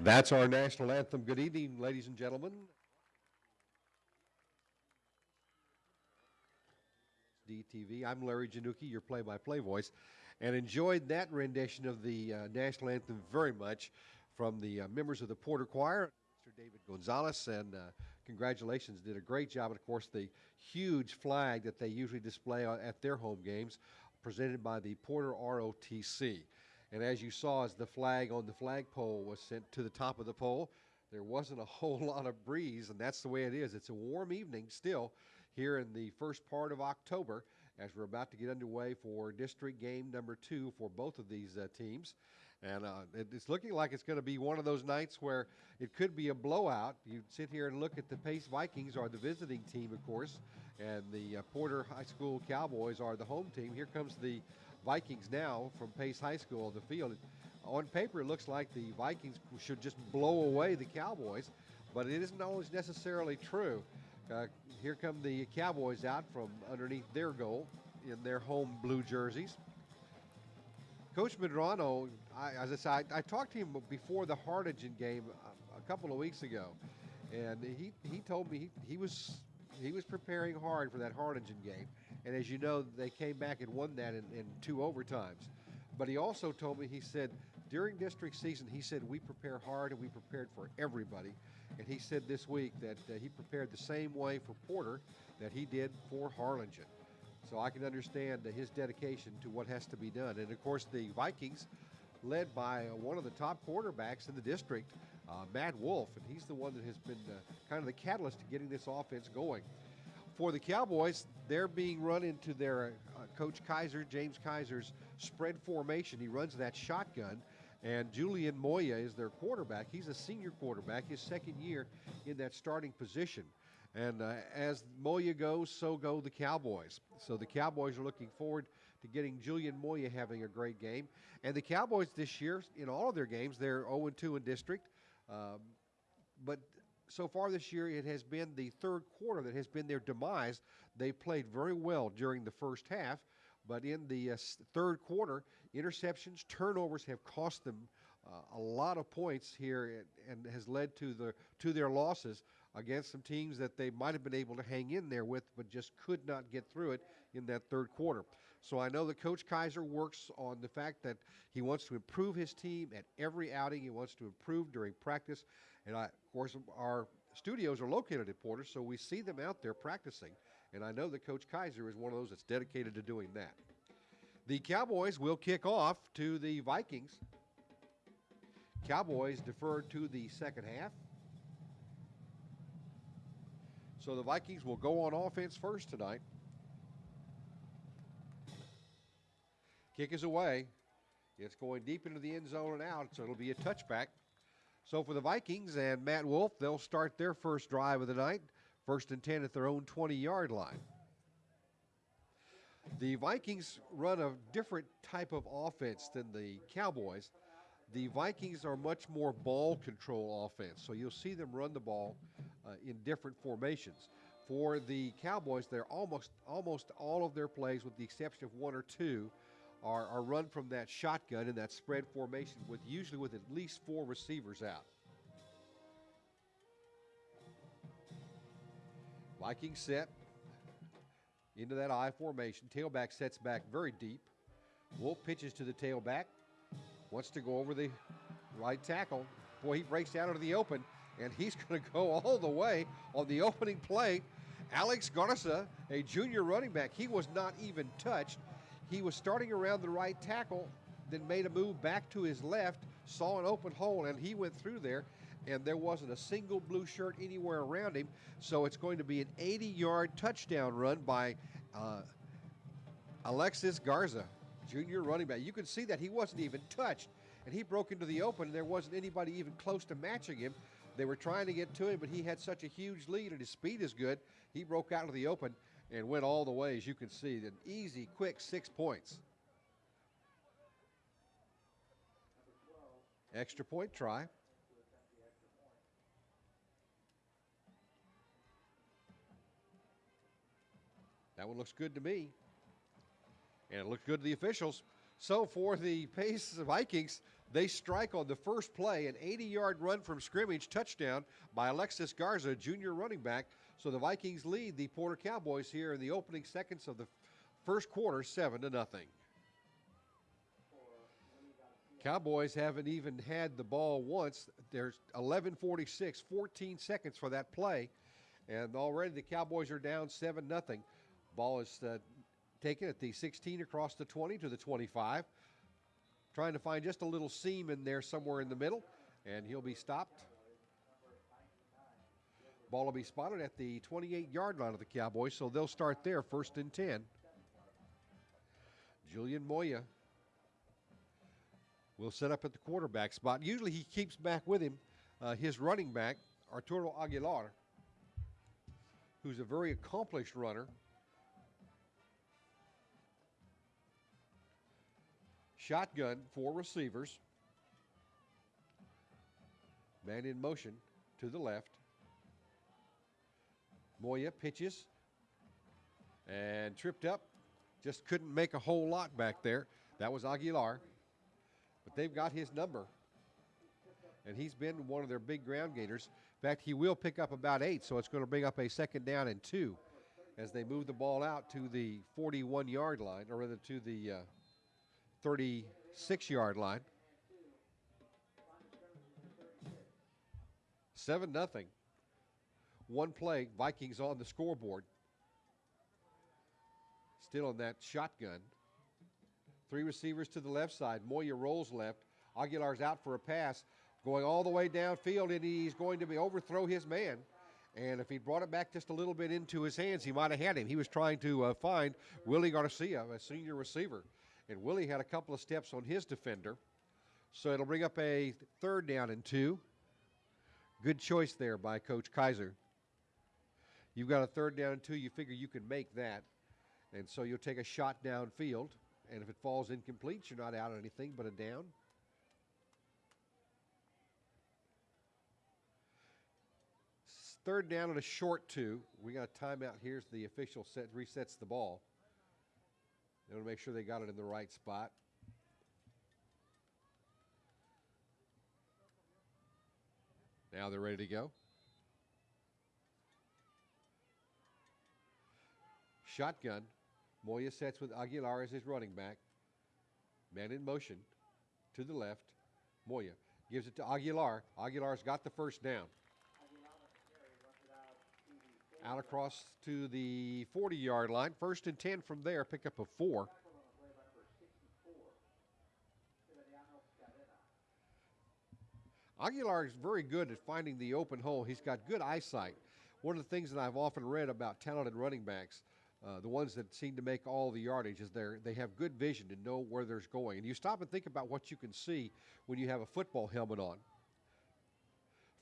That's our national anthem. Good evening, ladies and gentlemen. DTV. I'm Larry Janucki, your play-by-play voice, and enjoyed that rendition of the national anthem very much from the members of the Porter Choir, Mr. David Gonzalez, and congratulations, did a great job. And of course, the huge flag that they usually display at their home games, presented by the Porter ROTC. And as you saw, as the flag on the flagpole was sent to the top of the pole, there wasn't a whole lot of breeze, and that's the way it is. It's a warm evening still here in the first part of October as we're about to get underway for district game number 2 for both of these teams. And it's looking like it's going to be one of those nights where it could be a blowout. You sit here and look at the Pace Vikings are the visiting team, of course, and the Porter High School Cowboys are the home team. Here comes the Vikings now from Pace High School on the field. On paper, it looks like the Vikings should just blow away the Cowboys, but it isn't always necessarily true. Here come the Cowboys out from underneath their goal in their home blue jerseys. Coach Medrano, as I said, I talked to him before the Harlingen game a couple of weeks ago, and he told me he was preparing hard for that Harlingen game. And as you know, they came back and won that in 2 overtimes. But he also told me, he said, during district season, he said, we prepare hard and we prepared for everybody. And he said this week that he prepared the same way for Porter that he did for Harlingen. So I can understand his dedication to what has to be done. And of course, the Vikings, led by one of the top quarterbacks in the district, Matt Wolf, and he's the one that has been kind of the catalyst to getting this offense going. For the Cowboys, they're being run into their Coach Kaiser, James Kaiser's spread formation. He runs that shotgun, and Julian Moya is their quarterback. He's a senior quarterback, his second year in that starting position. And as Moya goes, so go the Cowboys. So the Cowboys are looking forward to getting Julian Moya having a great game. And the Cowboys this year, in all of their games, they're 0-2 in district. But so far this year, it has been the third quarter that has been their demise. They played very well during the first half, but in the third quarter, interceptions, turnovers have cost them a lot of points here and has led to their losses against some teams that they might have been able to hang in there with, but just could not get through it in that third quarter. So I know that Coach Kaiser works on the fact that he wants to improve his team at every outing. He wants to improve during practice. And of course, our studios are located at Porter, so we see them out there practicing. And I know that Coach Kaiser is one of those that's dedicated to doing that. The Cowboys will kick off to the Vikings. Cowboys deferred to the second half. So the Vikings will go on offense first tonight. Kick is away. It's going deep into the end zone and out, so it'll be a touchback. So for the Vikings and Matt Wolf, they'll start their first drive of the night, 1st and 10 at their own 20-yard line. The Vikings run a different type of offense than the Cowboys. The Vikings are much more ball control offense, so you'll see them run the ball in different formations. For the Cowboys, they're almost all of their plays, with the exception of 1 or 2, are run from that shotgun in that spread formation, usually with at least 4 receivers out. Vikings set into that I formation. Tailback sets back very deep. Wolf pitches to the tailback. Wants to go over the right tackle. Boy, he breaks out into the open, and he's going to go all the way on the opening play. Alex Garza, a junior running back, he was not even touched. He was starting around the right tackle, then made a move back to his left, saw an open hole, and he went through there, and there wasn't a single blue shirt anywhere around him. So it's going to be an 80-yard touchdown run by Alexis Garza, junior running back. You can see that he wasn't even touched, and he broke into the open, and there wasn't anybody even close to matching him. They were trying to get to him, but he had such a huge lead, and his speed is good. He broke out into the open and went all the way, as you can see. An easy, quick 6 points. Extra point try. That one looks good to me. And it looked good to the officials. So for the Pace Vikings, They strike on the first play, an 80-yard run from scrimmage, touchdown by Alexis Garza, junior running back. So the Vikings lead the Porter Cowboys here in the opening seconds of the first quarter, 7-0. Cowboys haven't even had the ball once. There's 11:46, 14 seconds for that play. And already the Cowboys are down 7-0. Ball is taken at the 16 across the 20 to the 25. Trying to find just a little seam in there somewhere in the middle, and he'll be stopped. Ball will be spotted at the 28-yard line of the Cowboys, so they'll start there, 1st and 10. Julian Moya will set up at the quarterback spot. Usually he keeps back with him his running back, Arturo Aguilar, who's a very accomplished runner. Shotgun, 4 receivers. Man in motion to the left. Moya pitches and tripped up. Just couldn't make a whole lot back there. That was Aguilar. But they've got his number. And he's been one of their big ground gainers. In fact, he will pick up about 8, so it's going to bring up a 2nd down and 2 as they move the ball out to the 41-yard line, or rather to the 36-yard line. 7-0. One play, Vikings on the scoreboard. Still on that shotgun. 3 receivers to the left side. Moya rolls left. Aguilar's out for a pass, going all the way downfield, and he's going to overthrow his man. And if he brought it back just a little bit into his hands, he might have had him. He was trying to find Willie Garcia, a senior receiver. And Willie had a couple of steps on his defender. So it'll bring up a 3rd down and 2. Good choice there by Coach Kaiser. You've got a 3rd down and 2. You figure you can make that. And so you'll take a shot downfield. And if it falls incomplete, you're not out on anything but a down. Third down and a short 2. We got a timeout. Here's the official resets the ball. They want to make sure they got it in the right spot. Now they're ready to go. Shotgun. Moya sets with Aguilar as his running back. Man in motion to the left. Moya gives it to Aguilar. Aguilar's got the 1st down. Out across to the 40-yard line. 1st and 10 from there. Pick up a 4. Aguilar is very good at finding the open hole. He's got good eyesight. One of the things that I've often read about talented running backs, the ones that seem to make all the yardage, is they have good vision to know where there's going. And you stop and think about what you can see when you have a football helmet on.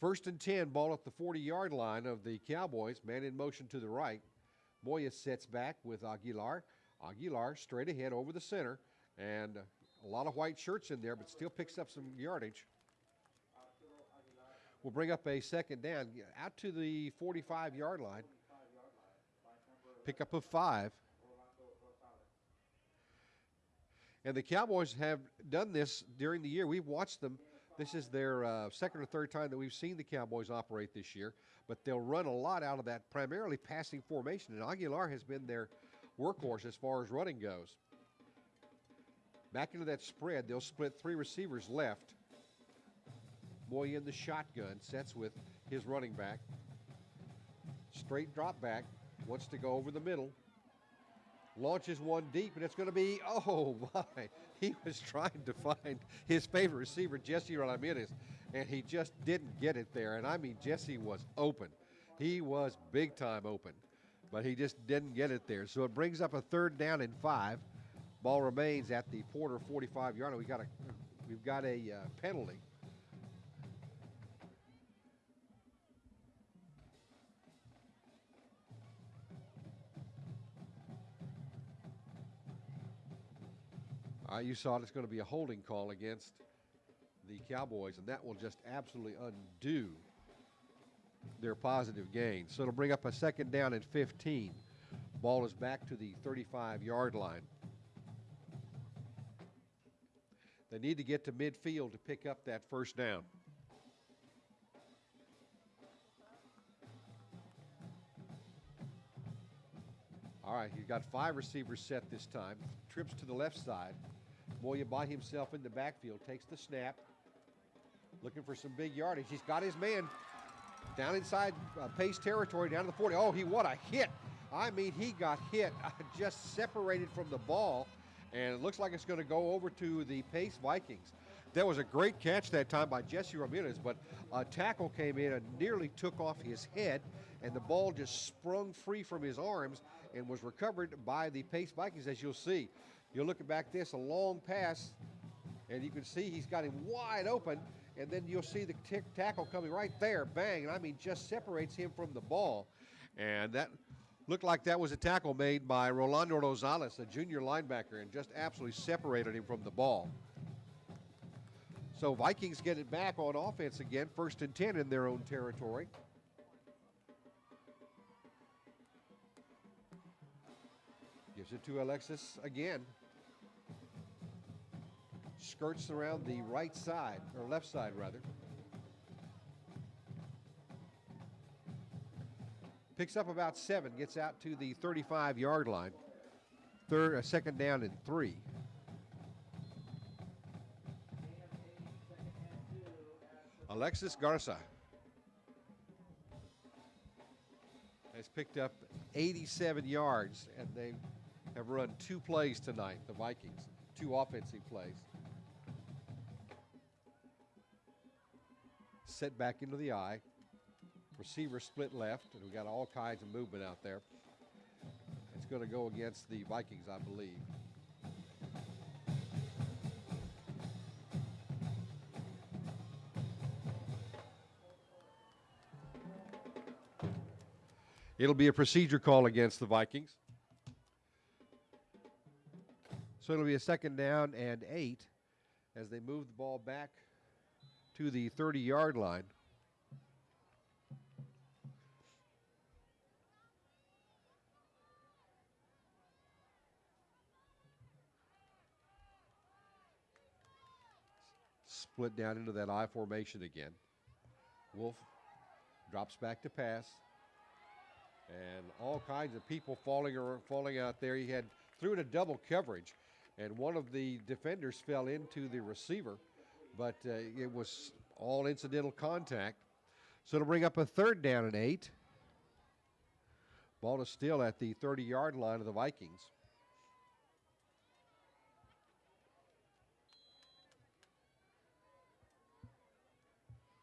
1st and 10, ball at the 40-yard line of the Cowboys. Man in motion to the right. Moya sets back with Aguilar. Aguilar straight ahead over the center. And a lot of white shirts in there, but still picks up some yardage. We'll bring up a 2nd down. Out to the 45-yard line. Pick up of 5. And the Cowboys have done this during the year. We've watched them. This is their 2nd or 3rd time that we've seen the Cowboys operate this year, but they'll run a lot out of that primarily passing formation, and Aguilar has been their workhorse as far as running goes. Back into that spread, they'll split 3 receivers left. Moya in the shotgun, sets with his running back. Straight drop back, wants to go over the middle. Launches one deep, and it's going to be, oh my, he was trying to find his favorite receiver, Jesse Ramirez, and he just didn't get it there. And I mean, Jesse was open. He was big time open, but he just didn't get it there. So it brings up a 3rd down and 5. Ball remains at the Porter 45-yard line. We've got a penalty. You saw it. It's going to be a holding call against the Cowboys, and that will just absolutely undo their positive gain. So it'll bring up a 2nd down and 15. Ball is back to the 35-yard line. They need to get to midfield to pick up that first down. All right, he's got 5 receivers set this time. Trips to the left side. Moya by himself in the backfield, takes the snap. Looking for some big yardage. He's got his man down inside Pace territory, down to the 40. Oh, what a hit. I mean, he got hit, just separated from the ball, and it looks like it's going to go over to the Pace Vikings. That was a great catch that time by Jesse Ramirez, but a tackle came in and nearly took off his head, and the ball just sprung free from his arms and was recovered by the Pace Vikings, as you'll see. You'll look back this, a long pass, and you can see he's got him wide open, and then you'll see the tackle coming right there, bang, and I mean just separates him from the ball. And that looked like that was a tackle made by Rolando Rosales, a junior linebacker, and just absolutely separated him from the ball. So Vikings get it back on offense again, 1st and 10 in their own territory. Gives it to Alexis again. Skirts around the right side, or left side rather. Picks up about 7, gets out to the 35-yard line. 2nd down and 3. Alexis Garza has picked up 87 yards, and they have run 2 plays tonight, the Vikings, 2 offensive plays. Set back into the eye. Receiver split left, and we got all kinds of movement out there. It's going to go against the Vikings, I believe. It'll be a procedure call against the Vikings. So it'll be a 2nd down and 8 as they move the ball back to the 30-yard line. Split down into that I formation again. Wolf drops back to pass. And all kinds of people falling out there. He threw in a double coverage, and one of the defenders fell into the receiver, but it was all incidental contact. So it'll bring up a 3rd down and 8. Ball is still at the 30-yard line of the Vikings.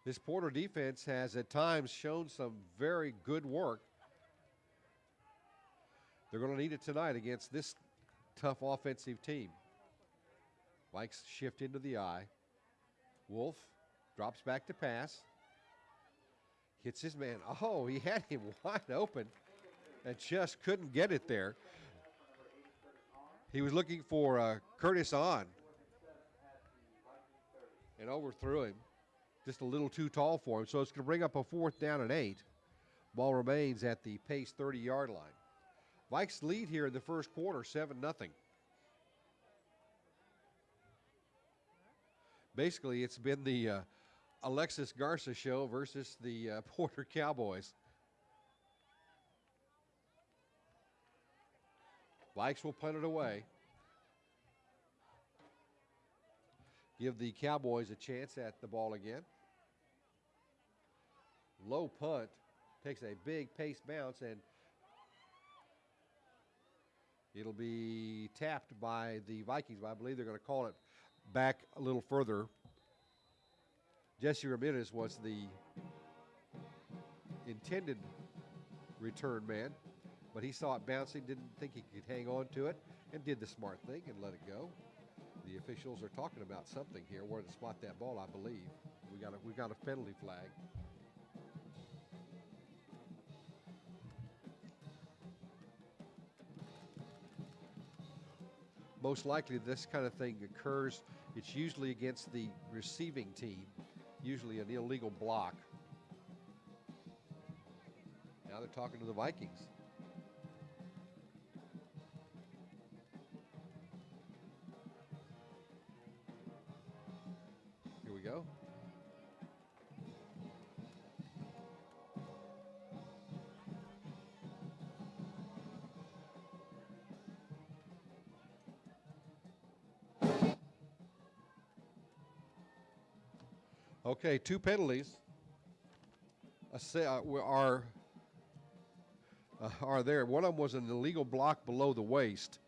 This Porter defense has at times shown some very good work. They're going to need it tonight against this tough offensive team. Vikes shift into the eye. Wolf drops back to pass. Hits his man. Oh, he had him wide open and just couldn't get it there. He was looking for Curtis On and overthrew him. Just a little too tall for him. So it's going to bring up a 4th down and 8. Ball remains at the Pace 30-yard line. Vikes lead here in the first quarter, 7-0. Basically, it's been the Alexis Garza show versus the Porter Cowboys. Vikes will punt it away. Give the Cowboys a chance at the ball again. Low punt, takes a big Pace bounce, and it'll be tapped by the Vikings, but I believe they're going to call it back a little further. Jesse Ramirez was the intended return man, but he saw it bouncing, didn't think he could hang on to it, and did the smart thing and let it go. The officials are talking about something here, where to spot that ball, I believe. We got a penalty flag. Most likely this kind of thing occurs, it's usually against the receiving team, usually an illegal block. Now they're talking to the Vikings. go. Okay, 2 penalties are there. One of them was an illegal block below the waist,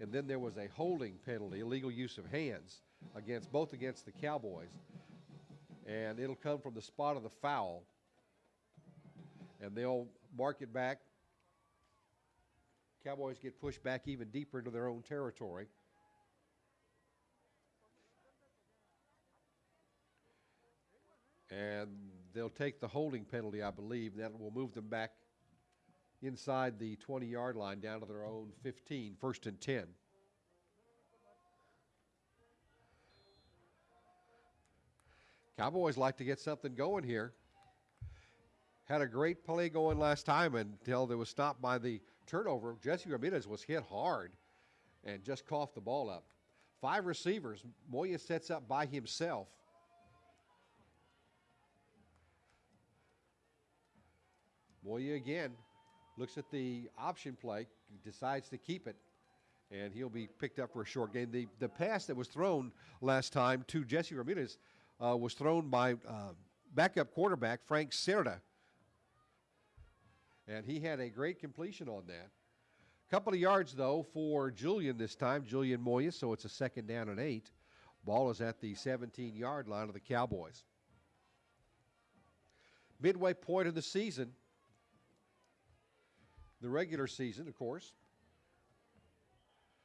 and then there was a holding penalty, illegal use of hands, both against the Cowboys. And it'll come from the spot of the foul, and they'll mark it back. Cowboys get pushed back even deeper into their own territory. And they'll take the holding penalty, I believe. That will move them back inside the 20-yard line down to their own 15, 1st and 10. Cowboys like to get something going here. Had a great play going last time until it was stopped by the turnover. Jesse Ramirez was hit hard and just coughed the ball up. 5 receivers. Moya sets up by himself. Moya again looks at the option play, decides to keep it, and he'll be picked up for a short gain. The pass that was thrown last time to Jesse Ramirez was thrown by backup quarterback Frank Cerda, and he had a great completion on that. Couple of yards, though, for Julian this time, Julian Moya, so it's a 2nd down and 8. Ball is at the 17-yard line of the Cowboys. Midway point of the season. The regular season, of course.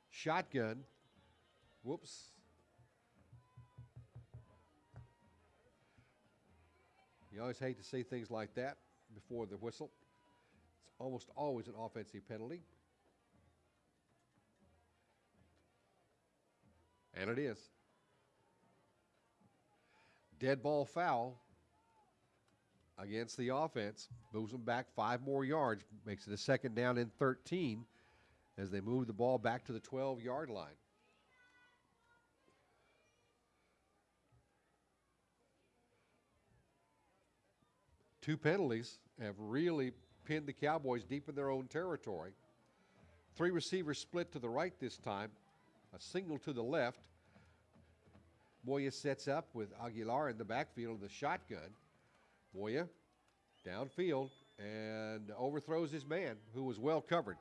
Shotgun. Whoops. You always hate to see things like that before the whistle. It's almost always an offensive penalty. And it is. Dead ball foul against the offense. Moves them back 5 more yards. Makes it a 2nd down and 13 as they move the ball back to the 12-yard line. Two penalties have really pinned the Cowboys deep in their own territory. 3 receivers split to the right this time. A single to the left. Moya sets up with Aguilar in the backfield of the shotgun. Moya downfield and overthrows his man, who was well covered.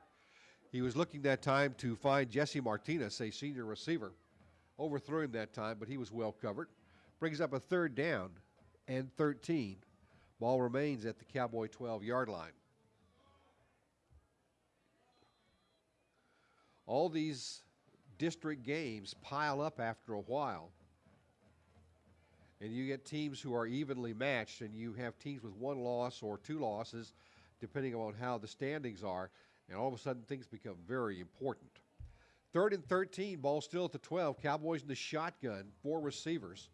He was looking that time to find Jesse Martinez, a senior receiver. Overthrew him that time, but he was well covered. Brings up a 3rd down and 13. Ball remains at the Cowboy 12-yard line. All these district games pile up after a while. And you get teams who are evenly matched, and you have teams with 1 loss or 2 losses, depending on how the standings are. And all of a sudden, things become very important. 3rd and 13, ball still at the 12. Cowboys in the shotgun, 4 receivers.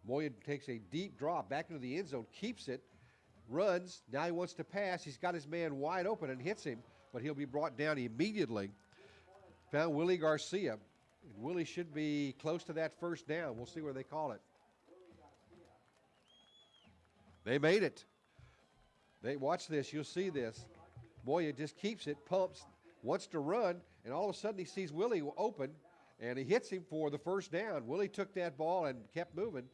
Moya takes a deep drop back into the end zone, keeps it, runs. Now he wants to pass. He's got his man wide open and hits him, but he'll be brought down immediately. Found Willie Garcia. And Willie should be close to that 1st down. We'll see where they call it. They made it. Watch this. You'll see this. Moya just keeps it, pumps, wants to run, and all of a sudden he sees Willie open, and he hits him for the 1st down. Willie took that ball and kept moving.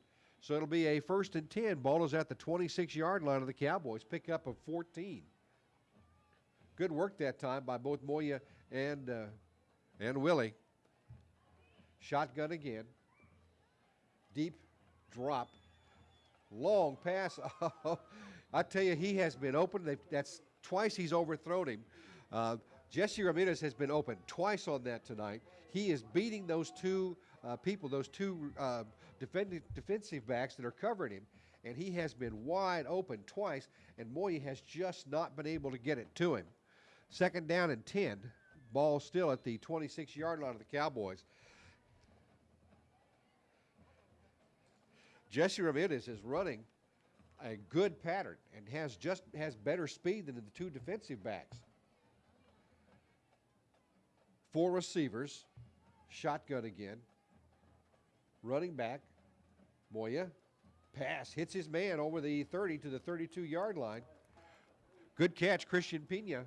So it'll be a 1st and 10. Ball is at the 26-yard line of the Cowboys. Pick up of 14. Good work that time by both Moya and Willie. Shotgun again. Deep drop. Long pass. Oh, I tell you, he has been open. That's twice he's overthrown him. Jesse Ramirez has been open twice on that tonight. He is beating those 2 people, those 2 defensive backs that are covering him, and he has been wide open twice, and Moya has just not been able to get it to him. 2nd down and 10. Ball still at the 26-yard line of the Cowboys. Jesse Ramirez is running a good pattern and has better speed than the 2 defensive backs. 4 receivers, shotgun again, running back, Moya, pass, hits his man over the 30 to the 32-yard line. Good catch, Christian Pena.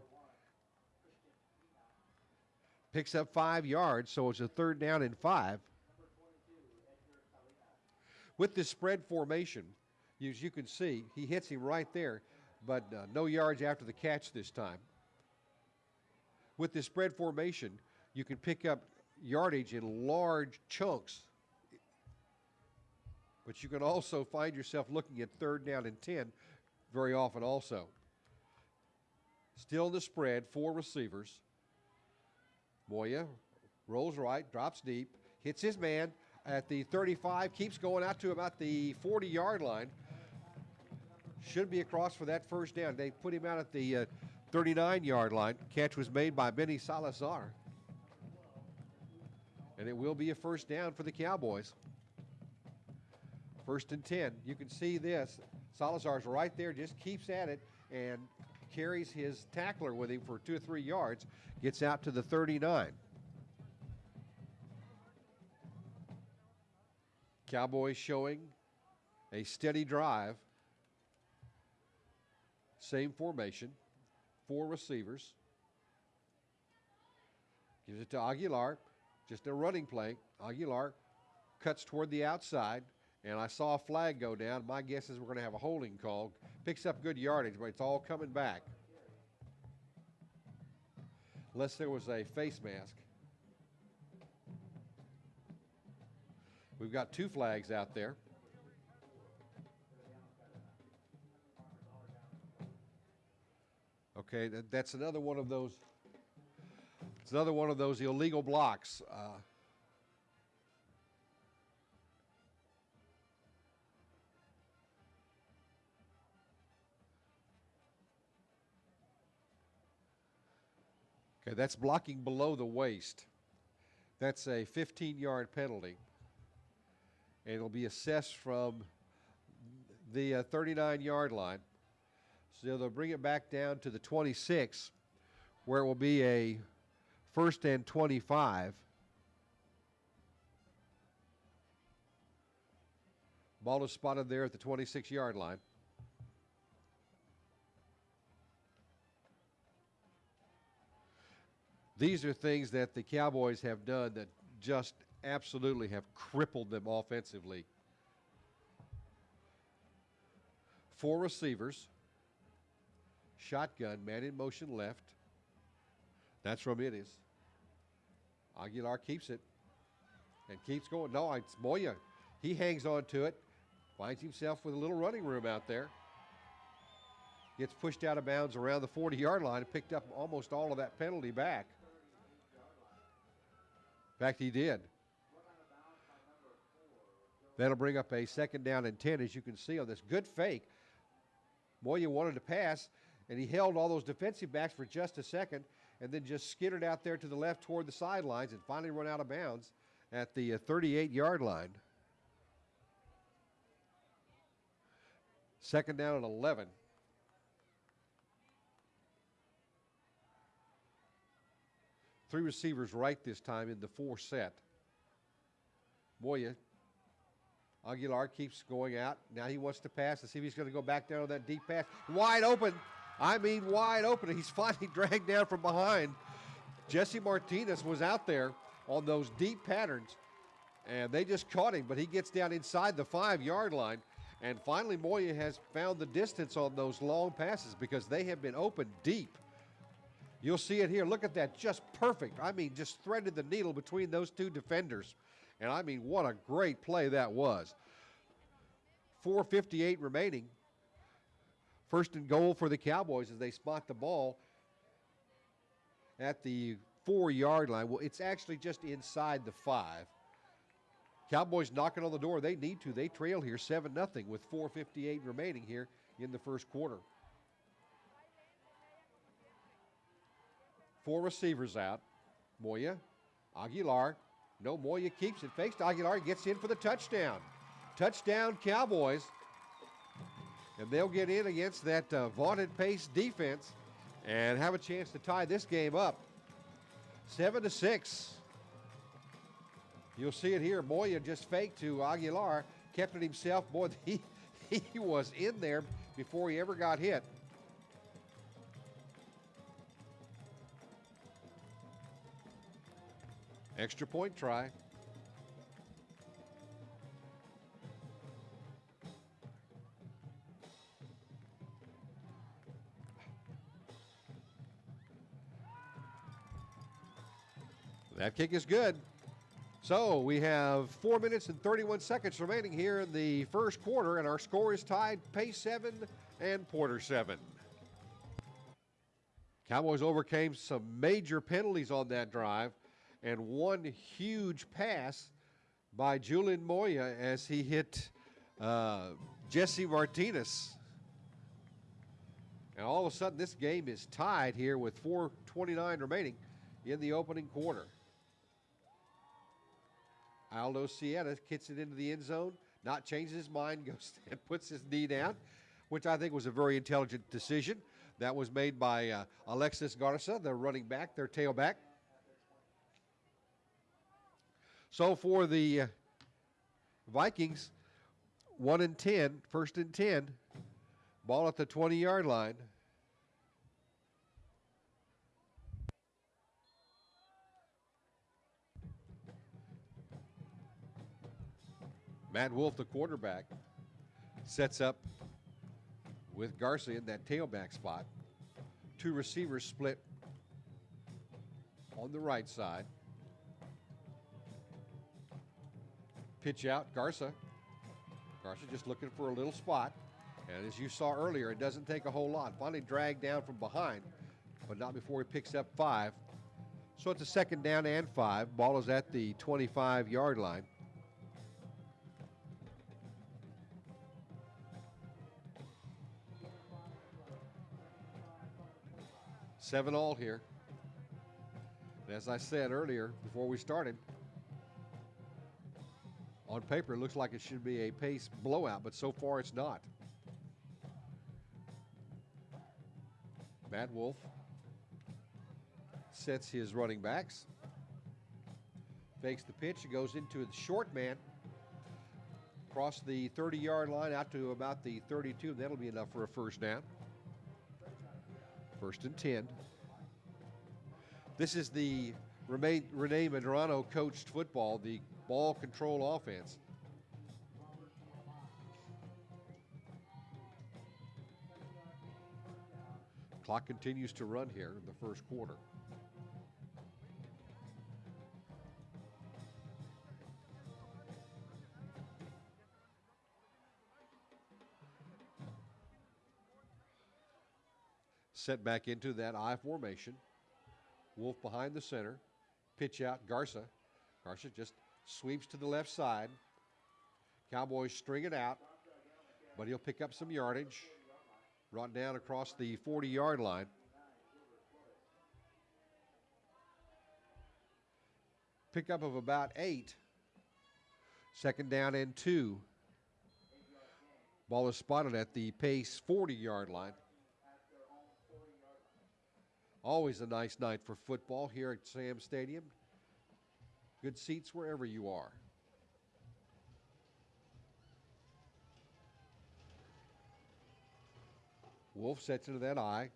Picks up 5 yards, so it's a 3rd down and 5. With this spread formation, as you can see, he hits him right there, but no yards after the catch this time. With this spread formation, you can pick up yardage in large chunks, but you can also find yourself looking at 3rd down and 10 very often also. Still in the spread, 4 receivers. Moya rolls right, drops deep, hits his man at the 35, keeps going out to about the 40-yard line. Should be across for that 1st down. They put him out at the 39-yard line. Catch was made by Benny Salazar. And it will be a 1st down for the Cowboys. 1st and 10. You can see this. Salazar's right there, just keeps at it and carries his tackler with him for 2 or 3 yards. Gets out to the 39. Cowboys showing a steady drive. Same formation. 4 receivers. Gives it to Aguilar. Just a running play. Aguilar cuts toward the outside, and I saw a flag go down. My guess is we're going to have a holding call. Picks up good yardage, but it's all coming back. Unless there was a face mask. We've got 2 flags out there. Okay, that's another one of those. It's another one of those illegal blocks. Okay, that's blocking below the waist. That's a 15-yard penalty. And it'll be assessed from the 39-yard line. So they'll bring it back down to the 26, where it will be a 1st and 25. Ball is spotted there at the 26-yard line. These are things that the Cowboys have done that just absolutely have crippled them offensively. 4 receivers. Shotgun, man in motion left. That's from it is. Aguilar keeps it and keeps going. No, it's Moya. He hangs on to it. Finds himself with a little running room out there. Gets pushed out of bounds around the 40-yard line and picked up almost all of that penalty back. In fact, he did. That'll bring up a 2nd down and 10, as you can see on this. Good fake. Moya wanted to pass, and he held all those defensive backs for just a second and then just skittered out there to the left toward the sidelines and finally run out of bounds at the 38-yard line. 2nd down and 11. Three receivers right this time in the 4 set. Moya. Aguilar keeps going out. Now he wants to pass to see if he's going to go back down on that deep pass. Wide open. I mean wide open. He's finally dragged down from behind. Jesse Martinez was out there on those deep patterns, and they just caught him, but he gets down inside the 5-yard line. And finally Moya has found the distance on those long passes because they have been open deep. You'll see it here. Look at that. Just perfect. I mean, just threaded the needle between those 2 defenders. And I mean, what a great play that was. 4:58 remaining. 1st and goal for the Cowboys as they spot the ball at the 4-yard line. Well, it's actually just inside the 5. Cowboys knocking on the door. They need to. They trail here 7-0 with 4:58 remaining here in the 1st quarter. 4 receivers out. Moya, Aguilar. No, Moya keeps it. Fakes to Aguilar. Gets in for the touchdown. Touchdown, Cowboys. And they'll get in against that vaunted pace defense and have a chance to tie this game up. 7-6. You'll see it here. Moya just faked to Aguilar. kept it himself. Boy, he was in there before he ever got hit. Extra point try. That kick is good. So we have 4 minutes and 31 seconds remaining here in the first quarter, and our score is tied, Pace 7 and Porter 7. Cowboys overcame some major penalties on that drive, and one huge pass by Julian Moya as he hit Jesse Martinez. And all of a sudden, this game is tied here with 4:29 remaining in the opening quarter. Aldo Sieta kicks it into the end zone, not changes his mind, goes and puts his knee down, which I think was a very intelligent decision. That was made by Alexis Garza, the running back, their tailback. So for the Vikings, 1 and 10, first and 10, ball at the 20-yard line. Matt Wolf, the quarterback, sets up with Garcia in that tailback spot. Two receivers split on the right side. Pitch out, Garza. Garza just looking for a little spot. And as you saw earlier, it doesn't take a whole lot. Finally dragged down from behind, but not before he picks up 5. So it's a second down and 5. Ball is at the 25-yard line. Seven all here. And as I said earlier, before we started, on paper it looks like it should be a pace blowout, but so far it's not. Matt Wolf sets his running backs, fakes the pitch, goes into the short man, across the 30-yard line out to about the 32. That'll be enough for a first down. First and 10. This is the Rene Medrano coached football, the ball control offense. Clock continues to run here in the first quarter. Set back into that I formation. Wolf behind the center. Pitch out, Garza. Garza just sweeps to the left side. Cowboys string it out, but he'll pick up some yardage. Brought down across the 40-yard line. Pickup of about 8. Second down and 2. Ball is spotted at the pace 40-yard line. Always a nice night for football here at Sam Stadium. Good seats wherever you are. Wolf sets into that I.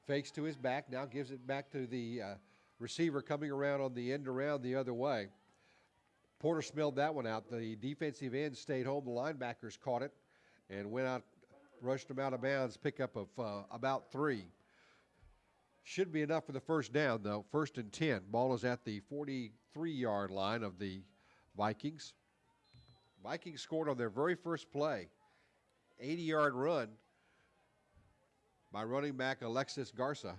Fakes to his back, now gives it back to the receiver coming around on the end around the other way. Porter smelled that one out. The defensive end stayed home. The linebackers caught it and went out, rushed him out of bounds. Pickup of about 3. Should be enough for the first down, though. First and 10. Ball is at the 43-yard line of the Vikings. Vikings scored on their very first play. 80-yard run by running back Alexis Garza.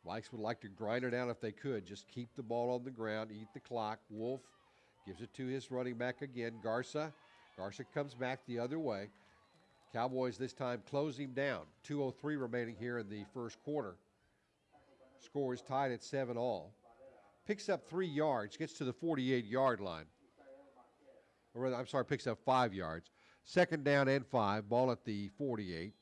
Vikes would like to grind it out if they could. Just keep the ball on the ground, eat the clock. Wolf gives it to his running back again, Garza. Garza comes back the other way. Cowboys this time close him down. 2:03 remaining here in the first quarter. Score is tied at 7-all. Picks up 3 yards, gets to the 48-yard line. Or rather, I'm sorry, picks up 5 yards. Second down and 5, ball at the 48.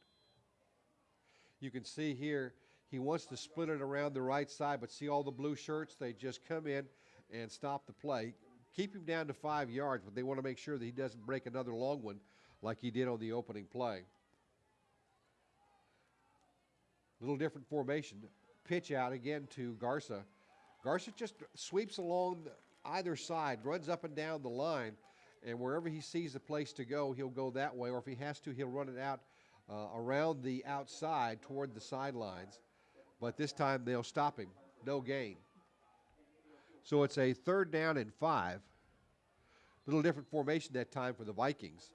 You can see here He wants to split it around the right side, but see all the blue shirts? They just come in and stop the play. Keep him down to 5 yards, but they want to make sure that he doesn't break another long one like he did on the opening play. Little different formation. Pitch out again to Garza. Garza just sweeps along either side, runs up and down the line, and wherever he sees a place to go, he'll go that way, or if he has to, he'll run it out around the outside toward the sidelines. But this time they'll stop him. No gain. So it's a 3rd down and 5. Little different formation that time for the Vikings.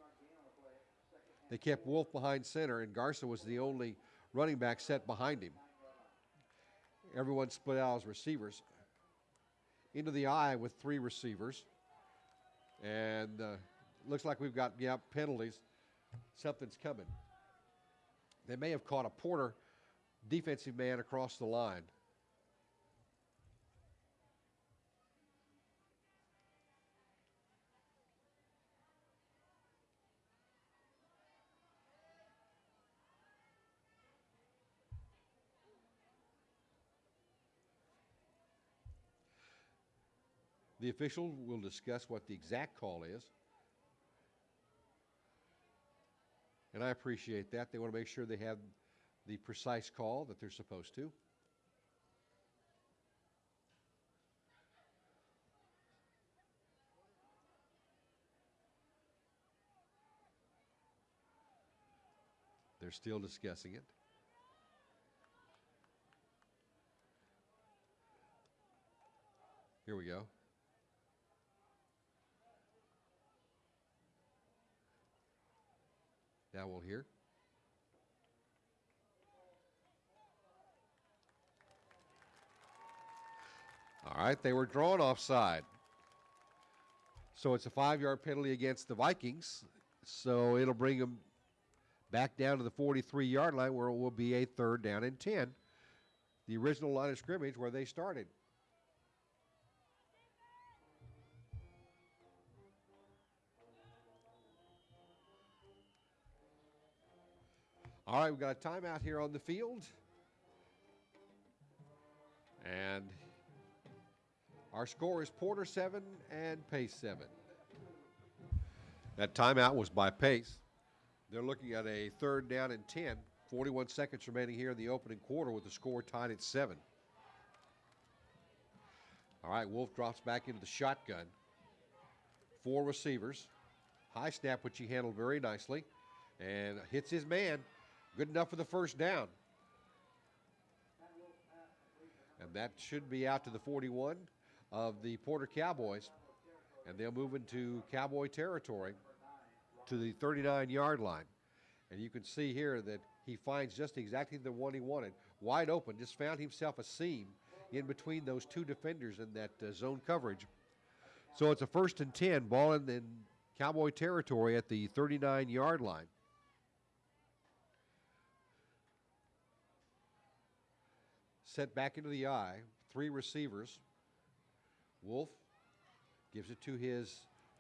They kept Wolf behind center, and Garza was the only running back set behind him. Everyone split out as receivers. Into the eye with 3 receivers. And looks like we've got, penalties. Something's coming. They may have caught a Porter defensive man across the line. The official will discuss what the exact call is. And I appreciate that. They want to make sure they have the precise call that they're supposed to. They're still discussing it. Here we go. Now we'll hear. All right, they were drawn offside. So it's a 5-yard penalty against the Vikings. So it'll bring them back down to the 43-yard line where it will be a 3rd down and 10. The original line of scrimmage where they started. All right, we've got a timeout here on the field. And our score is Porter 7 and Pace 7. That timeout was by Pace. They're looking at a 3rd down and 10. 41 seconds remaining here in the opening quarter with the score tied at 7. All right, Wolf drops back into the shotgun. 4 receivers. High snap, which he handled very nicely. And hits his man. Good enough for the 1st down. And that should be out to the 41 of the Porter Cowboys. And they'll move into Cowboy territory to the 39-yard line. And you can see here that he finds just exactly the one he wanted. Wide open, just found himself a seam in between those 2 defenders in that zone coverage. So it's a 1st and 10, ball in Cowboy territory at the 39-yard line. Set back into the eye, 3 receivers. Wolf gives it to his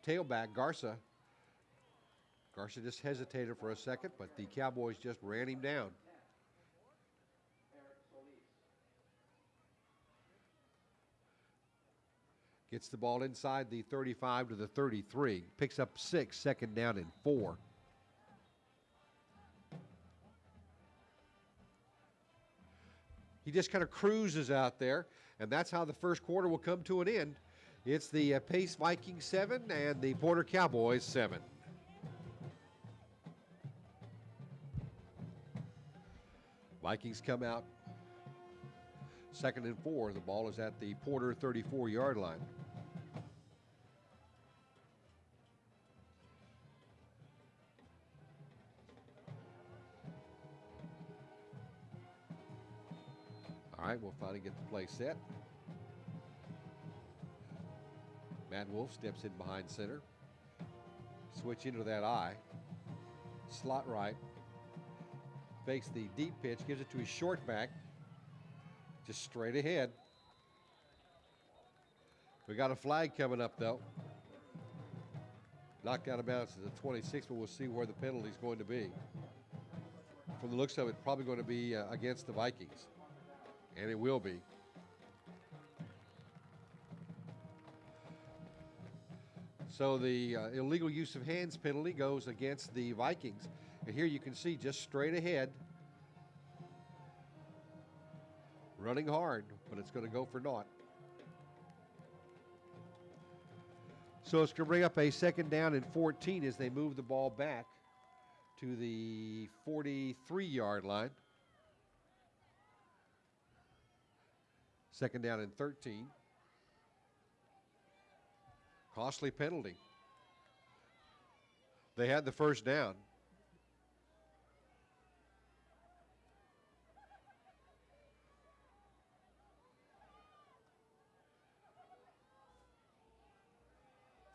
tailback, Garza. Garza just hesitated for a second, but the Cowboys just ran him down. Gets the ball inside the 35 to the 33. Picks up 6, 2nd down and 4. He just kind of cruises out there, and that's how the 1st quarter will come to an end. It's the Pace Vikings 7 and the Porter Cowboys 7. Vikings come out 2nd and 4. The ball is at the Porter 34-yard line. All right, we'll finally get the play set. Matt Wolf steps in behind center. Switch into that eye. Slot right. Fakes the deep pitch, gives it to his short back. Just straight ahead. We got a flag coming up, though. Knocked out of bounds to the 26, but we'll see where the penalty is going to be. From the looks of it, probably going to be against the Vikings. And it will be. So the illegal use of hands penalty goes against the Vikings. And here you can see just straight ahead, running hard, but it's going to go for naught. So it's going to bring up a 2nd down and 14 as they move the ball back to the 43-yard line. 2nd down and 13. Costly penalty. They had the 1st down.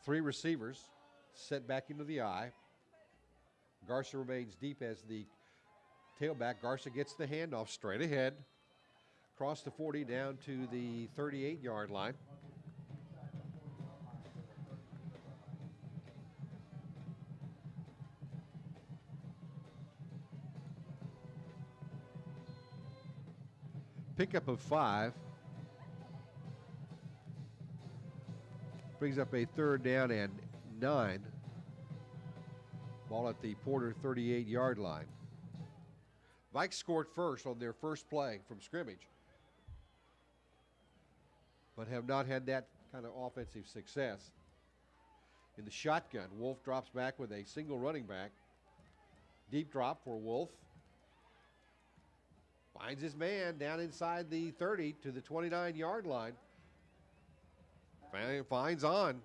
Three receivers set back into the eye. Garza remains deep as the tailback. Garza gets the handoff straight ahead. Across the 40 down to the 38-yard line. Pickup of 5. Brings up a 3rd down and 9. Ball at the Porter 38-yard line. Vikes scored first on their first play from scrimmage, but have not had that kind of offensive success. In the shotgun, Wolf drops back with a single running back. Deep drop for Wolf. Finds his man down inside the 30 to the 29-yard line. Finds on.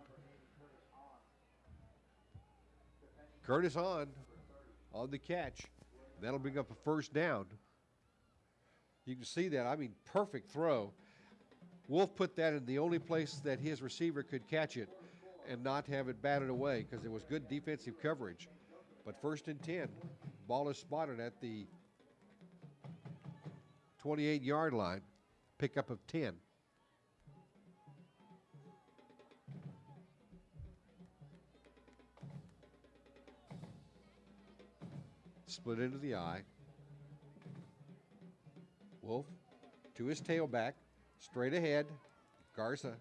Curtis on the catch. That'll bring up a 1st down. You can see that. I mean, perfect throw. Wolf put that in the only place that his receiver could catch it and not have it batted away because it was good defensive coverage. But 1st and 10. Ball is spotted at the 28-yard line. Pickup of 10. Split into the eye. Wolf to his tailback, straight ahead. Garza.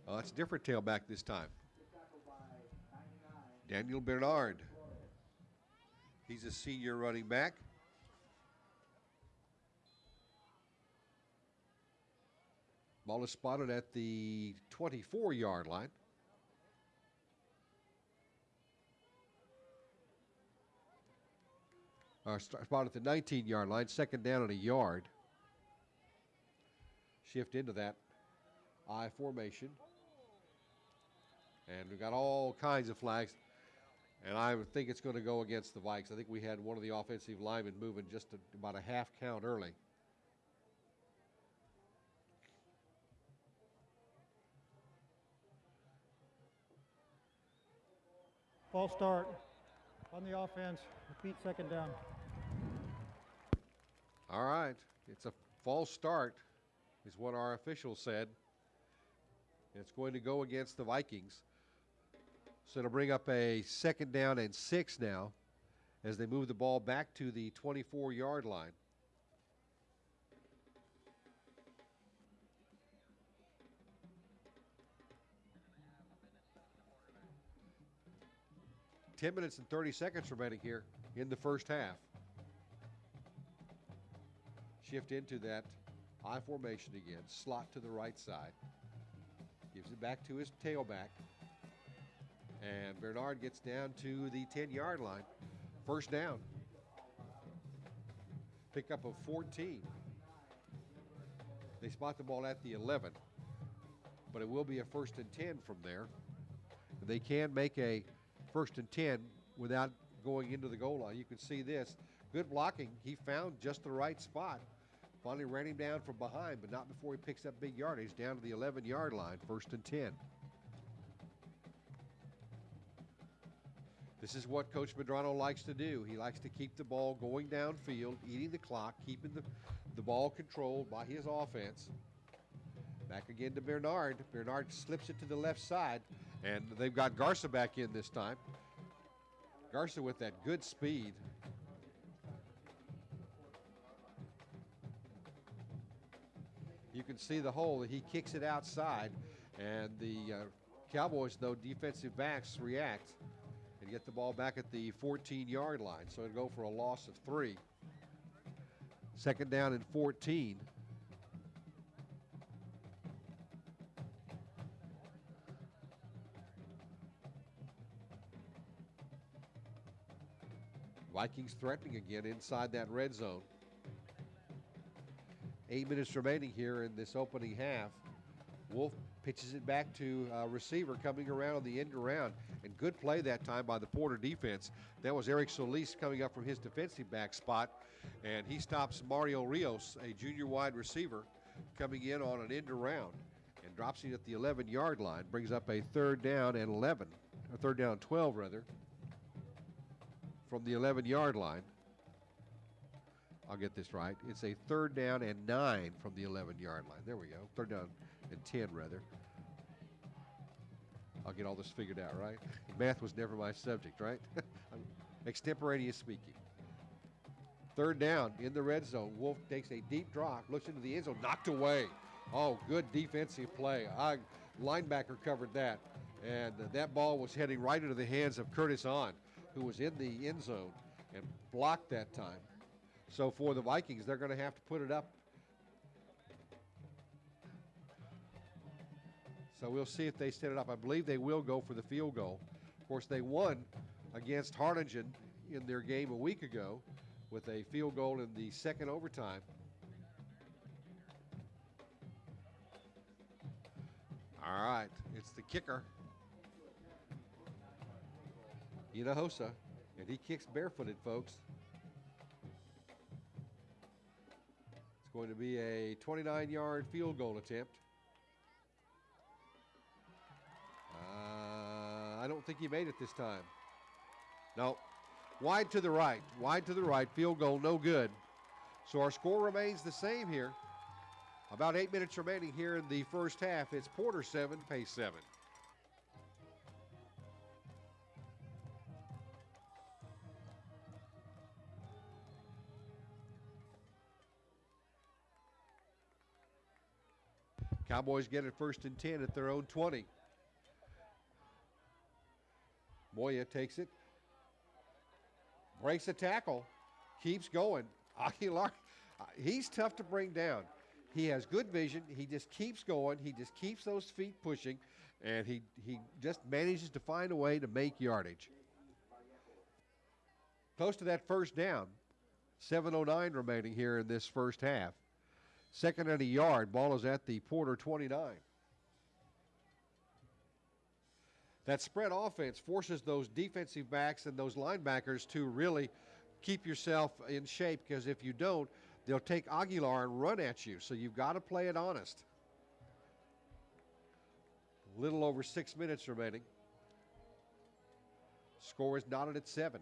Oh, it's a different tailback this time. Daniel Bernard. He's a senior running back. Ball is spotted at the 24-yard line. Spotted at the 19-yard line, 2nd down and a yard. Shift into that I formation. And we've got all kinds of flags. And I would think it's going to go against the Vikes. I think we had one of the offensive linemen moving just about a half count early. False start on the offense. Repeat 2nd down. All right. It's a false start is what our official said. It's going to go against the Vikings. So it'll bring up a 2nd down and 6 now as they move the ball back to the 24-yard line. $10 minutes and 30 seconds remaining here in the 1st half. Shift into that I formation again. Slot to the right side. Gives it back to his tailback. And Bernard gets down to the 10-yard line. 1st down. Pickup of 14. They spot the ball at the 11. But it will be a 1st and 10 from there. They can make a 1st and 10 without going into the goal line. You can see this. Good blocking. He found just the right spot. Finally ran him down from behind, but not before he picks up big yardage down to the 11-yard line, 1st and 10. This is what Coach Medrano likes to do. He likes to keep the ball going downfield, eating the clock, keeping the ball controlled by his offense. Back again to Bernard. Bernard slips it to the left side, and they've got Garza back in this time. Garza with that good speed. you can see the hole. He kicks it outside, and the Cowboys, though, defensive backs react and get the ball back at the 14-yard line. So it'll go for a loss of 3. Second down and 14. Vikings threatening again inside that red zone. 8 minutes remaining here in this opening half. Wolf pitches it back to receiver coming around on the end around. And good play that time by the Porter defense. That was Eric Solis coming up from his defensive back spot. And he stops Mario Rios, a junior wide receiver, coming in on an end around and drops him at the 11-yard line. Brings up a third down and 11, or third down and 12 rather, from the 11-yard line. I'll get this right. It's a third down and 9 from the 11-yard line. There we go. Third down and 10 rather. I'll get all this figured out, right? Math was never my subject, right? Extemporaneous speaking. Third down in the red zone. Wolf takes a deep drop, looks into the end zone, knocked away. Oh, good defensive play. Linebacker covered that. And that ball was heading right into the hands of Curtis Hahn, who was in the end zone and blocked that time. So for the Vikings, they're going to have to put it up. So we'll see if they set it up. I believe they will go for the field goal. Of course, they won against Harlingen in their game a week ago with a field goal in the second overtime. All right, it's the kicker, Hinojosa, and he kicks barefooted, folks. It's going to be a 29-yard field goal attempt. I don't think he made it this time. No, wide to the right, field goal, no good. So our score remains the same here. About 8 minutes remaining here in the first half. It's Porter 7, Pace 7. Cowboys get it first and 10 at their own 20. Moya takes it, breaks a tackle, keeps going. Aguilar, he's tough to bring down. He has good vision. He just keeps going. He just keeps those feet pushing, and he just manages to find a way to make yardage. Close to that first down. 7:09 remaining here in this first half. Second and a yard. Ball is at the Porter 29. That spread offense forces those defensive backs and those linebackers to really keep yourself in shape, because if you don't, they'll take Aguilar and run at you. So you've got to play it honest. A little over 6 minutes remaining. Score is knotted at 7.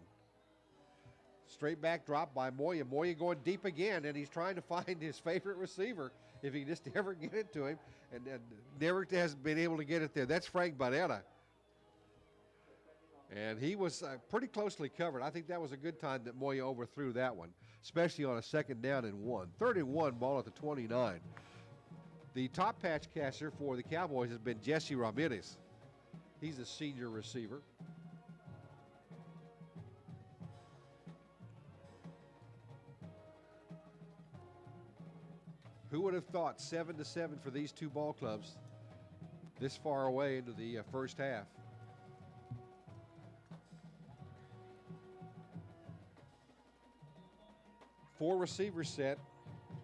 Straight back drop by Moya. Moya going deep again, and he's trying to find his favorite receiver if he can just ever get it to him, and never has been able to get it there. That's Frank Barrera. And he was pretty closely covered. I think that was a good time that Moya overthrew that one, especially on a second down and 1. 3rd and 1, ball at the 29. The top patch catcher for the Cowboys has been Jesse Ramirez. He's a senior receiver. Who would have thought 7-7 for these two ball clubs this far away into the first half? Four receivers set.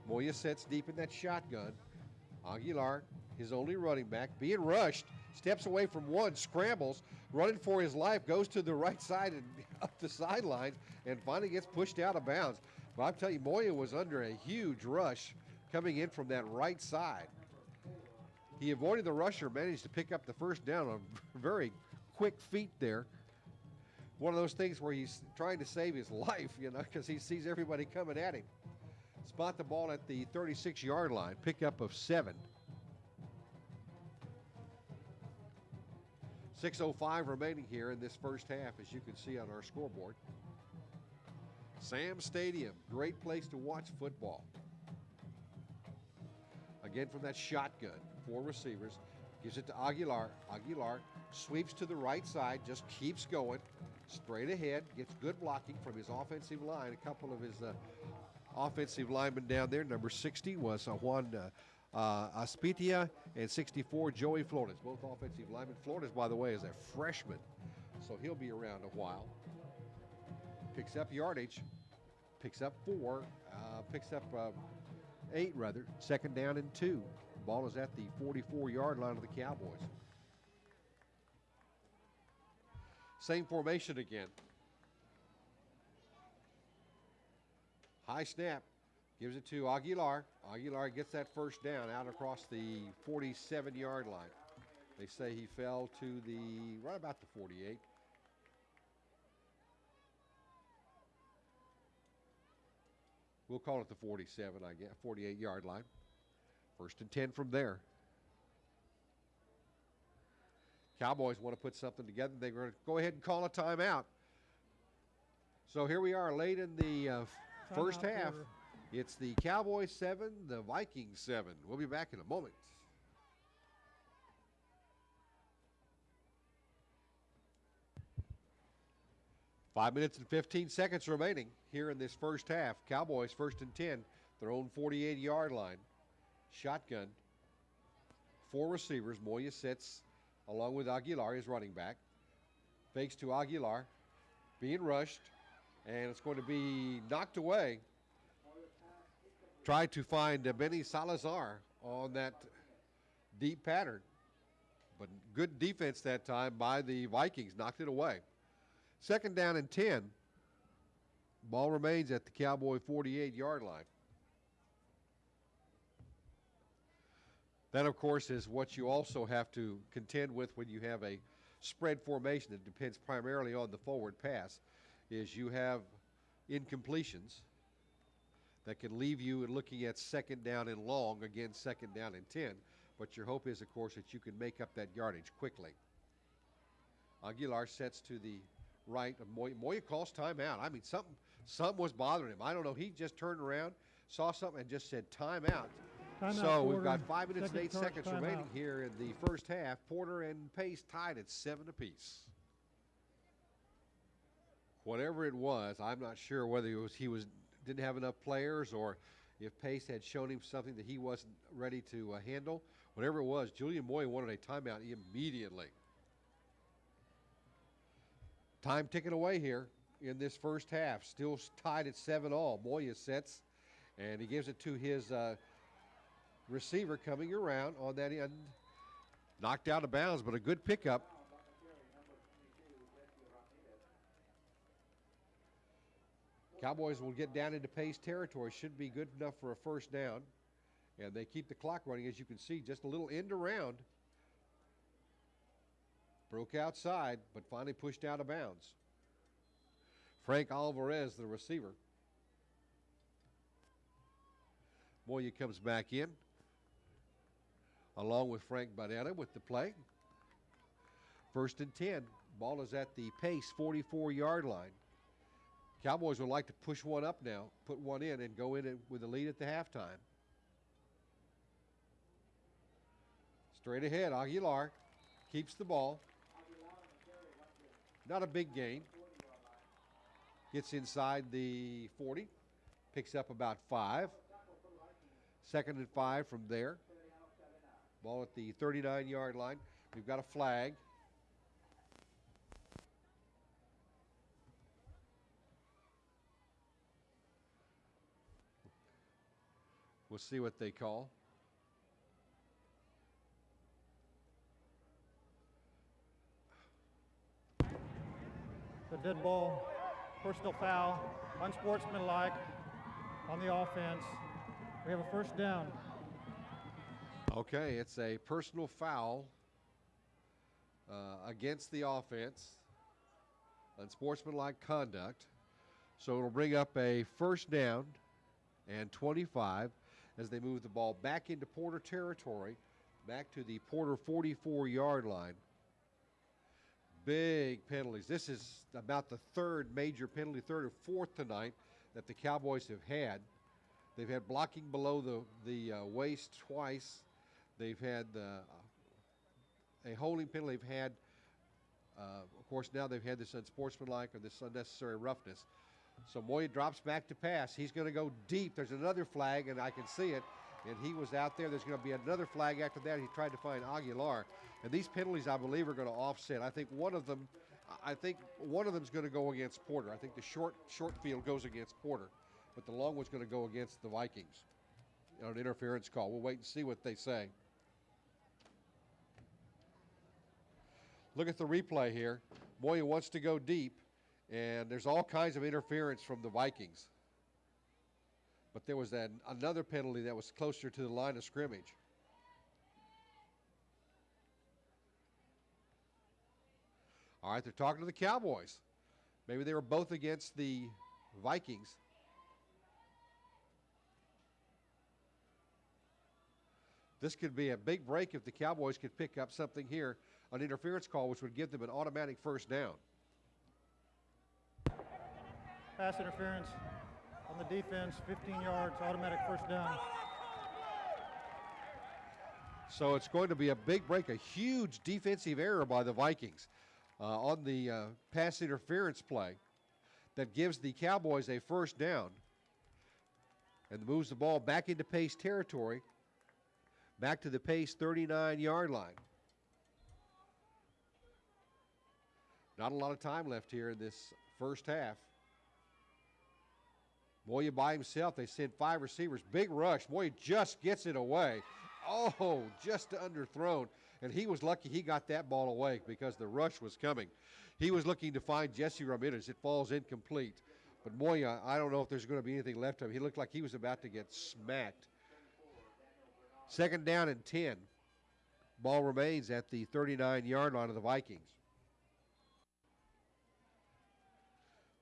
Moya sets deep in that shotgun. Aguilar, his only running back, being rushed, steps away from one, scrambles, running for his life, goes to the right side and up the sideline, and finally gets pushed out of bounds. But I'll tell you, Moya was under a huge rush coming in from that right side. He avoided the rusher, managed to pick up the first down on very quick feet there. One of those things where he's trying to save his life, because he sees everybody coming at him. Spot the ball at the 36-yard line, pickup of 7. 6:05 remaining here in this first half, as you can see on our scoreboard. Sam Stadium, great place to watch football. Again from that shotgun. 4 receivers. Gives it to Aguilar. Aguilar sweeps to the right side, just keeps going. Straight ahead, gets good blocking from his offensive line. A couple of his offensive linemen down there. Number 60 was Juan Aspitia, and 64, Joey Flores. Both offensive linemen. Flores, by the way, is a freshman, so he'll be around a while. Picks up yardage. Picks up 4. Picks up 8, rather. 2nd down and 2. Ball is at the 44-yard line of the Cowboys. Same formation again. High snap. Gives it to Aguilar. Aguilar gets that first down out across the 47-yard line. They say he fell to the right about the 48. We'll call it the 47, I guess, 48-yard line. 1st and 10 from there. Cowboys want to put something together. They're going to go ahead and call a timeout. So here we are late in the first half. Quarter. It's the Cowboys 7, the Vikings 7. We'll be back in a moment. Five minutes and 15 seconds remaining here in this first half. Cowboys 1st and 10, their own 48-yard line. Shotgun. 4 receivers. Moya sits along with Aguilar, his running back. Fakes to Aguilar. Being rushed. And it's going to be knocked away. Tried to find Benny Salazar on that deep pattern. But good defense that time by the Vikings. Knocked it away. 2nd down and 10. Ball remains at the Cowboy 48-yard line. That, of course, is what you also have to contend with when you have a spread formation that depends primarily on the forward pass, is you have incompletions that can leave you looking at 2nd down and long, again, 2nd down and 10. But your hope is, of course, that you can make up that yardage quickly. Aguilar sets to the right of Moya. Moya calls timeout. I mean, something was bothering him. I don't know. He just turned around, saw something, and just said timeout. So we've got 5 minutes and 8 seconds remaining here in the first half. Porter and Pace tied at 7 apiece. Whatever it was, I'm not sure whether he didn't have enough players or if Pace had shown him something that he wasn't ready to handle. Whatever it was, Julian Moya wanted a timeout immediately. Time ticking away here in this first half. Still tied at 7-all. Moya sets, and he gives it to his receiver coming around on that end. Knocked out of bounds, but a good pickup. Cowboys will get down into Pace territory. Should be good enough for a first down. And they keep the clock running, as you can see. Just a little end around. Broke outside, but finally pushed out of bounds. Frank Alvarez, the receiver. Moya comes back in, along with Frank Barrera with the play. 1st and 10. Ball is at the Pace 44-yard line. Cowboys would like to push one up now, put one in, and go in with a lead at the halftime. Straight ahead, Aguilar keeps the ball. Not a big gain. Gets inside the 40. Picks up about 5. 2nd and 5 from there. Ball at the 39-yard line. We've got a flag. We'll see what they call. The dead ball, personal foul, unsportsmanlike on the offense. We have a first down. Okay, it's a personal foul against the offense. Unsportsmanlike conduct. So it'll bring up a first down and 25 as they move the ball back into Porter territory, back to the Porter 44-yard line. Big penalties. This is about the third major penalty, third or fourth tonight, that the Cowboys have had. They've had blocking below the waist twice. They've had a holding penalty. They've had, of course, now they've had this unsportsmanlike or this unnecessary roughness. So Moya drops back to pass. He's going to go deep. There's another flag, and I can see it. And he was out there. There's going to be another flag after that. He tried to find Aguilar. And these penalties, I believe, are going to offset. I think one of them is going to go against Porter. I think the short field goes against Porter, but the long one's going to go against the Vikings on an interference call. We'll wait and see what they say. Look at the replay here. Moya wants to go deep, and there's all kinds of interference from the Vikings. But there was another penalty that was closer to the line of scrimmage. All right, they're talking to the Cowboys. Maybe they were both against the Vikings. This could be a big break if the Cowboys could pick up something here, an interference call, which would give them an automatic first down. Pass interference on the defense, 15 yards, automatic first down. So it's going to be a big break, a huge defensive error by the Vikings on the pass interference play that gives the Cowboys a first down and moves the ball back into Pace territory, back to the Pace 39-yard line. Not a lot of time left here in this first half. Moya by himself. They send 5 receivers. Big rush. Moya just gets it away. Oh, just underthrown. And he was lucky he got that ball away because the rush was coming. He was looking to find Jesse Ramirez. It falls incomplete. But Moya, I don't know if there's going to be anything left of him. He looked like he was about to get smacked. Second down and 10. Ball remains at the 39-yard line of the Vikings.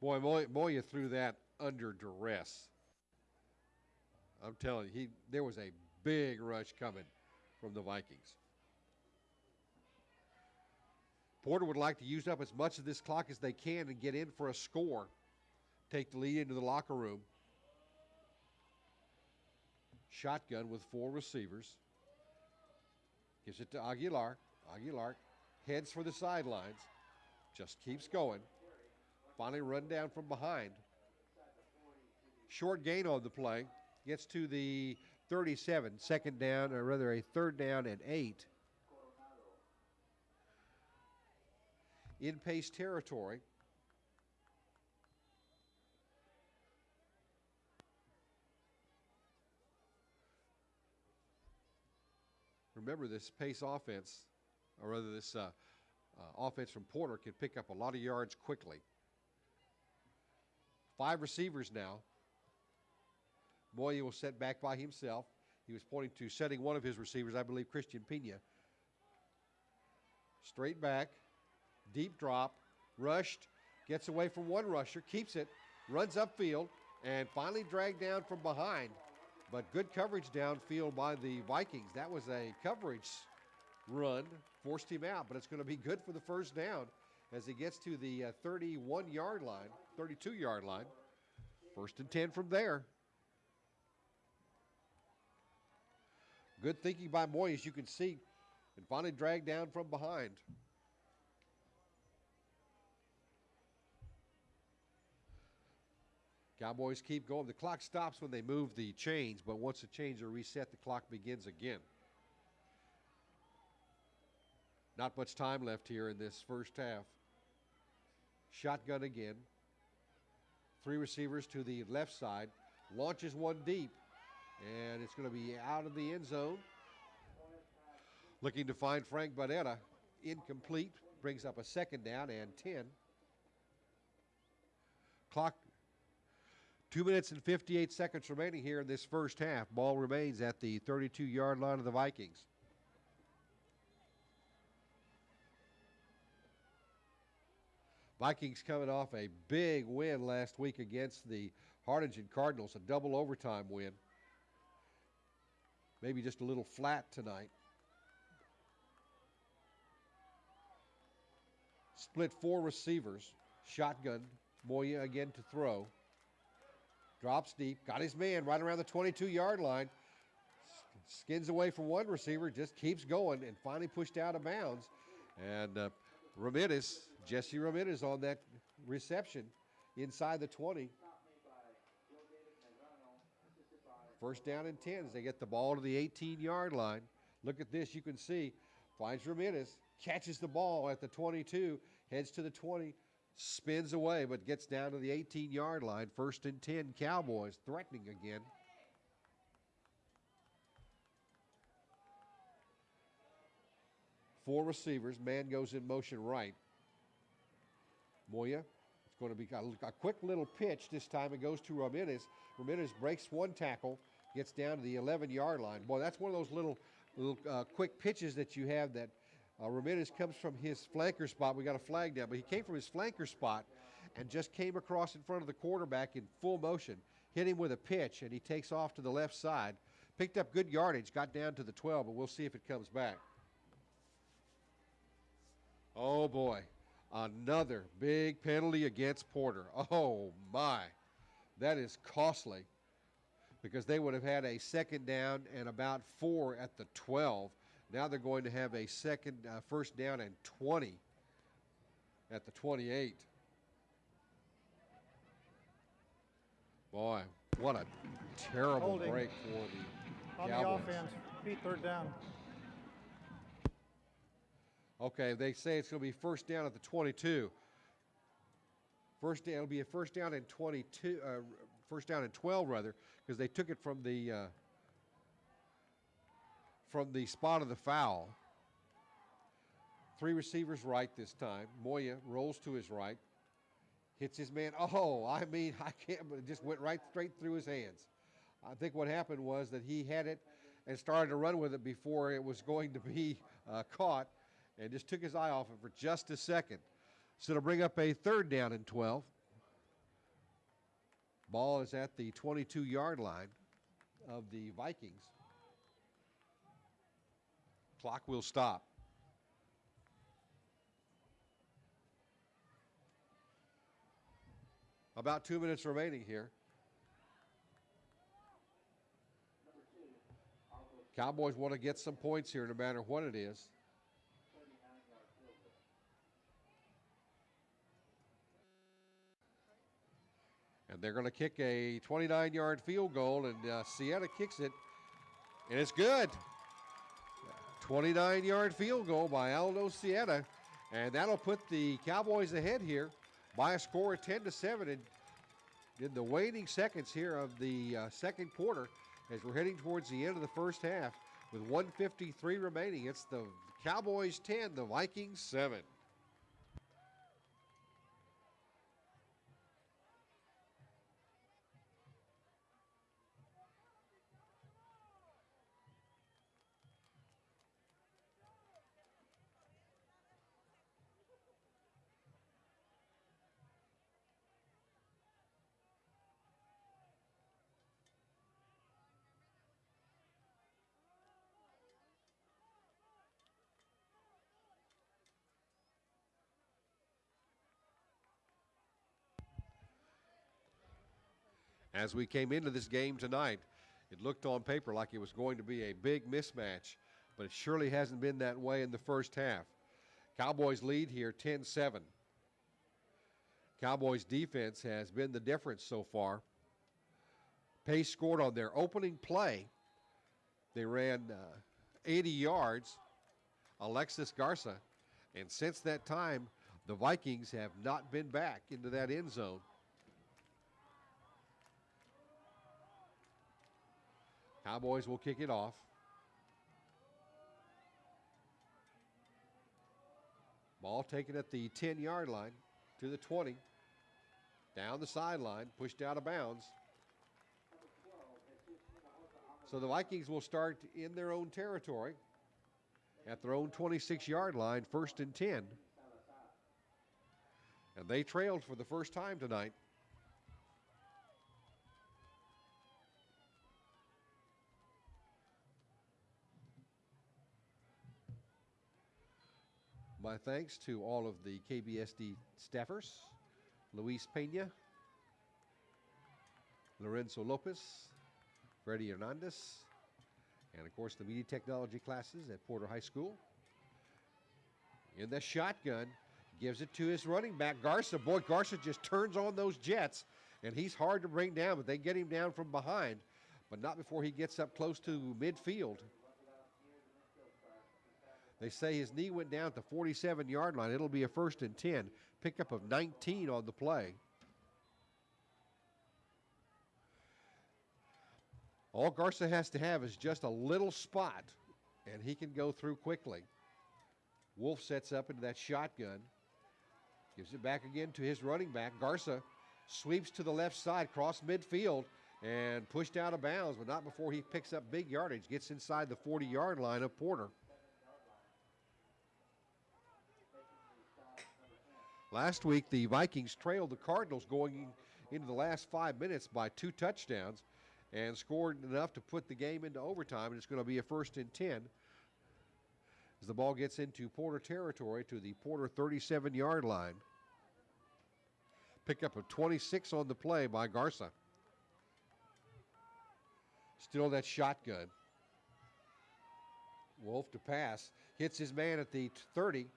Boy, Moya threw that under duress. I'm telling you, there was a big rush coming from the Vikings. Porter would like to use up as much of this clock as they can and get in for a score. Take the lead into the locker room. Shotgun with 4 receivers. Gives it to Aguilar. Aguilar heads for the sidelines. Just keeps going. Finally run down from behind. Short gain on the play. Gets to the 37. Second down, or rather a third down and 8. In Pace territory. Remember, this Pace offense, or rather this offense from Porter, can pick up a lot of yards quickly. 5 receivers now. Moya will set back by himself. He was pointing to setting one of his receivers, I believe Christian Pena. Straight back, deep drop, rushed, gets away from one rusher, keeps it, runs upfield, and finally dragged down from behind. But good coverage downfield by the Vikings. That was a coverage run, forced him out, but it's going to be good for the first down as he gets to the 31-yard line, 32-yard line. First and 10 from there. Good thinking by Moya, as you can see, and finally dragged down from behind. Cowboys keep going. The clock stops when they move the chains, but once the chains are reset, the clock begins again. Not much time left here in this first half. Shotgun again. 3 receivers to the left side. Launches one deep, and it's going to be out of the end zone. Looking to find Frank Barrera. Incomplete. Brings up a second down and 10. Clock 2 minutes and 58 seconds remaining here in this first half. Ball remains at the 32-yard line of the Vikings. Vikings coming off a big win last week against the Harlingen Cardinals, a double overtime win. Maybe just a little flat tonight. Split 4 receivers. Shotgun. Moya again to throw. Drops deep. Got his man right around the 22-yard line. Skins away from one receiver. Just keeps going and finally pushed out of bounds. And Jesse Ramirez on that reception inside the 20. First down and 10 as they get the ball to the 18-yard line. Look at this. You can see. Finds Ramirez. Catches the ball at the 22. Heads to the 20. Spins away but gets down to the 18-yard line. First and 10. Cowboys threatening again. Four receivers. Man goes in motion right. Moya. It's going to be a quick little pitch. This time it goes to Ramirez. Ramirez breaks one tackle, gets down to the 11-yard line. Boy, that's one of those little quick pitches that you have that Ramirez comes from his flanker spot. We got a flag down, but he came from his flanker spot and just came across in front of the quarterback in full motion, hit him with a pitch, and he takes off to the left side. Picked up good yardage, got down to the 12, but we'll see if it comes back. Oh, boy. Another big penalty against Porter. Oh, my. That is costly because they would have had a second down and about 4 at the 12. Now they're going to have a first down and 20 at the 28. Boy, what a terrible Holding break for the on Cowboys. the offense. Beat third down. Okay, they say it's going to be first down at the 22. It'll be a first down and 22, first down and 12 rather, because they took it from the spot of the foul. Three receivers right this time. Moya rolls to his right, hits his man. Oh, I can't, but it just went straight through his hands. I think what happened was that he had it and started to run with it before it was going to be caught, and just took his eye off it for just a second. So it'll bring up a third down and 12. Ball is at the 22-yard line of the Vikings. Clock will stop. About 2 minutes remaining here. Cowboys want to get some points here no matter what it is. And they're going to kick a 29-yard field goal, and Sieta kicks it, and it's good. 29-yard field goal by Aldo Sieta, and that'll put the Cowboys ahead here by a score of 10-7 in the waning seconds here of the second quarter as we're heading towards the end of the first half with 1:53 remaining. It's the Cowboys 10, the Vikings 7. As we came into this game tonight, it looked on paper like it was going to be a big mismatch, but it surely hasn't been that way in the first half. Cowboys lead here 10-7. Cowboys defense has been the difference so far. Pace scored on their opening play. They ran 80 yards, Alexis Garza, and since that time, the Vikings have not been back into that end zone. Cowboys will kick it off. Ball taken at the 10-yard line to the 20. Down the sideline, pushed out of bounds. So the Vikings will start in their own territory at their own 26-yard line, first and 10. And they trailed for the first time tonight. My thanks to all of the KBSD staffers, Luis Pena, Lorenzo Lopez, Freddie Hernandez, and of course the media technology classes at Porter High School. In the shotgun, gives it to his running back, Garza. Boy, Garza just turns on those jets, and he's hard to bring down, but they get him down from behind, but not before he gets up close to midfield. They say his knee went down at the 47-yard line. It'll be a 1st and 10. Pickup of 19 on the play. All Garza has to have is just a little spot, and he can go through quickly. Wolf sets up into that shotgun. Gives it back again to his running back. Garza sweeps to the left side, cross midfield, and pushed out of bounds, but not before he picks up big yardage. Gets inside the 40-yard line of Porter. Last week, the Vikings trailed the Cardinals going into the last 5 minutes by 2 touchdowns and scored enough to put the game into overtime, and it's going to be a 1st and 10 as the ball gets into Porter territory to the Porter 37-yard line. Pickup of 26 on the play by Garza. Still that shotgun. Wolf to pass. Hits his man at the 30.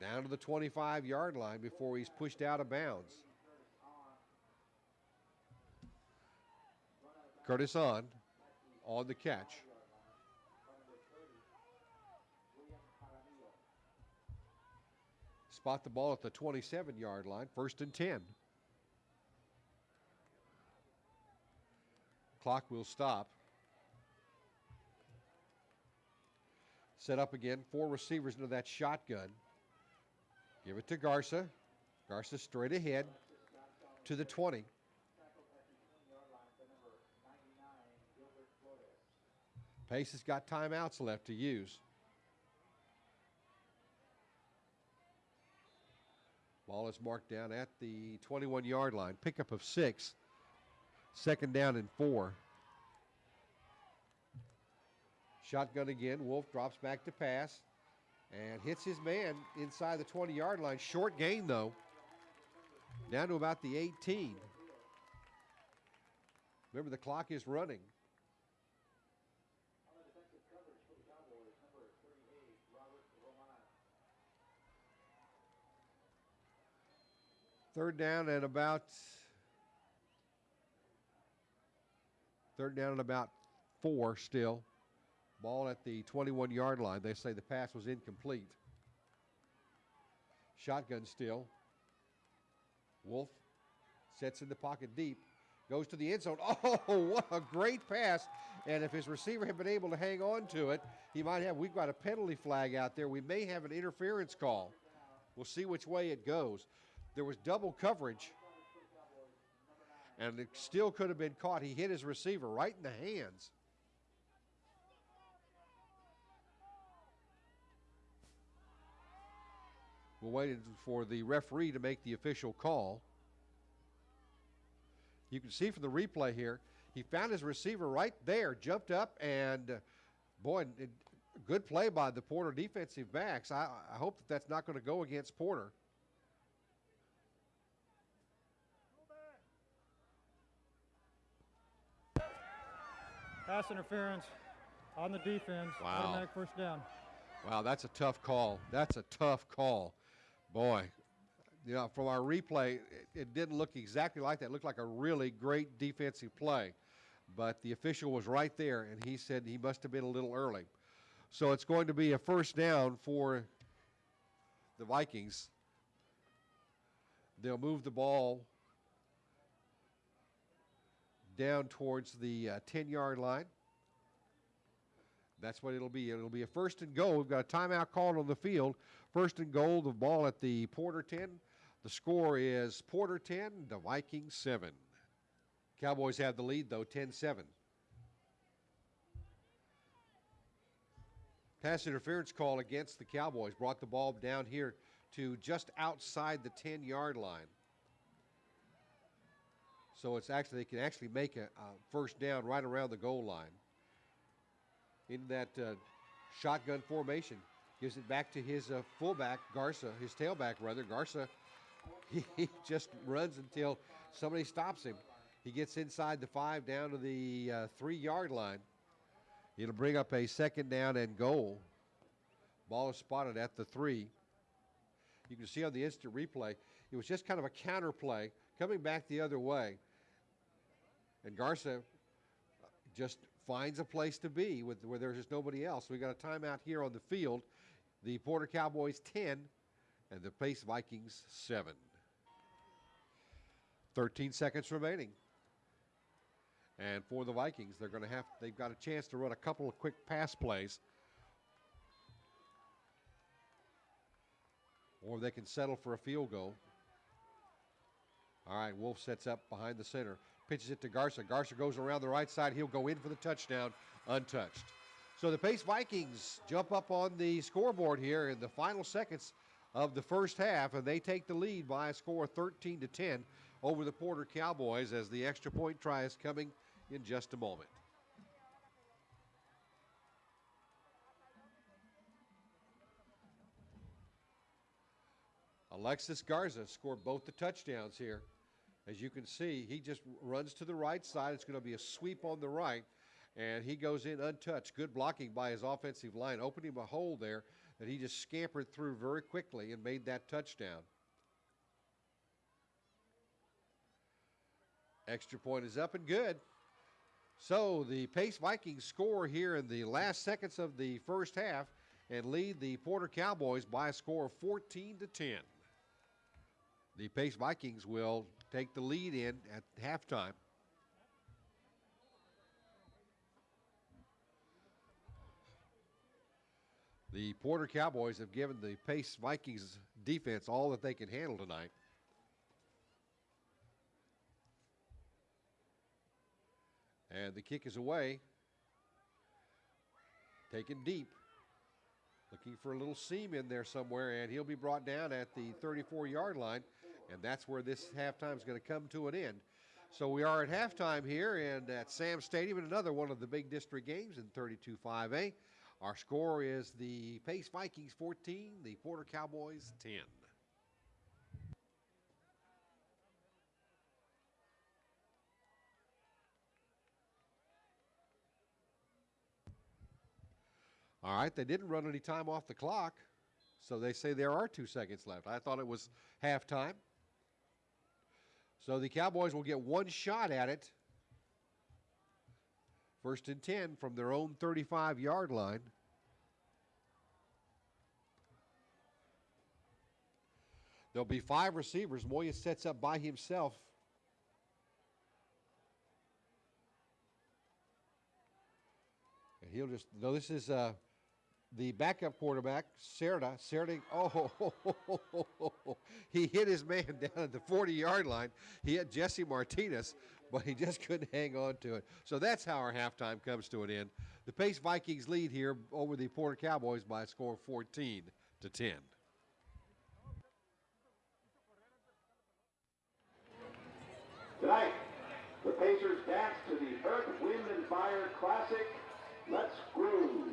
Down to the 25-yard line before he's pushed out of bounds. Curtis on the catch. Spot the ball at the 27-yard line, 1st and 10. Clock will stop. Set up again, 4 receivers into that shotgun. Give it to Garza. Garza straight ahead to the 20. Pace has got timeouts left to use. Ball is marked down at the 21-yard line. Pickup of 6. 2nd down and 4. Shotgun again. Wolf drops back to pass and hits his man inside the 20-yard line. Short gain, though. Down to about the 18. Remember, the clock is running. Third down and about 4 still. Ball at the 21-yard line. They say the pass was incomplete. Shotgun still. Wolf sets in the pocket deep. Goes to the end zone. Oh, what a great pass. And if his receiver had been able to hang on to it, he might have. We've got a penalty flag out there. We may have an interference call. We'll see which way it goes. There was double coverage, and it still could have been caught. He hit his receiver right in the hands. We're waiting for the referee to make the official call. You can see from the replay here, he found his receiver right there, jumped up, and boy, good play by the Porter defensive backs. I hope that that's not going to go against Porter. Pass interference on the defense. Wow. Automatic 1st down. Wow, that's a tough call. That's a tough call. Boy, you know, from our replay, it didn't look exactly like that. It looked like a really great defensive play. But the official was right there, and he said he must have been a little early. So it's going to be a 1st down for the Vikings. They'll move the ball down towards the 10-yard line. That's what it'll be. It'll be a 1st and goal. We've got a timeout called on the field. 1st and goal, the ball at the Porter 10. The score is Porter 10, the Vikings 7. Cowboys have the lead, though, 10-7. Pass interference call against the Cowboys. Brought the ball down here to just outside the 10-yard line. So it's actually, they can actually make a 1st down right around the goal line. In that shotgun formation, gives it back to his fullback, Garza, his tailback rather. Garza, he just runs until somebody stops him. He gets inside the 5 down to the 3-yard line. It'll bring up a 2nd down and goal. Ball is spotted at the 3. You can see on the instant replay, it was just kind of a counter play coming back the other way. And Garza just finds a place to be where there's just nobody else. We got a timeout here on the field. The Porter Cowboys 10 and the Pace Vikings 7. 13 seconds remaining. And for the Vikings, they've got a chance to run a couple of quick pass plays. Or they can settle for a field goal. All right, Wolf sets up behind the center. Pitches it to Garza. Garza goes around the right side. He'll go in for the touchdown, untouched. So the Pace Vikings jump up on the scoreboard here in the final seconds of the first half, and they take the lead by a score of 13-10 over the Porter Cowboys as the extra point try is coming in just a moment. Alexis Garza scored both the touchdowns here. As you can see, he just runs to the right side. It's going to be a sweep on the right, and he goes in untouched. Good blocking by his offensive line, opening him a hole there that he just scampered through very quickly and made that touchdown. Extra point is up and good. So the Pace Vikings score here in the last seconds of the first half and lead the Porter Cowboys by a score of 14-10. The Pace Vikings will take the lead in at halftime. The Porter Cowboys have given the Pace Vikings defense all that they can handle tonight. And the kick is away. Taken deep. Looking for a little seam in there somewhere, and he'll be brought down at the 34-yard line, and that's where this halftime is going to come to an end. So we are at halftime here and at Sam Stadium in another one of the big district games in 32-5A. Our score is the Pace Vikings 14, the Porter Cowboys 10. All right, they didn't run any time off the clock, so they say there are 2 seconds left. I thought it was halftime. So the Cowboys will get one shot at it. 1st and 10 from their own 35-yard line. There'll be 5 receivers. Moya sets up by himself. And he'll just, no, this is the backup quarterback, Serda. He hit his man down at the 40-yard line. He hit Jesse Martinez, but he just couldn't hang on to it. So that's how our halftime comes to an end. The Pace Vikings lead here over the Porter Cowboys by a score of 14-10. Tonight, the Pacers dance to the Earth, Wind, and Fire classic, Let's Groove.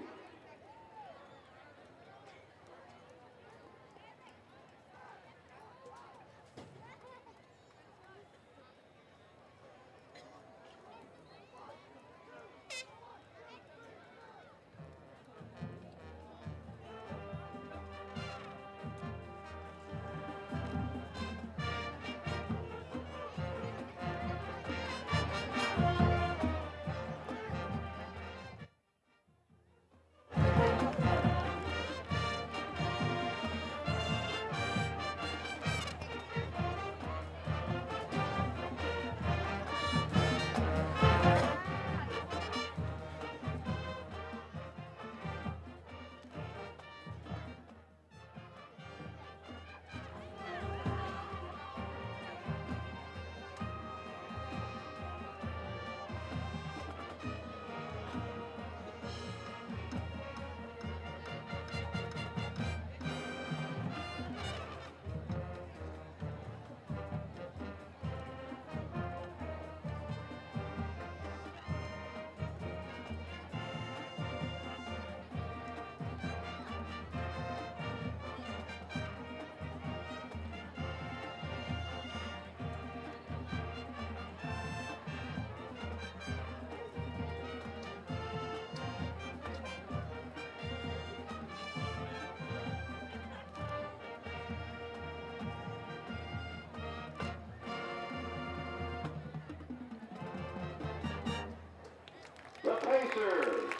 Pacers.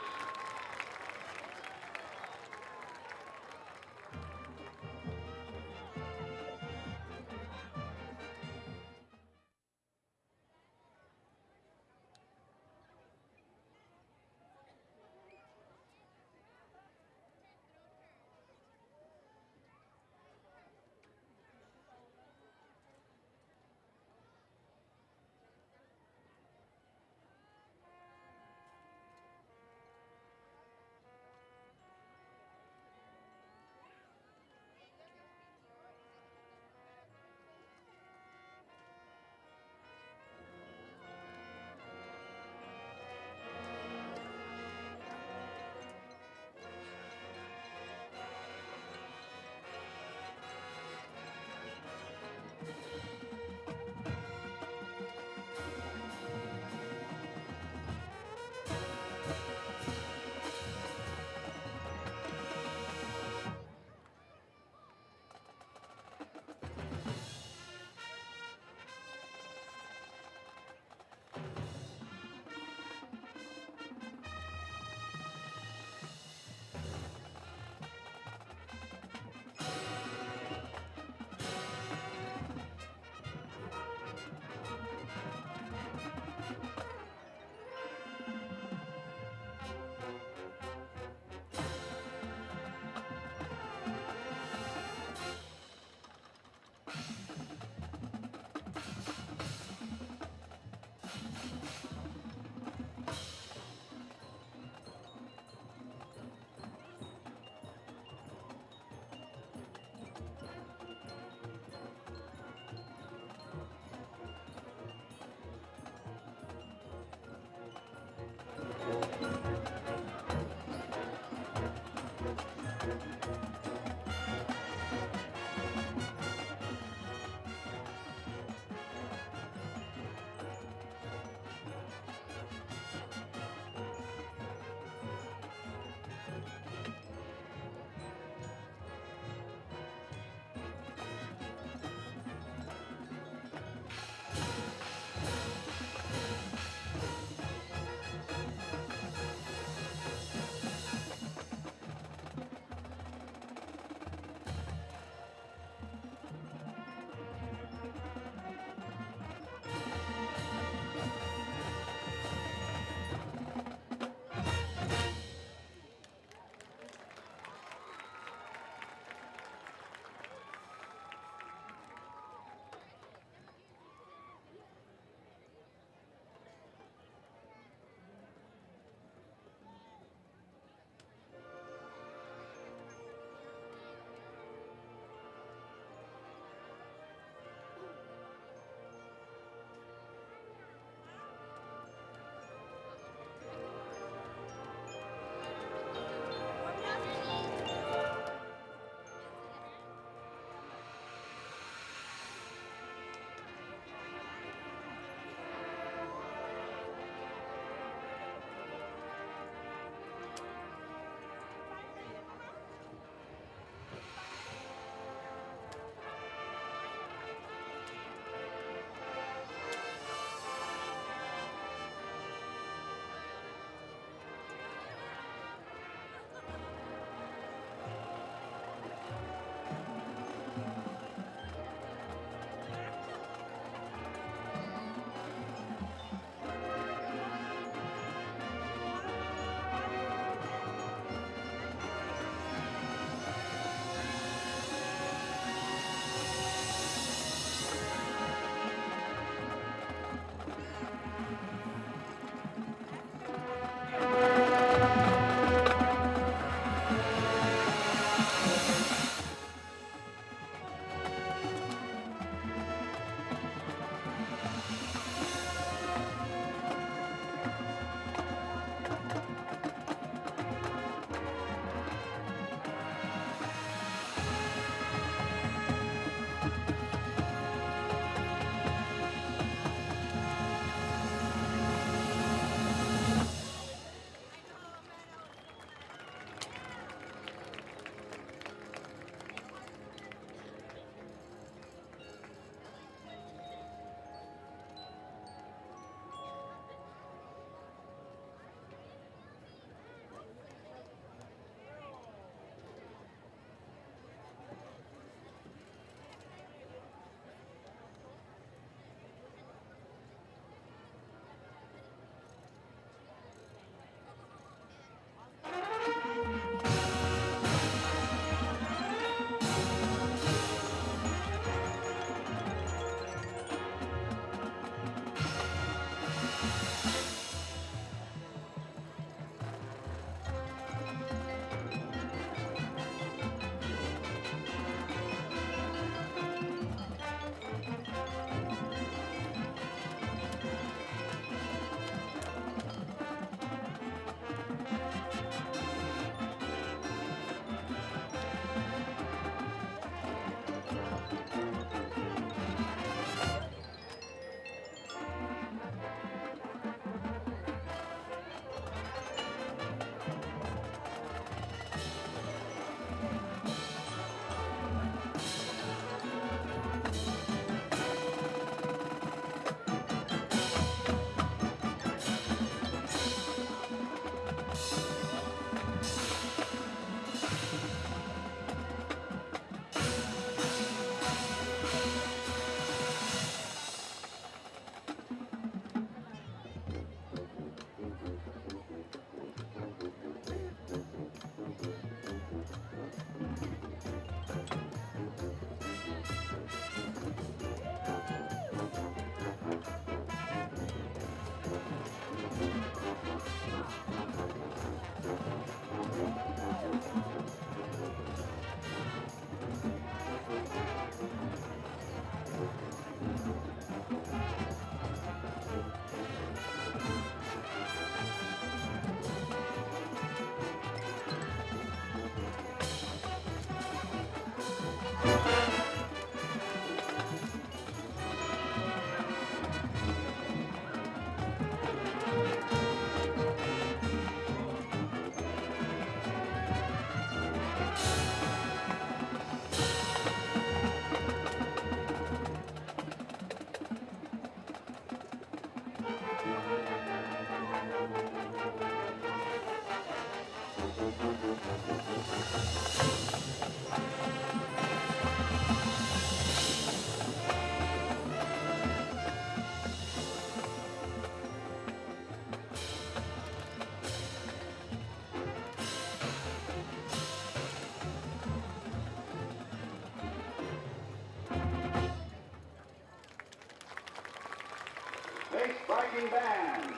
Bass Viking Band.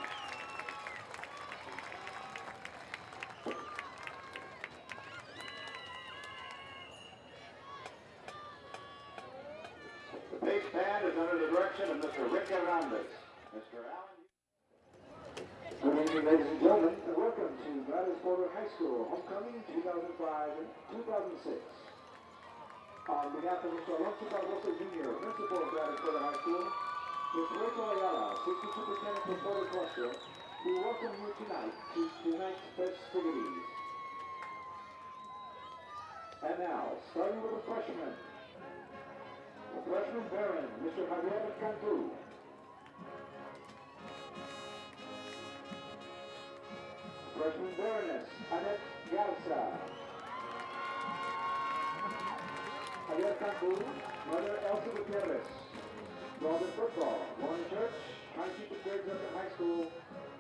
The bass band is under the direction of Mr. Rick Hernandez. Mr. Allen. Good evening, ladies and gentlemen, and welcome to Gladys Porter High School Homecoming 2005-2006. On behalf of Mr. Alonso Barbosa Jr., Principal of Gladys Porter High School, Ms. Rachel Ayala, Assistant Superintendent for Porter Cluster, we welcome you tonight to tonight's festivities. And now, starting with the freshmen. The freshman Baron, Mr. Javier Cantu. Freshman Baroness, Annette Garza. Javier Cantu, Mother Elsa Gutierrez. Golden football, going to church, trying to keep the grades up in high school.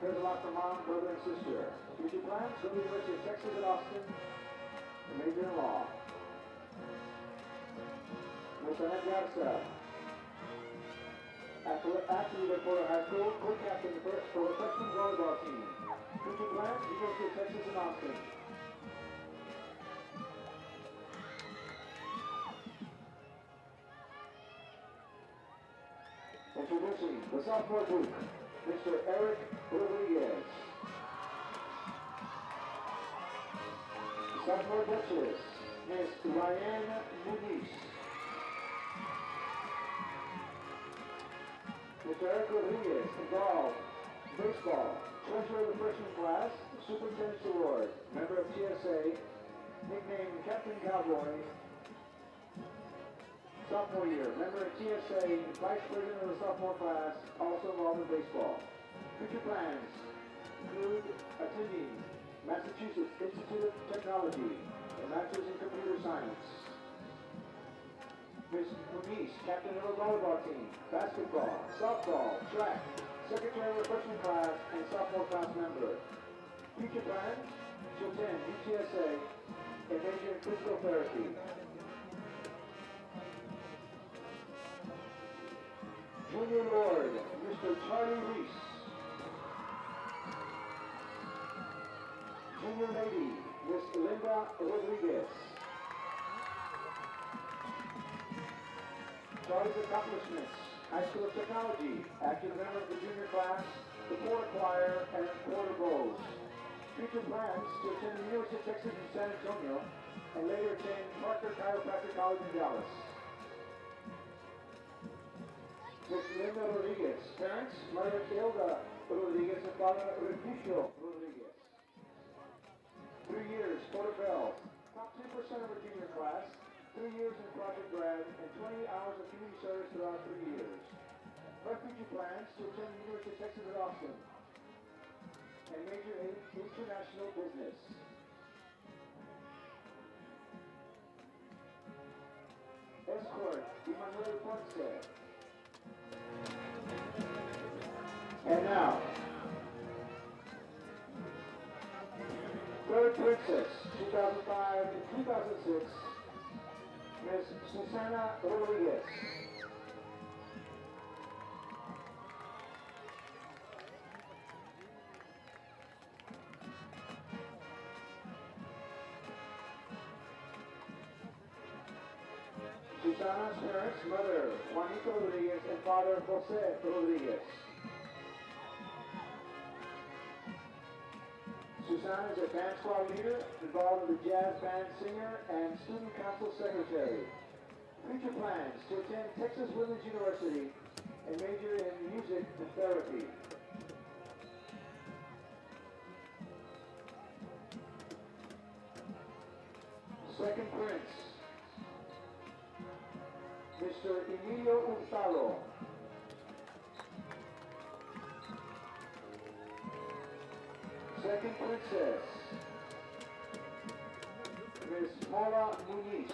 Cares a lot for mom, brother, and sister. Future plans, go to the University of Texas at Austin, and major in law. Miss Annette Garza. Athlete at Porter High School, co-captain for the freshman volleyball team. Future plans, University of Texas in Austin. Introducing the sophomore group, Mr. Eric Rodriguez. Sophomore Duchess, Miss Ryan Muniz. Mr. Eric Rodriguez, involved baseball, treasurer of the freshman class, superintendent's award, member of TSA, nicknamed Captain Cowboy. Sophomore year, member of TSA, vice president of the sophomore class, also involved in baseball. Future plans include attending Massachusetts Institute of Technology, a master's in computer science. Ms. Muniz, captain of the volleyball team, basketball, softball, track, secretary of the freshman class, and sophomore class member. Future plans to attend UTSA and major in physical therapy. Junior Lord, Mr. Charlie Reese. Junior Lady, Miss Linda Rodriguez. Charlie's accomplishments: High School of Technology, active member of the junior class, the Porter Choir, and Porter Bowls. Future plans to attend the University of Texas in San Antonio, and later attend Parker Chiropractic College in Dallas. Miss Linda Rodriguez, parents, Mother Hilda Rodriguez and Father Refugio Rodriguez. 3 years, Porter Bell, top 10% of her junior class, 3 years in project grad, and 20 hours of community service throughout 3 years. Her future plans to attend the University of Texas at Austin and major in international business. Escort, Emmanuel Ponce. And now, third princess, 2005 to 2006, Miss Susana Rodriguez. Susana's parents, mother Juanita Rodriguez and father Jose Rodriguez. Susana is a band squad leader, involved with the jazz band singer and student council secretary. Future plans to attend Texas Women's University and major in music and therapy. Second prince, Mr. Emilio Hurtado. Second princess, Miss Paula Muniz.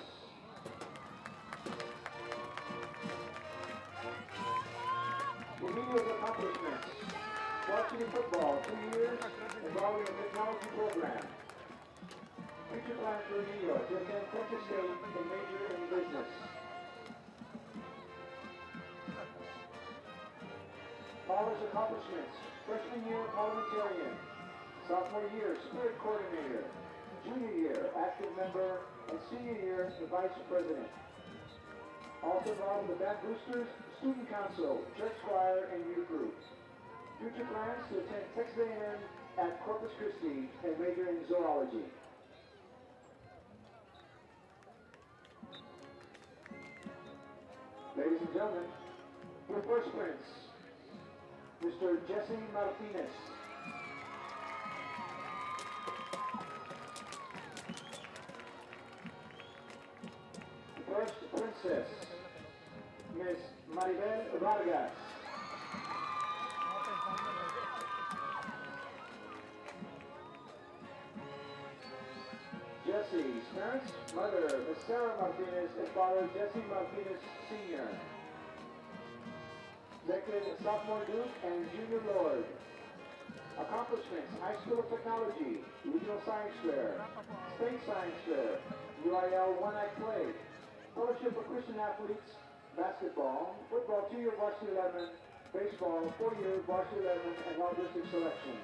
Emilio's accomplishments: varsity football, 2 years, involving a technology program. Future plans for Emilio to attend Texas State and major in business. College accomplishments. Freshman year, parliamentarian. Sophomore year, spirit coordinator. Junior year, active member. And senior year, the vice president. Also involved with the band boosters, student council, church choir, and youth group. Future plans to attend Texas A&M at Corpus Christi and major in zoology. Ladies and gentlemen, your first prince, Mr. Jesse Martinez. First princess, Miss Maribel Vargas. Jesse's parents, mother, Miss Sarah Martinez, and father, Jesse Martinez Sr. Selected sophomore Duke and junior Lord. Accomplishments, High School of Technology, Regional Science Fair, State Science Fair, UIL One-Act Play, Fellowship of Christian Athletes, basketball, football 2-year varsity 11, baseball 4-year varsity 11, and all district selection.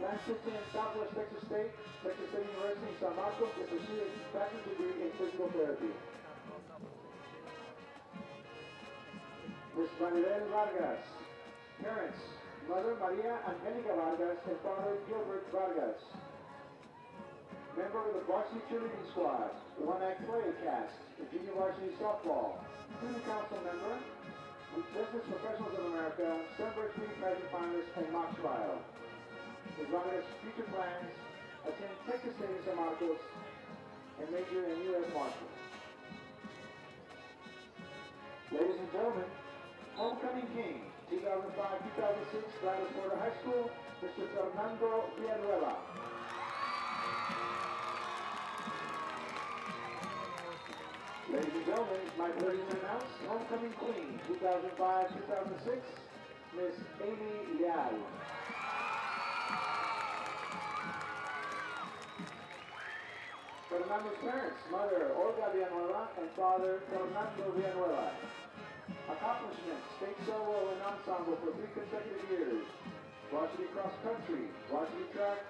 Plans to attend Southwest Texas State, Texas State University in San Marcos to pursue a bachelor's degree in physical therapy. Ms. Maribel Vargas. Parents, mother Maria Angelica Vargas and father Gilbert Vargas. Member of the varsity cheerleading squad, the One-Act Play cast, the junior varsity softball, student council member, Business Professionals of America, Sunburst Beauty Pageant finalist, and mock trial. Ms. Vargas' future plans, attend Texas State in San Marcos, and major in U.S. Marshal. Ladies and gentlemen, Homecoming King, 2005-2006, Gladys Porter High School, Mr. Fernando Villanueva. Ladies and gentlemen, it's my pleasure to announce Homecoming Queen, 2005-2006, Miss Amy Leal. Fernando's parents, mother Olga Villanueva and father Fernando Villanueva. Accomplishments, state solo and ensemble for 3 consecutive years. Varsity cross country, varsity track,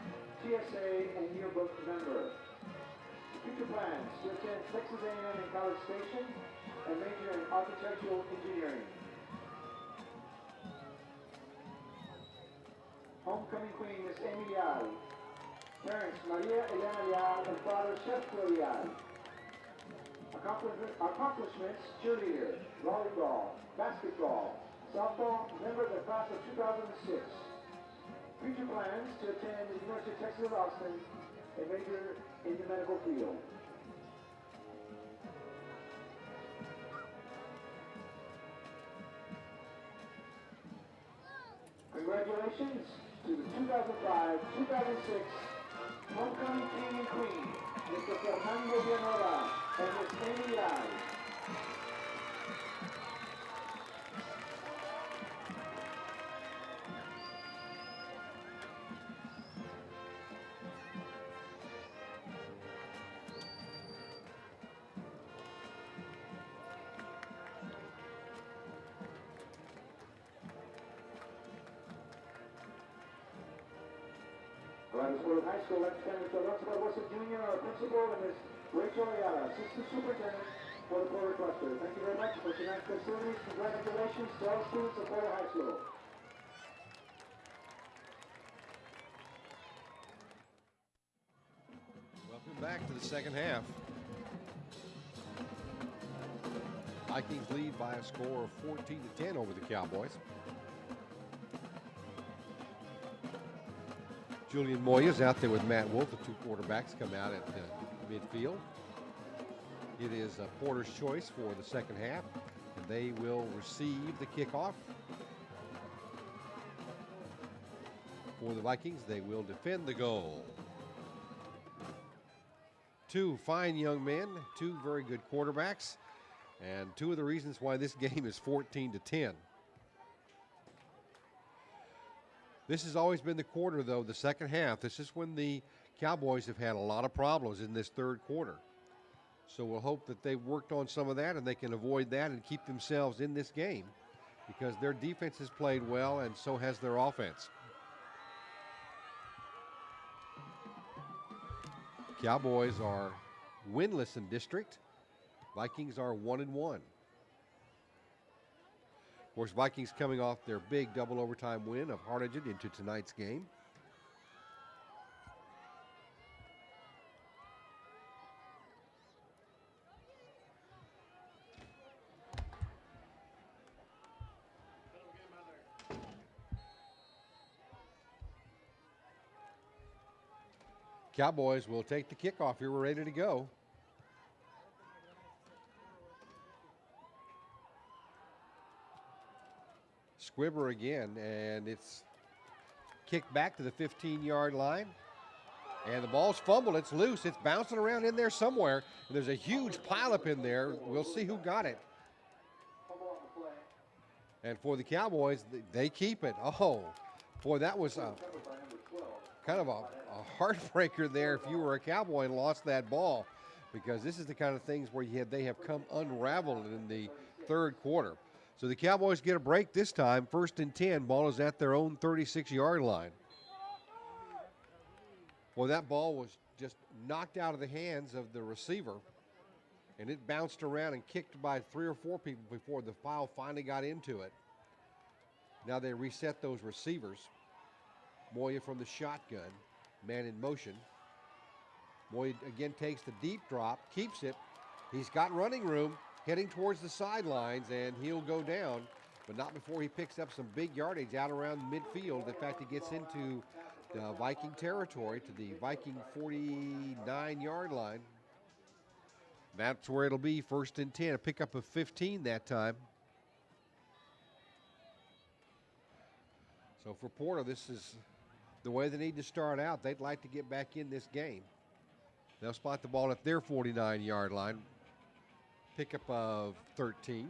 TSA, and yearbook member. Future plans to attend Texas A&M in College Station and major in architectural engineering. Homecoming Queen, Miss Amy Leal. Parents, Maria Elena Leal and father Sergio Leal. Accomplishments, cheerleader, volleyball, basketball, softball, member of the class of 2006. Future plans to attend the University of Texas at Austin and major in the medical field. Congratulations to the 2005-2006 Homecoming King and Queen, Mr. Fernando Villanueva and Miss Amy Leal. Gladysburg High School, Lieutenant Mr. Barbosa Jr., our principal, and Ms. Rachel Ayala, Assistant Superintendent for the Porter Cluster. Thank you very much for tonight's festivities. Congratulations to all students of Porter High School. Welcome back to the second half. Vikings lead by a score of 14-10 over the Cowboys. Julian Moya's out there with Matt Wolf. The 2 quarterbacks come out at midfield. It is Porter's choice for the second half, and they will receive the kickoff. For the Vikings, they will defend the goal. 2 fine young men, 2 very good quarterbacks, and 2 of the reasons why this game is 14-10. This has always been the quarter, though, the second half. This is when the Cowboys have had a lot of problems in this third quarter. So we'll hope that they've worked on some of that and they can avoid that and keep themselves in this game because their defense has played well and so has their offense. Cowboys are winless in district. Vikings are 1-1. Of course, Vikings coming off their big double overtime win of Harlingen into tonight's game. Cowboys will take the kickoff here. We're ready to go. Squibber again, and it's kicked back to the 15-yard line. And the ball's fumbled. It's loose. It's bouncing around in there somewhere. And there's a huge pileup in there. We'll see who got it. And for the Cowboys, they keep it. Oh, boy, that was kind of a heartbreaker there if you were a Cowboy and lost that ball, because this is the kind of things where they have come unraveled in the third quarter. So the Cowboys get a break this time. 1st and 10. Ball is at their own 36-yard line. Well, that ball was just knocked out of the hands of the receiver, and it bounced around and kicked by 3 or 4 people before the foul finally got into it. Now they reset those receivers. Moya from the shotgun, man in motion. Moya again takes the deep drop, keeps it. He's got running room, heading towards the sidelines, and he'll go down, but not before he picks up some big yardage out around midfield. In fact, he gets into Viking territory to the Viking 49-yard line. That's where it'll be, 1st and 10, a pickup of 15 that time. So for Porter, this is the way they need to start out. They'd like to get back in this game. They'll spot the ball at their 49-yard line. Pickup of 13.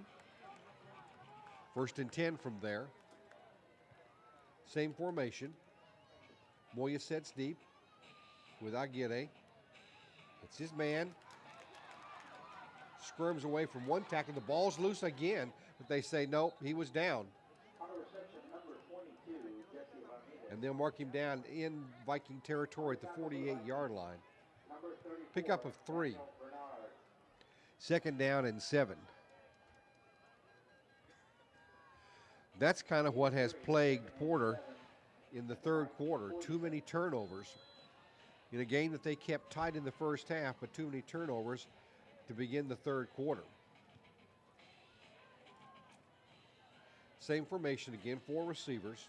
1st and 10 from there. Same formation. Moya sets deep with Aguirre. It's his man. Squirms away from one tackle. The ball's loose again, but they say nope, he was down. And they'll mark him down in Viking territory at the 48-yard line. Pickup of 3. 2nd down and 7. That's kind of what has plagued Porter in the third quarter. Too many turnovers in a game that they kept tight in the first half, but too many turnovers to begin the third quarter. Same formation again, 4 receivers.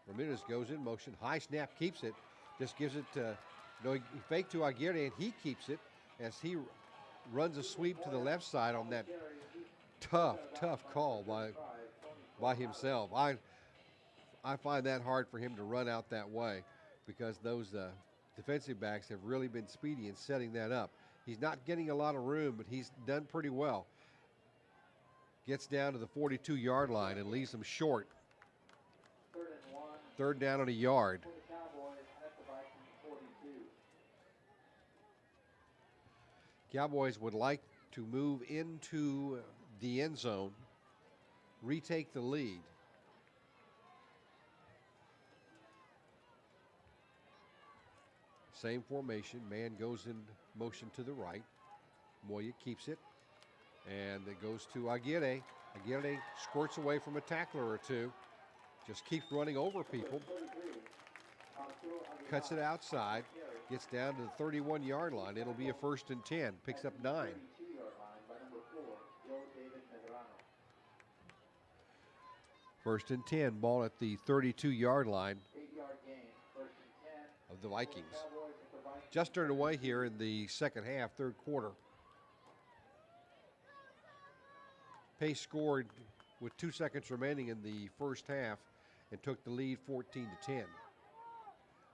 Ramirez goes in motion. High snap, keeps it. Just gives it to, he faked to Aguirre, and he keeps it as he runs a sweep to the left side on that tough call by himself. I find that hard for him to run out that way, because those defensive backs have really been speedy in setting that up. He's not getting a lot of room, but he's done pretty well. Gets down to the 42-yard line and leaves them short. 3rd down on a yard. Cowboys would like to move into the end zone, retake the lead. Same formation. Man goes in motion to the right. Moya keeps it, and it goes to Aguirre. Aguirre squirts away from a tackler or two. Just keeps running over people. Cuts it outside. Gets down to the 31-yard line. It'll be a 1st and 10. Picks up 9. First and 10. Ball at the 32-yard line of the Vikings. Just turned away here in the second half, third quarter. Pace scored with 2 seconds remaining in the first half and took the lead 14-10.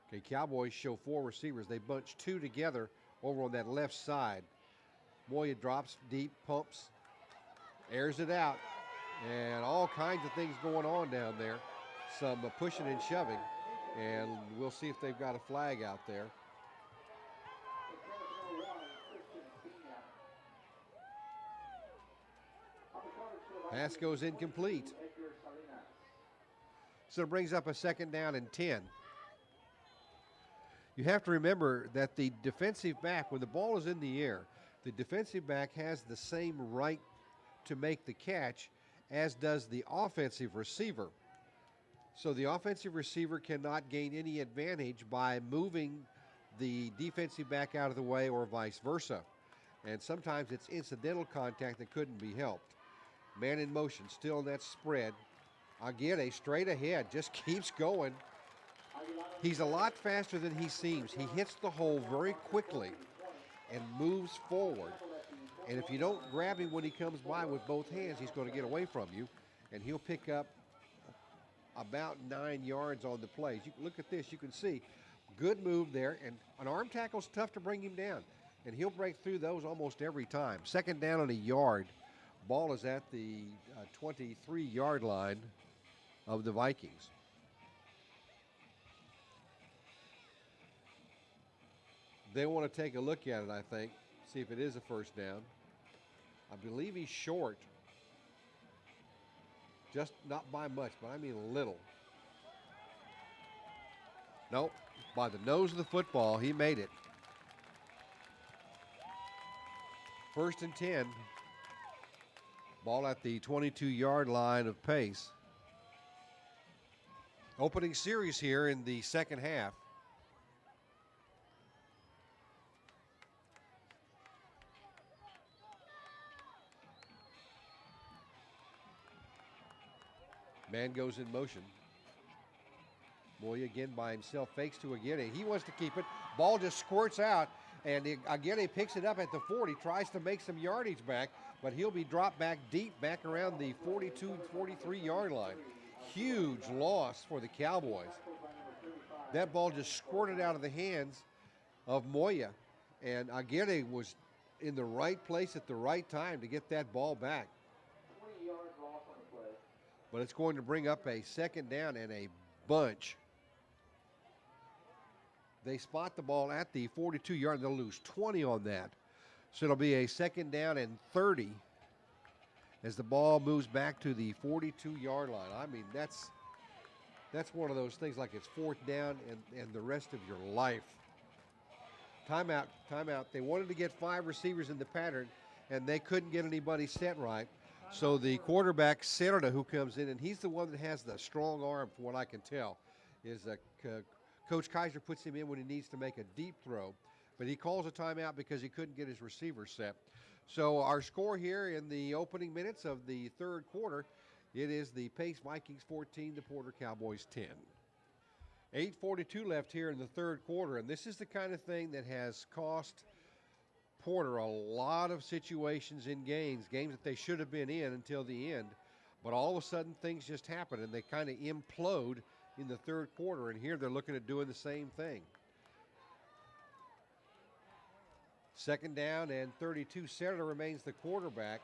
Okay, Cowboys show 4 receivers. They bunch 2 together over on that left side. Moya drops deep, pumps, airs it out, and all kinds of things going on down there. Some pushing and shoving, and we'll see if they've got a flag out there. Pass goes incomplete. So it brings up a second down and 10. You have to remember that the defensive back, when the ball is in the air, the defensive back has the same right to make the catch as does the offensive receiver. So the offensive receiver cannot gain any advantage by moving the defensive back out of the way or vice versa. And sometimes it's incidental contact that couldn't be helped. Man in motion, still in that spread. Aguirre straight ahead, just keeps going. He's a lot faster than he seems. He hits the hole very quickly and moves forward. And if you don't grab him when he comes by with both hands, he's going to get away from you, and he'll pick up about 9 yards on the plays. You look at this, you can see good move there, and an arm tackle's tough to bring him down, and he'll break through those almost every time. Second down and a yard. Ball is at the 23-yard line of the Vikings. They want to take a look at it, I think, see if it is a first down. I believe he's short. Just not by much, but I mean a little. Nope, by the nose of the football, he made it. First and 10. Ball at the 22-yard line of Pace. Opening series here in the second half. Man goes in motion. Moya again by himself, fakes to Aguirre. He wants to keep it. Ball just squirts out, and Aguirre picks it up at the 40, tries to make some yardage back, but he'll be dropped back deep, back around the 42, 43-yard line. Huge loss for the Cowboys. That ball just squirted out of the hands of Moya, and Aguirre was in the right place at the right time to get that ball back. But it's going to bring up a second down and a bunch. They spot the ball at the 42-yard. They'll lose 20 on that. So it'll be a second down and 30 as the ball moves back to the 42-yard line. I mean, that's one of those things like it's fourth down and the rest of your life. Timeout, timeout. They wanted to get 5 receivers in the pattern, and they couldn't get anybody set right. So the quarterback, Serra, who comes in, and he's the one that has the strong arm, from what I can tell, is Coach Kaiser puts him in when he needs to make a deep throw. But he calls a timeout because he couldn't get his receiver set. So our score here in the opening minutes of the third quarter, it is the Pace Vikings 14, the Porter Cowboys 10. 8:42 left here in the third quarter, and this is the kind of thing that has cost Porter a lot of situations in games that they should have been in until the end. But all of a sudden things just happen and they kind of implode in the third quarter, and here they're looking at doing the same thing. Second down and 32. Serra remains the quarterback,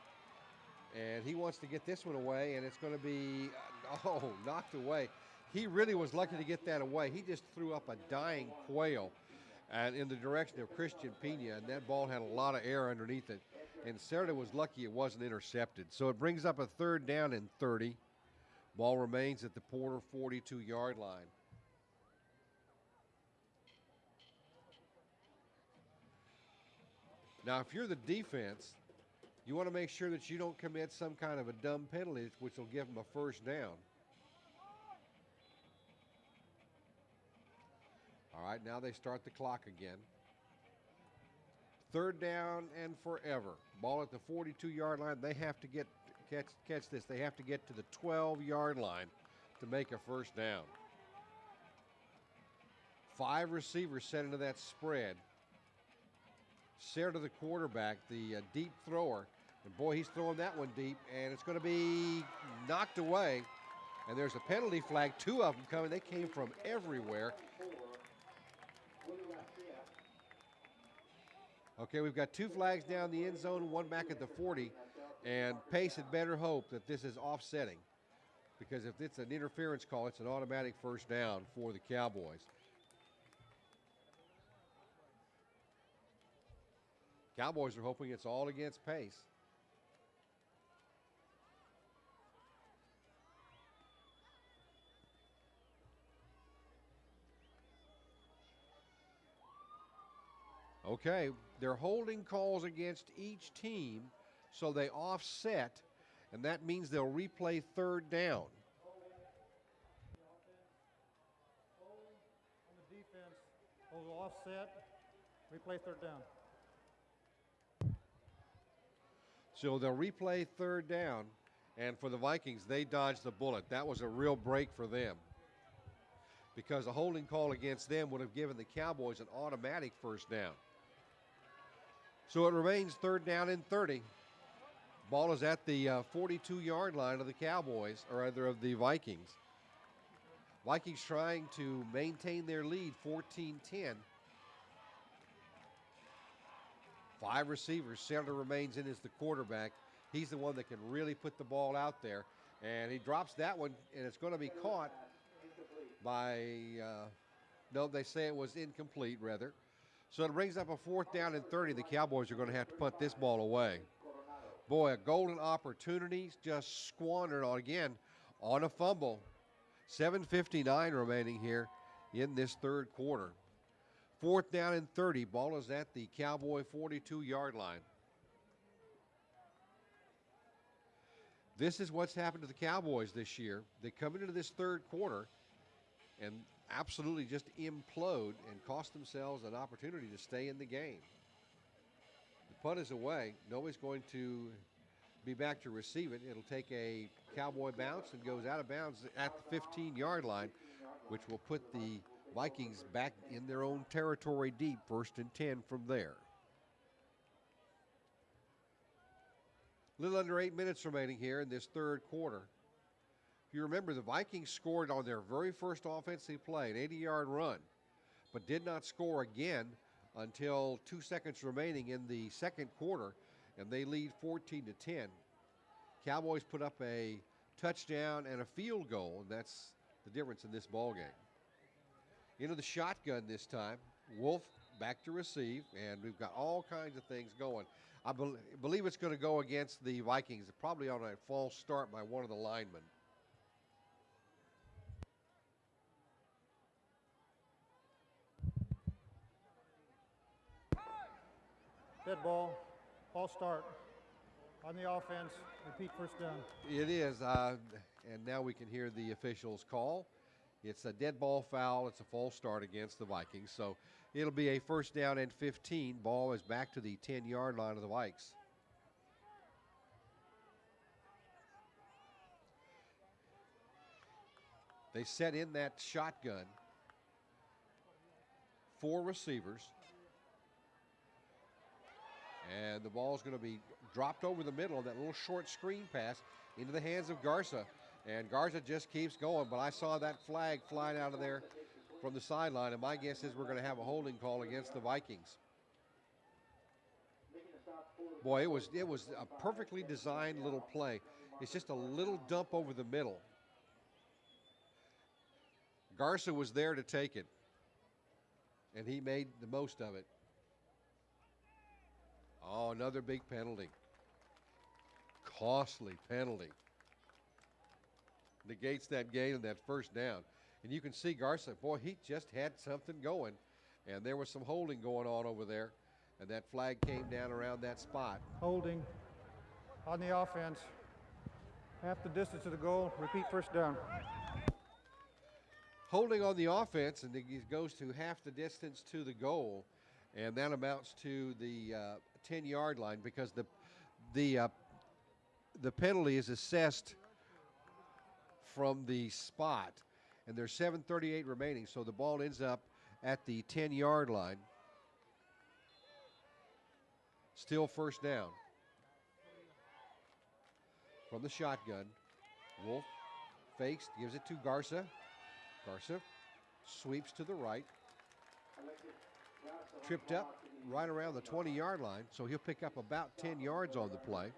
and he wants to get this one away, and it's going to be, knocked away. He really was lucky to get that away. He just threw up a dying quail and in the direction of Christian Pena, and that ball had a lot of air underneath it. And Serra was lucky it wasn't intercepted. So it brings up a third down and 30. Ball remains at the Porter 42-yard line. Now, if you're the defense, you want to make sure that you don't commit some kind of a dumb penalty, which will give them a first down. All right, now they start the clock again. Third down and forever. Ball at the 42-yard line. They have to catch this. They have to get to the 12-yard line to make a first down. 5 receivers set into that spread. Serra to the quarterback, the deep thrower. And boy, he's throwing that one deep, and it's going to be knocked away. And there's a penalty flag, 2 of them coming. They came from everywhere. Okay, we've got 2 flags down the end zone, 1 back at the 40, and Pace had better hope that this is offsetting, because if it's an interference call, it's an automatic first down for the Cowboys. Cowboys are hoping it's all against Pace. Okay, they're holding calls against each team, so they offset, and that means they'll replay third down. On the defense, hold offset, replay third down. So they'll replay third down, and for the Vikings, they dodged the bullet. That was a real break for them, because a holding call against them would have given the Cowboys an automatic first down. So it remains third down and 30. Ball is at the 42-yard line of the Cowboys, or rather of the Vikings. Vikings trying to maintain their lead, 14-10. 5 receivers. Center remains in as the quarterback. He's the one that can really put the ball out there. And he drops that one, and it's going to be caught by, no, they say it was incomplete, rather. So it brings up a 4th down and 30. The Cowboys are going to have to punt this ball away. Boy, a golden opportunity just squandered on a fumble. 7:59 remaining here in this third quarter. 4th down and 30. Ball is at the Cowboy 42-yard line. This is what's happened to the Cowboys this year. They come into this third quarter and absolutely just implode and cost themselves an opportunity to stay in the game. The punt is away. Nobody's going to be back to receive it. It'll take a Cowboy bounce and goes out of bounds at the 15-yard line, which will put the Vikings back in their own territory deep, 1st and 10 from there. A little under 8 minutes remaining here in this third quarter. If you remember, the Vikings scored on their very first offensive play, an 80-yard run, but did not score again until 2 seconds remaining in the second quarter, and they lead 14-10. Cowboys put up a touchdown and a field goal, and that's the difference in this ball game. Into the shotgun this time. Wolf back to receive, and we've got all kinds of things going. I believe it's going to go against the Vikings, probably on a false start by one of the linemen. Dead ball, false start. On the offense, repeat first down. It is, and now we can hear the officials call. It's a dead ball foul. It's a false start against the Vikings. So it'll be a 1st down and 15. Ball is back to the 10-yard line of the Vikes. They set in that shotgun. 4 receivers. And the ball is going to be dropped over the middle of that little short screen pass into the hands of Garza. And Garza just keeps going, but I saw that flag flying out of there from the sideline, and my guess is we're going to have a holding call against the Vikings. Boy, it was a perfectly designed little play. It's just a little dump over the middle. Garza was there to take it, and he made the most of it. Oh, another big penalty. Costly penalty. Negates that gain and that first down. And you can see Garza, boy, he just had something going. And there was some holding going on over there. And that flag came down around that spot. Holding on the offense. Half the distance to the goal, repeat first down. Holding on the offense, and it goes to half the distance to the goal. And that amounts to the 10-yard line, because the penalty is assessed from the spot, and there's 7:38 remaining, so the ball ends up at the 10-yard line. Still 1st down. From the shotgun, Wolf fakes, gives it to Garza. Garza sweeps to the right. Tripped up right around the 20-yard line, so he'll pick up about 10 yards on the play.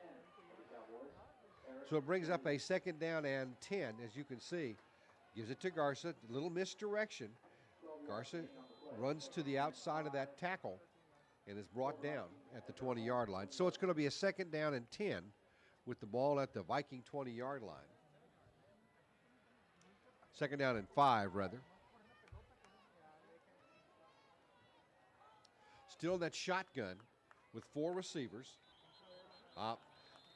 So it brings up a 2nd down and 10, as you can see. Gives it to Garza, a little misdirection. Garza runs to the outside of that tackle and is brought down at the 20-yard line. So it's going to be a 2nd down and 10 with the ball at the Viking 20-yard line. 2nd down and 5, rather. Still in that shotgun with 4 receivers.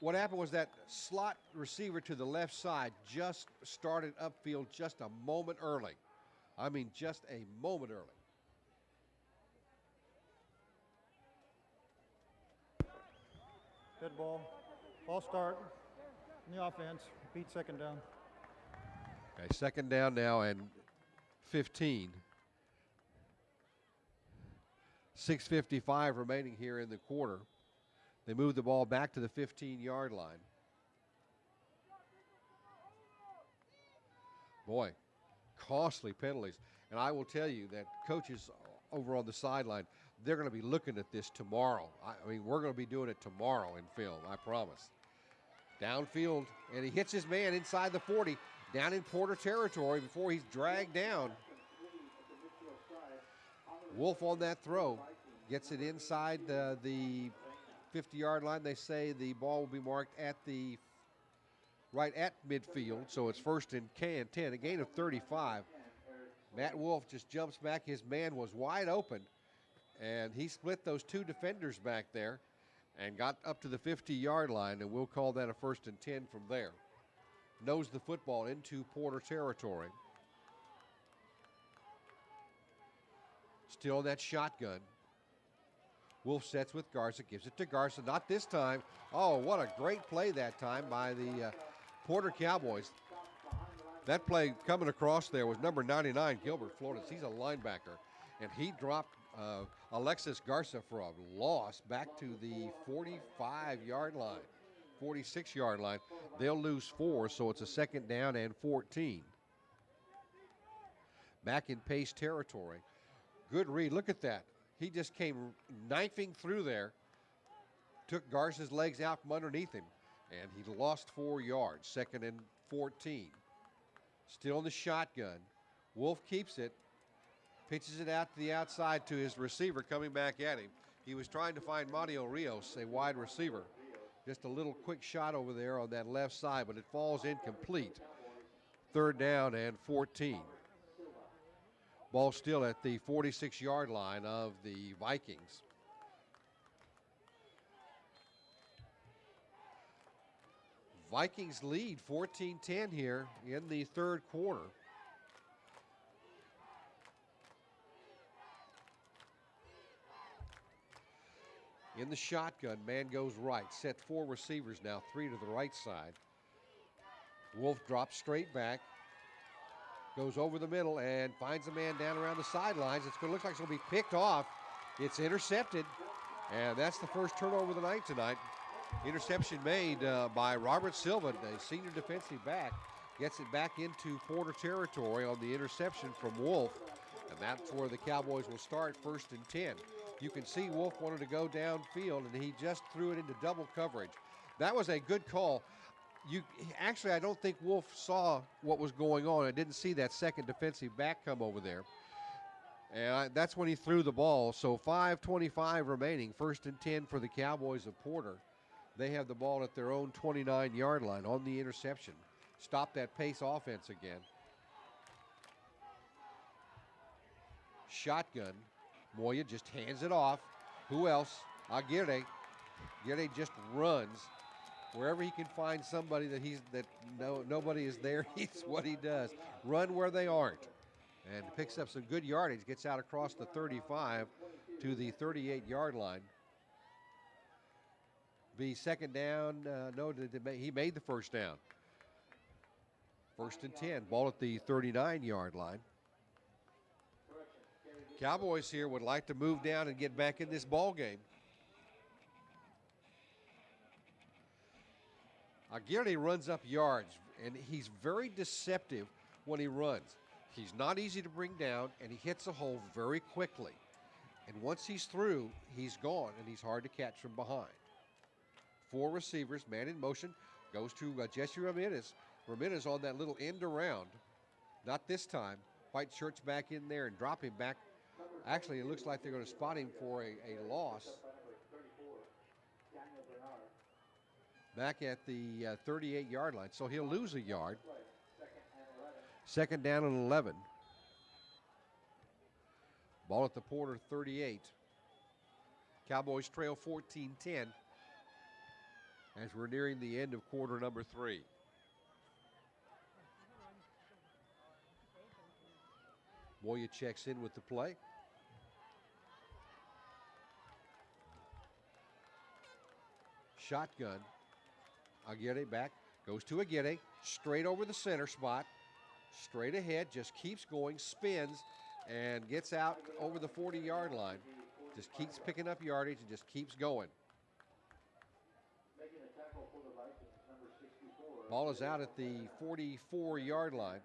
What happened was that slot receiver to the left side just started upfield just a moment early. I mean, just a moment early. Good ball. Ball start in the offense. Beat second down. Okay, second down now and 15. 6:55 remaining here in the quarter. They move the ball back to the 15-yard line. Boy, costly penalties. And I will tell you that coaches over on the sideline, they're going to be looking at this tomorrow. I mean, we're going to be doing it tomorrow in film, I promise. Downfield, and he hits his man inside the 40, down in Porter territory before he's dragged down. Wolf on that throw gets it inside the 50-yard line. They say the ball will be marked at the right at midfield, so it's first and 10, a gain of 35. Matt Wolf just jumps back. His man was wide open, and he split those 2 defenders back there and got up to the 50-yard line, and we'll call that a first and 10 from there. Nose the football into Porter territory. Still in that shotgun. Wolf sets with Garza, gives it to Garza, not this time. Oh, what a great play that time by the Porter Cowboys. That play coming across there was number 99, Gilbert Flores. He's a linebacker, and he dropped Alexis Garza for a loss back to the 45-yard line, 46-yard line. They'll lose 4, so it's a second down and 14. Back in pace territory. Good read. Look at that. He just came knifing through there, took Garza's legs out from underneath him, and he lost 4 yards. Second and 14. Still in the shotgun. Wolf keeps it, pitches it out to the outside to his receiver coming back at him. He was trying to find Mario Rios, a wide receiver. Just a little quick shot over there on that left side, but it falls incomplete. Third down and 14. Ball still at the 46-yard line of the Vikings. Vikings lead 14-10 here in the third quarter. In the shotgun, man goes right. Set 4 receivers now, 3 to the right side. Wolf drops straight back. Goes over the middle and finds a man down around the sidelines. It's going to look like it's going to be picked off. It's intercepted, and that's the first turnover of the night tonight. Interception made by Robert Silva, the senior defensive back. Gets it back into Porter territory on the interception from Wolf, and that's where the Cowboys will start, first and 10. You can see Wolf wanted to go downfield, and he just threw it into double coverage. That was a good call. Actually, I don't think Wolf saw what was going on. I didn't see that second defensive back come over there. And that's when he threw the ball. So 5:25 remaining, first and 10 for the Cowboys of Porter. They have the ball at their own 29-yard line on the interception. Stop that pace offense again. Shotgun. Moya just hands it off. Who else? Aguirre. Aguirre just runs. Wherever he can find somebody that nobody is there, it's what he does. Run where they aren't. And picks up some good yardage, gets out across the 35 to the 38-yard line. Be second down. He made the first down. First and 10. Ball at the 39-yard line. Cowboys here would like to move down and get back in this ball game. Aguirre runs up yards, and he's very deceptive when he runs. He's not easy to bring down, and he hits a hole very quickly. And once he's through, he's gone, and he's hard to catch from behind. 4 receivers, man in motion, goes to Jesse Ramirez. Ramirez on that little end around. Not this time. White shirt's back in there and drop him back. Actually, it looks like they're going to spot him for a loss. Back at the 38-yard line, so he'll lose a yard. Second down and 11. Ball at the Porter 38. Cowboys trail 14-10 as we're nearing the end of quarter number 3. Moya checks in with the play. Shotgun. Aguirre back. Goes to Aguirre. Straight over the center spot. Straight ahead. Just keeps going. Spins. And gets out over the 40-yard line. Just keeps picking up yardage and just keeps going. Ball is out at the 44-yard line.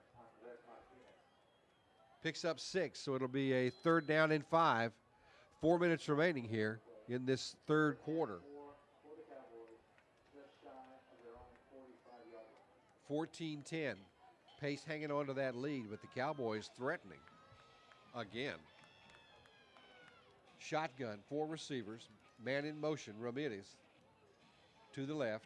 Picks up 6, so it'll be a 3rd down and 5. 4 minutes remaining here in this third quarter. 14-10. Pace hanging on to that lead, but the Cowboys threatening again. Shotgun, 4 receivers. Man in motion, Ramirez to the left.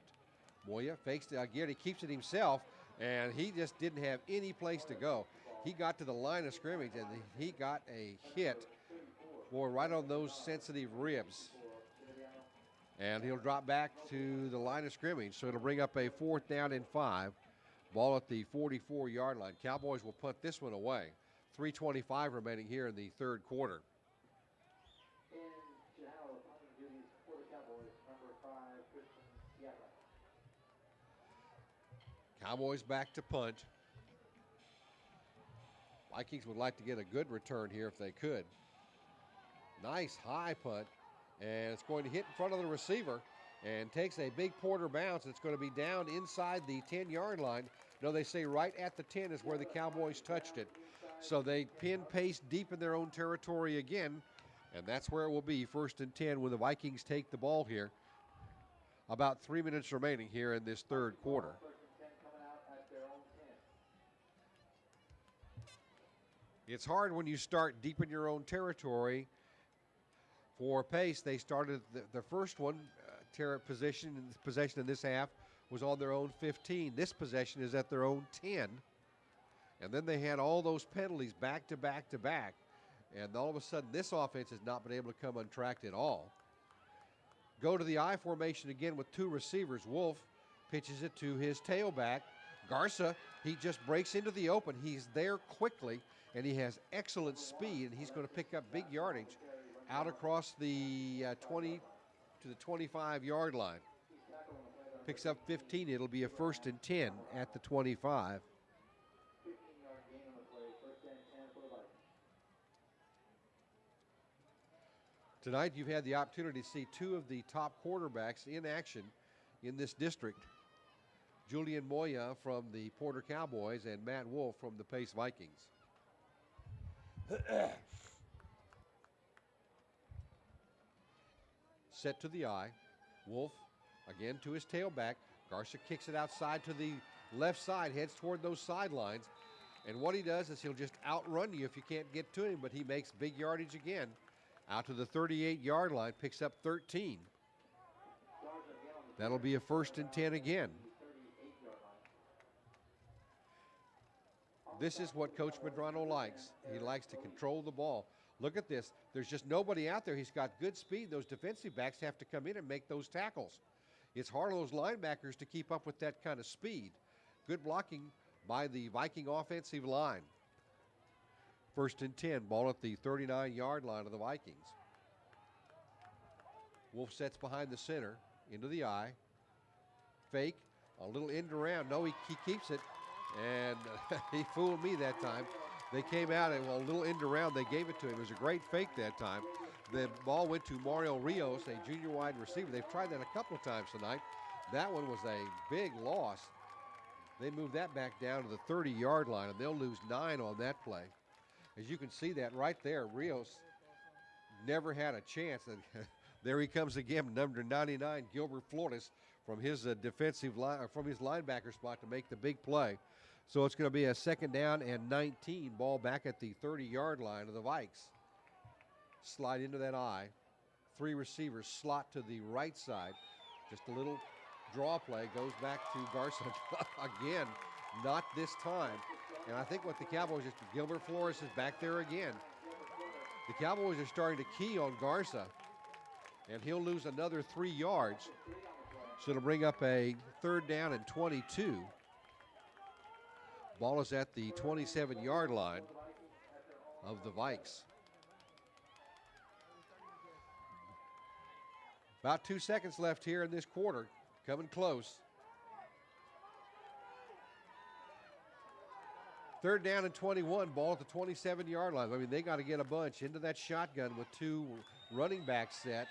Moya fakes the Aguirre, keeps it himself, and he just didn't have any place to go. He got to the line of scrimmage, and he got a hit, boy, right on those sensitive ribs. And he'll drop back to the line of scrimmage, so it'll bring up a 4th down and 5. Ball at the 44-yard line. Cowboys will punt this one away. 3:25 remaining here in the third quarter. Cowboys back to punt. Vikings would like to get a good return here if they could. Nice high punt, and it's going to hit in front of the receiver and takes a big Porter bounce. It's going to be down inside the 10-yard line. No, they say right at the 10 is where the Cowboys touched it. So they pin pace deep in their own territory again, and that's where it will be, 1st and 10 when the Vikings take the ball here. About 3 minutes remaining here in this third quarter. It's hard when you start deep in your own territory. For pace, they started the first one, possession in this half was on their own 15. This possession is at their own 10. And then they had all those penalties back to back to back. And all of a sudden, this offense has not been able to come untracked at all. Go to the I formation again with 2 receivers. Wolf pitches it to his tailback. Garza, he just breaks into the open. He's there quickly, and he has excellent speed, and he's going to pick up big yardage out across the 20 to the 25-yard line. Picks up 15. It'll be a 1st and 10 at the 25. Tonight, you've had the opportunity to see 2 of the top quarterbacks in action in this district. Julian Moya from the Porter Cowboys and Matt Wolf from the Pace Vikings. Set to the eye. Wolf again to his tailback. Garza kicks it outside to the left side, heads toward those sidelines. And what he does is he'll just outrun you if you can't get to him, but he makes big yardage again. Out to the 38-yard line, picks up 13. That'll be a 1st and 10 again. This is what Coach Medrano likes. He likes to control the ball. Look at this. There's just nobody out there. He's got good speed. Those defensive backs have to come in and make those tackles. It's hard on those linebackers to keep up with that kind of speed. Good blocking by the Viking offensive line. 1st and 10, ball at the 39-yard line of the Vikings. Wolf sets behind the center, into the eye. Fake, a little end around. No, he keeps it, and he fooled me that time. They came out and a little end around, they gave it to him. It was a great fake that time. The ball went to Mario Rios, a junior wide receiver. They've tried that a couple of times tonight. That one was a big loss. They moved that back down to the 30-yard line, and they'll lose 9 on that play. As you can see that right there, Rios never had a chance. And there he comes again, number 99, Gilbert Flores, from his defensive line, from his linebacker spot to make the big play. So it's going to be a 2nd down and 19, ball back at the 30-yard line of the Vikes. Slide into that eye. 3 receivers slot to the right side. Just a little draw play, goes back to Garza again, not this time. And I think what the Cowboys is, Gilbert Flores is back there again. The Cowboys are starting to key on Garza. and he'll lose another 3 yards. So it'll bring up a 3rd down and 22. Ball is at the 27-yard line of the Vikes. About 2 seconds left here in this quarter, coming close. 3rd down and 21, ball at the 27-yard line. I mean, they got to get a bunch into that shotgun with 2 running backs set.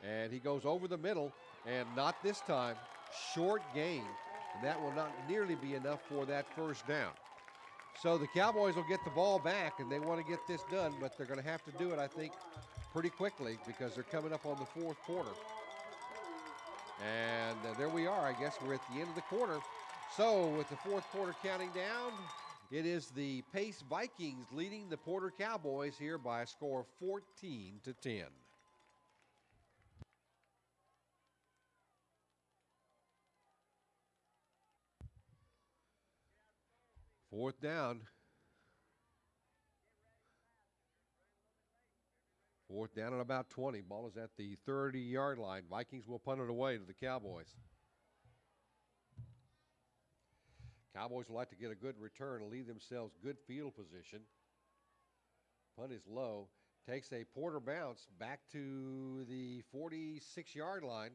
And he goes over the middle, and not this time, short gain. And that will not nearly be enough for that 1st down. So the Cowboys will get the ball back, and they want to get this done, but they're going to have to do it, I think, pretty quickly because they're coming up on the 4th quarter. And there we are. I guess we're at the end of the quarter. So with the 4th quarter counting down, it is the Pace Vikings leading the Porter Cowboys here by a score of 14-10. Fourth down. 4th down and about 20. Ball is at the 30-yard line. Vikings will punt it away to the Cowboys. Cowboys would like to get a good return and leave themselves good field position. Punt is low. Takes a Porter bounce back to the 46-yard line.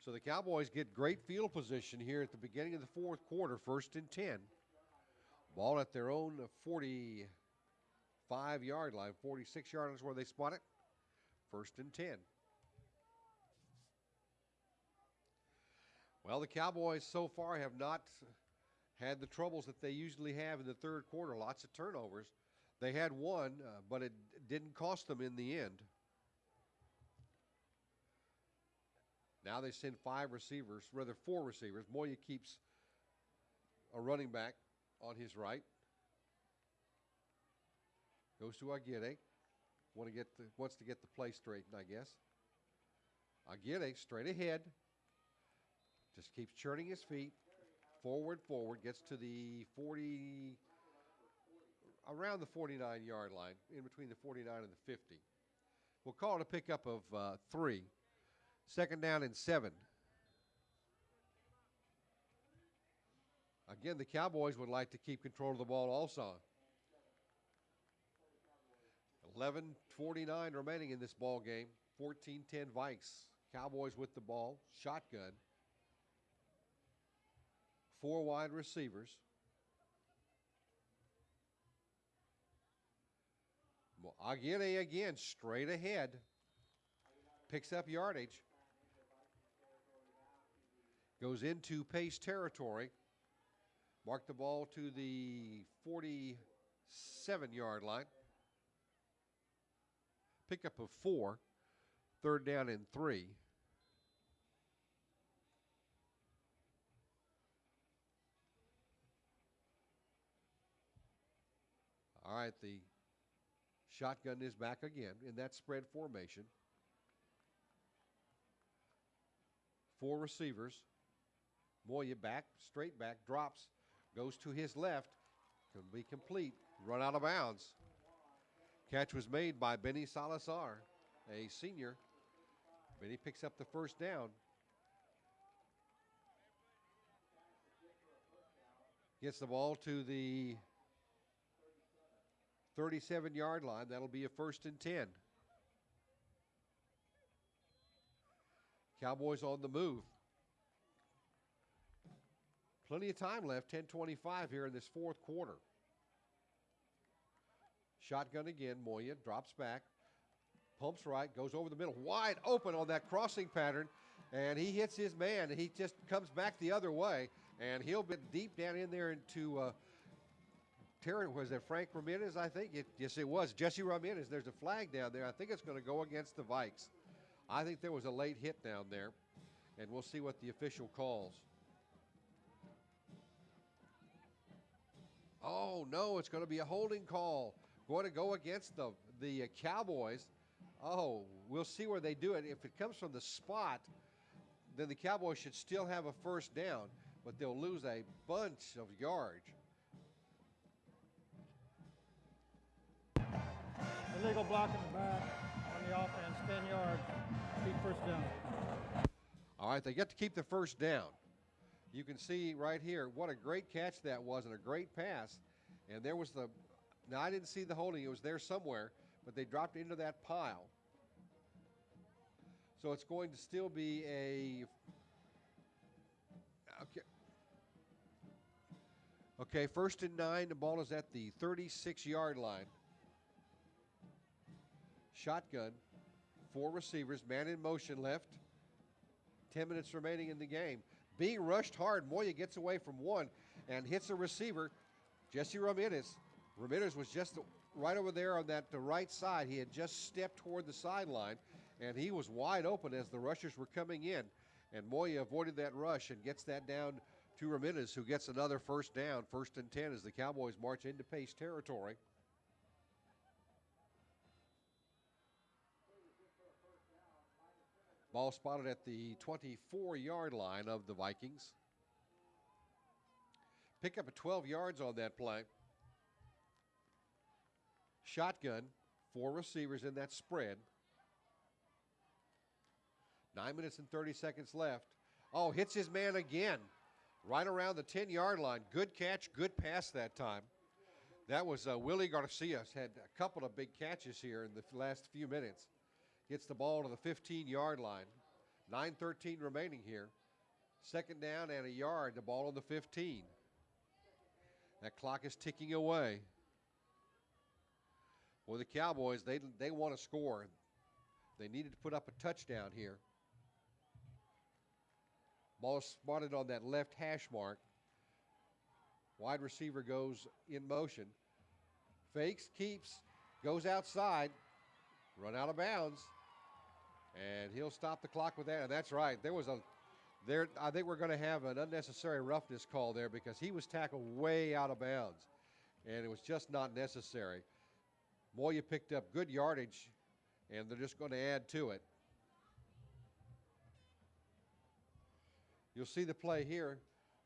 So the Cowboys get great field position here at the beginning of the 4th quarter, 1st and 10. Ball at their own 45-yard line. 46-yard line is where they spot it. 1st and 10. Well, the Cowboys so far have not had the troubles that they usually have in the 3rd quarter. Lots of turnovers. They had one, but it didn't cost them in the end. Now they send 4 receivers. Moya keeps a running back on his right. Goes to Aguirre. Wants to get the play straightened, I guess. Aguirre straight ahead. Just keeps churning his feet. Forward, gets to the 40, around the 49-yard line, in between the 49 and the 50. We'll call it a pickup of 3. 2nd down and 7. Again, the Cowboys would like to keep control of the ball also. 11:49 remaining in this ball game. 14-10 Vikes. Cowboys with the ball. Shotgun. 4 wide receivers. Aguirre again, straight ahead. Picks up yardage. Goes into Pace territory. Mark the ball to the 47-yard line. Pickup of 4. 3rd down and 3. All right, the shotgun is back again in that spread formation. 4 receivers. Moya back, straight back, drops, goes to his left. Can be complete. Run out of bounds. Catch was made by Benny Salazar, a senior. Benny picks up the 1st down. Gets the ball to the 37-yard line. That'll be a 1st and 10. Cowboys on the move. Plenty of time left, 10:25 here in this 4th quarter. Shotgun again, Moya drops back, pumps right, goes over the middle, wide open on that crossing pattern, and he hits his man, and he just comes back the other way, and he'll be deep down in there into Terry, was that Frank Ramirez, I think? Yes, it was. Jesse Ramirez. There's a flag down there. I think it's going to go against the Vikes. I think there was a late hit down there, and we'll see what the official calls. Oh, no, it's going to be a holding call. Going to go against the Cowboys. Oh, we'll see where they do it. If it comes from the spot, then the Cowboys should still have a 1st down, but they'll lose a bunch of yards. Illegal block in the back on the the offense, 10 yards, keep first down. All right, they get to keep the first down. You can see right here what a great catch that was and a great pass. And there was now I didn't see the holding, it was there somewhere, but they dropped into that pile. So it's going to still be okay, 1st and 9, the ball is at the 36-yard line. Shotgun, 4 receivers, man in motion left. 10 minutes remaining in the game. Being rushed hard, Moya gets away from one and hits a receiver, Jesse Ramirez. Ramirez was just right over there on the right side. He had just stepped toward the sideline, and he was wide open as the rushers were coming in. And Moya avoided that rush and gets that down to Ramirez, who gets another first down, 1st and 10 as the Cowboys march into pace territory. Ball spotted at the 24-yard line of the Vikings. Pick up a 12 yards on that play. Shotgun, 4 receivers in that spread. 9 minutes and 30 seconds left. Oh, hits his man again, right around the 10-yard line. Good catch, good pass that time. That was Willie Garcia. Had a couple of big catches here in the last few minutes. Gets the ball to the 15-yard line. 9:13 remaining here. 2nd down and a yard. The ball on the 15. That clock is ticking away. Well, the Cowboys, they want to score. They needed to put up a touchdown here. Ball is spotted on that left hash mark. Wide receiver goes in motion. Fakes, keeps, goes outside. Run out of bounds. And he'll stop the clock with that. And that's right. I think we're going to have an unnecessary roughness call there because he was tackled way out of bounds. And it was just not necessary. Moya picked up good yardage, and they're just going to add to it. You'll see the play here.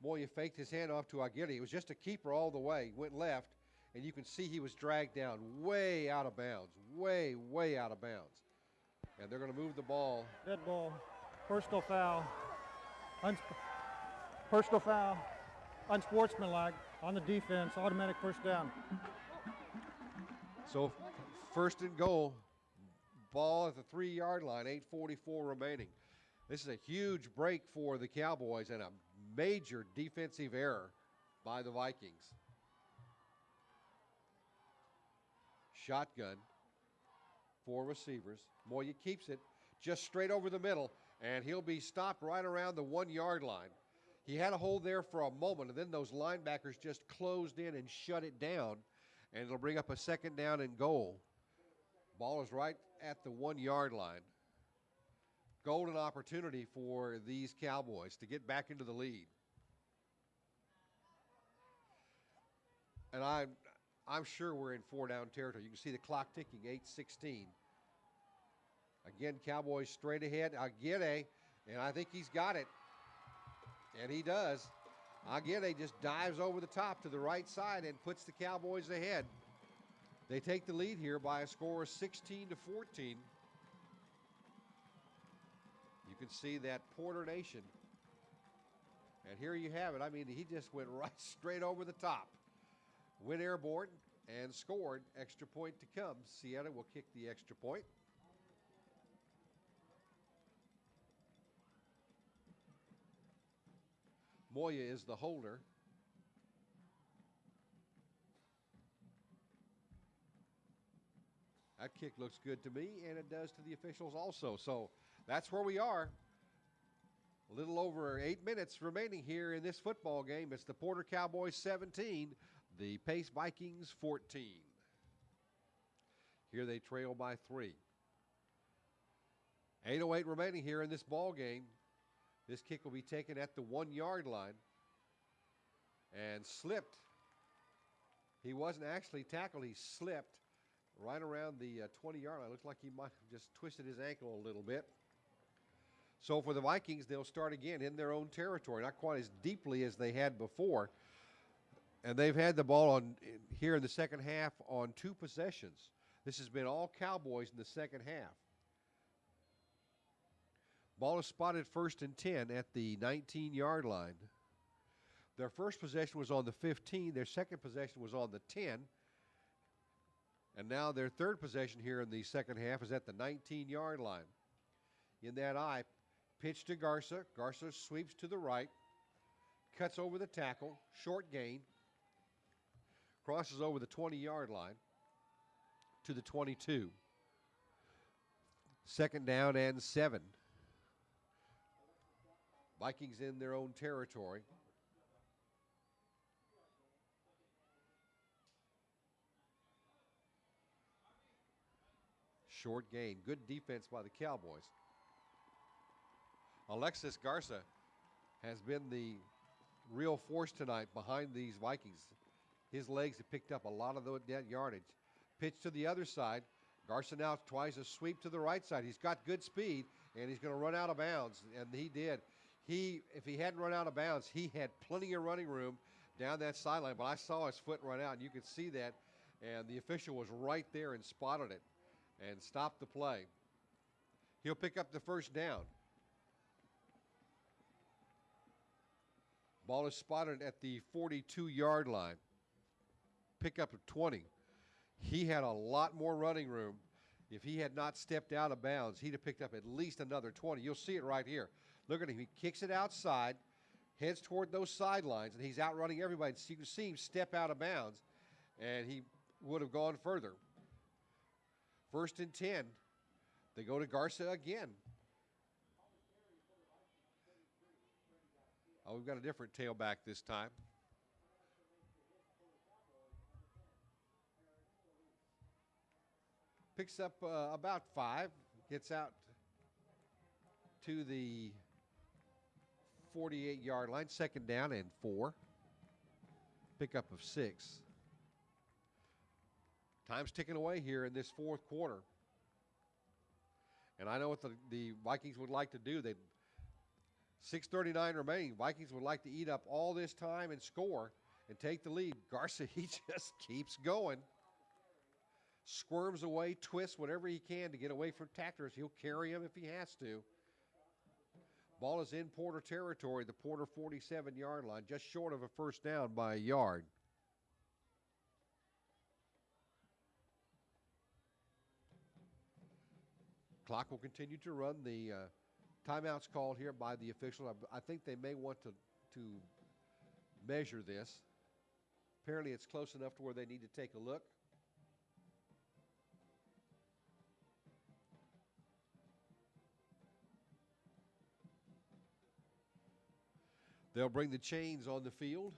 Moya faked his handoff to Aguirre. It was just a keeper all the way. Went left, and you can see he was dragged down way out of bounds. Way, way out of bounds. And they're going to move the ball. Dead ball, personal foul. Personal foul, unsportsmanlike on the defense, automatic first down. So 1st and goal, ball at the 3-yard line, 8:44 remaining. This is a huge break for the Cowboys and a major defensive error by the Vikings. Shotgun, 4 receivers. Moya keeps it just straight over the middle, and he'll be stopped right around the 1-yard line. He had a hold there for a moment, and then those linebackers just closed in and shut it down, and it'll bring up a 2nd down and goal. Ball is right at the 1-yard line. Golden opportunity for these Cowboys to get back into the lead. And I'm sure we're in 4-down territory. You can see the clock ticking, 8:16. Again, Cowboys straight ahead. Aguirre, and I think he's got it. And he does. Aguirre just dives over the top to the right side and puts the Cowboys ahead. They take the lead here by a score of 16-14. You can see that Porter Nation. And here you have it. I mean, he just went right straight over the top. Went airborne and scored. Extra point to come. Siena will kick the extra point. Moya is the holder. That kick looks good to me, and it does to the officials also. So that's where we are. A little over 8 minutes remaining here in this football game. It's the Porter Cowboys 17, the Pace Vikings 14. Here they trail by 3. 8:08 remaining here in this ball game. This kick will be taken at the 1-yard line and slipped. He wasn't actually tackled. He slipped right around the 20-yard line. Looks like he might have just twisted his ankle a little bit. So for the Vikings, they'll start again in their own territory, not quite as deeply as they had before. And they've had the ball here in the second half on 2 possessions. This has been all Cowboys in the second half. Ball is spotted 1st and 10 at the 19-yard line. Their first possession was on the 15. Their second possession was on the 10. And now their third possession here in the second half is at the 19-yard line. In that eye, pitch to Garza. Garza sweeps to the right, cuts over the tackle, short gain, crosses over the 20-yard line to the 22. Second down and 7. Vikings in their own territory. Short gain. Good defense by the Cowboys. Alexis Garza has been the real force tonight behind these Vikings. His legs have picked up a lot of that yardage. Pitch to the other side. Garza now tries a sweep to the right side. He's got good speed, and he's going to run out of bounds, and he did. If he hadn't run out of bounds, he had plenty of running room down that sideline, but I saw his foot run out, and you could see that, and the official was right there and spotted it and stopped the play. He'll pick up the first down. Ball is spotted at the 42-yard line. Pickup of 20. He had a lot more running room. If he had not stepped out of bounds, he'd have picked up at least another 20. You'll see it right here. Look at him. He kicks it outside, heads toward those sidelines, and he's outrunning everybody. So you can see him step out of bounds, and he would have gone further. 1st and 10. They go to Garza again. Oh, we've got a different tailback this time. Picks up about 5. Gets out to the 48-yard line. Second down and 4. Pickup of 6. Time's ticking away here in this fourth quarter. And I know what the Vikings would like to do. 6:39 remaining. Vikings would like to eat up all this time and score and take the lead. Garza, he just keeps going. Squirms away, twists whatever he can to get away from tacklers. He'll carry him if he has to. Ball is in Porter territory, the Porter 47-yard line, just short of a first down by a yard. Clock will continue to run. The timeout's called here by the official. I think they may want to measure this. Apparently it's close enough to where they need to take a look. They'll bring the chains on the field.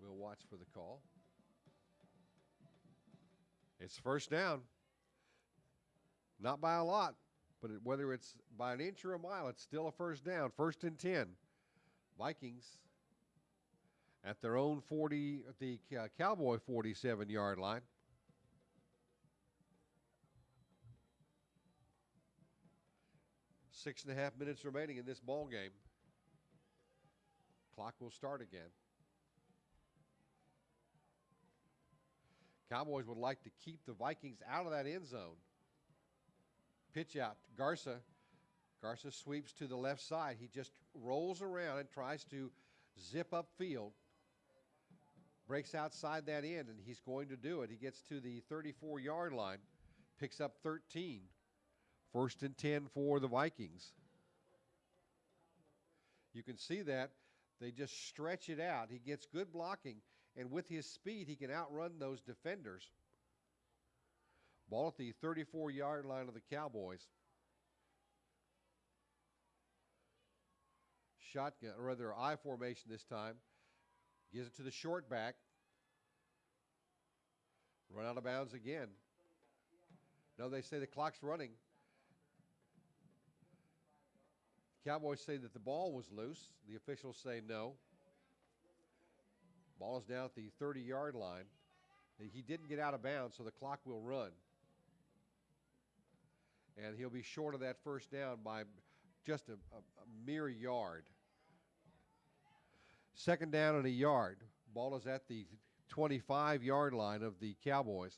We'll watch for the call. It's first down. Not by a lot, but whether it's by an inch or a mile, it's still a first down. 1st and 10. Vikings at their own 40, the Cowboy 47-yard line. Six and a half minutes remaining in this ball game. Clock will start again. Cowboys would like to keep the Vikings out of that end zone. Pitch out. Garza. Garza sweeps to the left side. He just rolls around and tries to zip up field. Breaks outside that end, and he's going to do it. He gets to the 34-yard line. Picks up 13. 1st and 10 for the Vikings. You can see that. They just stretch it out. He gets good blocking, and with his speed, he can outrun those defenders. Ball at the 34-yard line of the Cowboys. Shotgun, or rather I formation this time. Gives it to the short back. Run out of bounds again. No, they say the clock's running. Cowboys say that the ball was loose. The officials say no. Ball is down at the 30-yard line. He didn't get out of bounds, so the clock will run. And he'll be short of that first down by just a mere yard. Second down and a yard. Ball is at the 25-yard line of the Cowboys.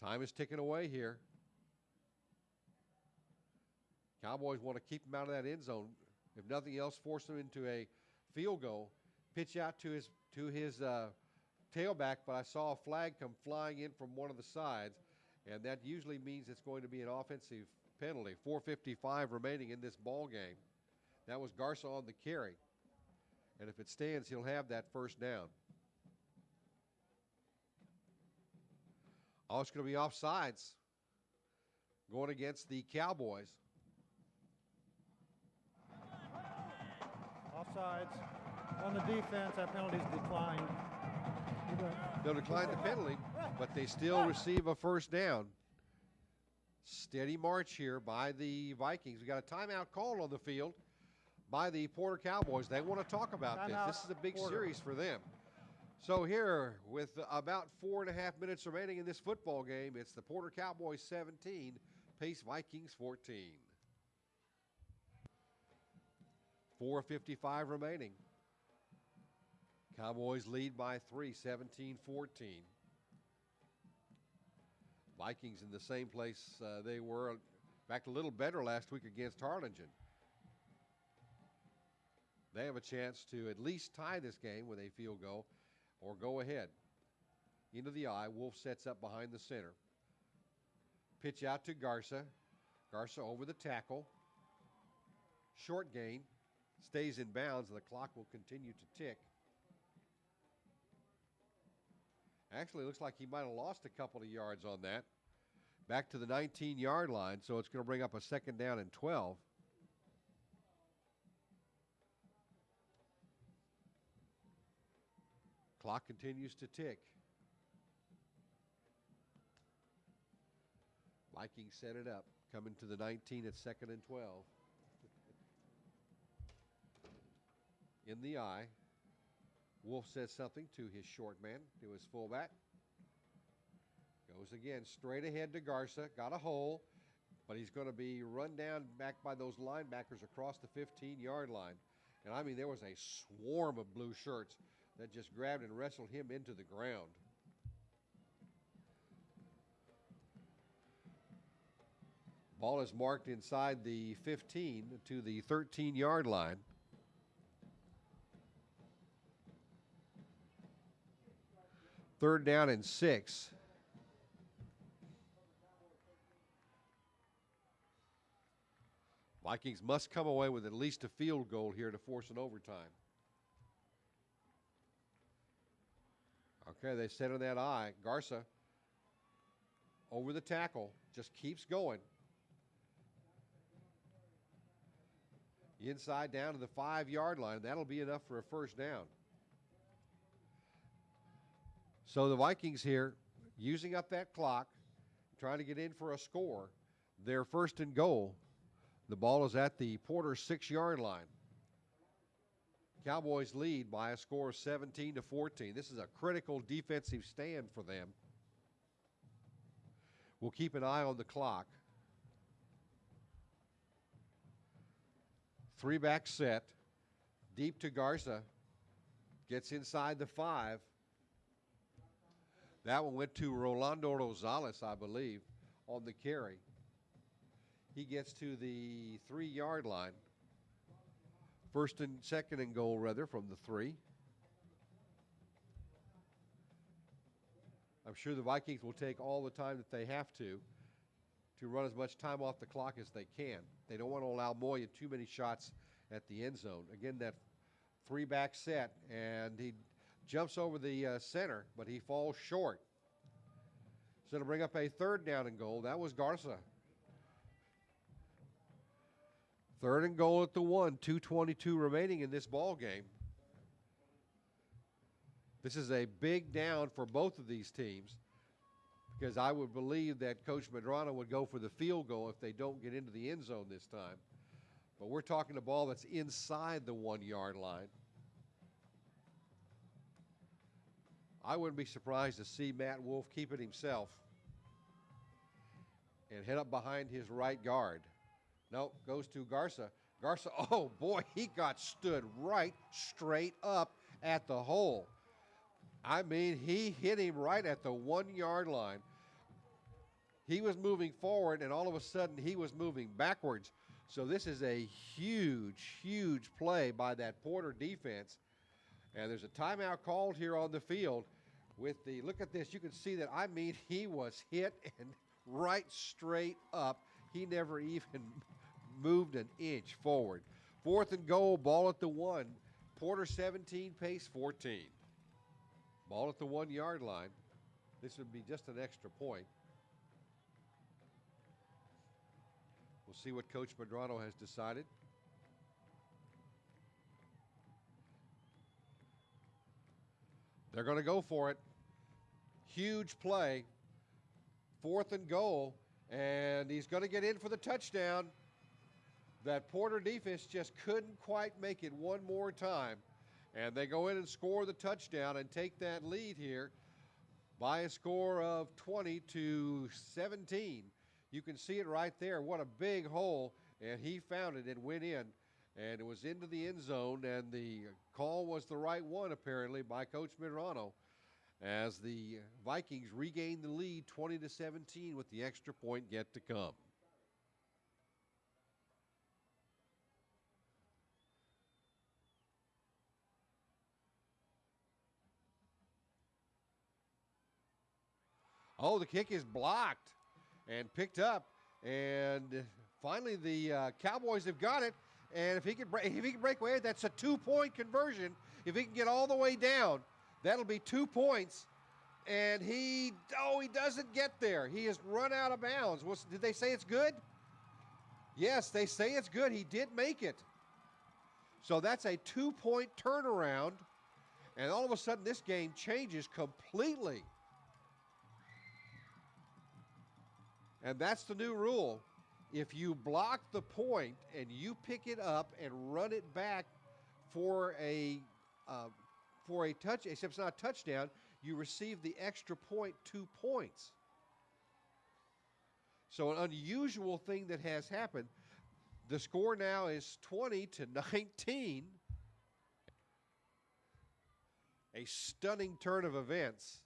Time is ticking away here. Cowboys want to keep him out of that end zone. If nothing else, force him into a field goal. Pitch out to his tailback, but I saw a flag come flying in from one of the sides, and that usually means it's going to be an offensive penalty. 4:55 remaining in this ball game. That was Garza on the carry, and if it stands, he'll have that first down. Oh, it's going to be offsides going against the Cowboys. Offsides on the defense. That penalty's declined. They'll decline the penalty, but they still receive a first down. Steady march here by the Vikings. We got a timeout called on the field by the Porter Cowboys. They want to talk about this. This is a big series for them. So here, with about 4.5 minutes remaining in this football game, it's the Porter Cowboys 17, Pace Vikings 14. 4:55 remaining. Cowboys lead by 3, 17-14. Vikings in the same place they were, in fact, a little better last week against Harlingen. They have a chance to at least tie this game with a field goal or go ahead. Into the eye, Wolf sets up behind the center. Pitch out to Garza. Garza over the tackle. Short gain. Stays in bounds, and the clock will continue to tick. Actually, it looks like he might have lost a couple of yards on that. Back to the 19-yard line, so it's going to bring up a second down and 12. Clock continues to tick. Vikings set it up, coming to the 19 at 2nd and 12. In the eye, Wolf says something to his short man, to his fullback. Goes again straight ahead to Garza. Got a hole, but he's going to be run down back by those linebackers across the 15-yard line. And I mean, there was a swarm of blue shirts that just grabbed and wrestled him into the ground. Ball is marked inside the 15 to the 13-yard line. Third down and 6. Vikings must come away with at least a field goal here to force an overtime. Okay, they set on that eye. Garza over the tackle, just keeps going. Inside down to the 5-yard line. That'll be enough for a first down. So the Vikings here, using up that clock, trying to get in for a score. They're first and goal. The ball is at the Porter 6-yard line. Cowboys lead by a score of 17-14. This is a critical defensive stand for them. We'll keep an eye on the clock. 3-back set. Deep to Garza. Gets inside the 5. That one went to Rolando Rosales, I believe, on the carry. He gets to the 3-yard line. Second and goal, rather, from the 3. I'm sure the Vikings will take all the time that they have to run as much time off the clock as they can. They don't want to allow Moya too many shots at the end zone. Again, that 3-back set, and he jumps over the center, but he falls short. So to bring up a third down and goal, that was Garza. Third and goal at the 1, 2:22 remaining in this ball game. This is a big down for both of these teams because I would believe that Coach Medrano would go for the field goal if they don't get into the end zone this time. But we're talking a ball that's inside the 1-yard line. I wouldn't be surprised to see Matt Wolf keep it himself and head up behind his right guard. No, goes to Garza. Garza, oh boy, he got stood right straight up at the hole. I mean, he hit him right at the 1 yard line. He was moving forward, and all of a sudden he was moving backwards. So this is a huge, huge play by that Porter defense. And there's a timeout called here on the field. With the, look at this, you can see that, I mean, he was hit and right straight up. He never even moved an inch forward. 4th and goal, ball at the 1. Porter 17, Pace 14. Ball at the 1 yard line. This would be just an extra point. We'll see what Coach Medrano has decided. They're going to go for it. Huge play. 4th and goal, and he's going to get in for the touchdown. That Porter defense just couldn't quite make it one more time. And they go in and score the touchdown and take that lead here by a score of 20-17. You can see it right there. What a big hole. And he found it and went in. And it was into the end zone. And the call was the right one, apparently, by Coach Medrano, as the Vikings regained the lead 20-17 with the extra point yet to come. Oh, the kick is blocked and picked up, and finally the Cowboys have got it. And if he can break away, that's a 2-point conversion. If he can get all the way down, that'll be 2 points. And he doesn't get there. He has run out of bounds. Did they say it's good? Yes, they say it's good. He did make it. So that's a 2-point turnaround, and all of a sudden this game changes completely. And that's the new rule. If you block the point and you pick it up and run it back for a touch, except it's not a touchdown, you receive the extra point, 2 points. So an unusual thing that has happened. The score now is 20-19. A stunning turn of events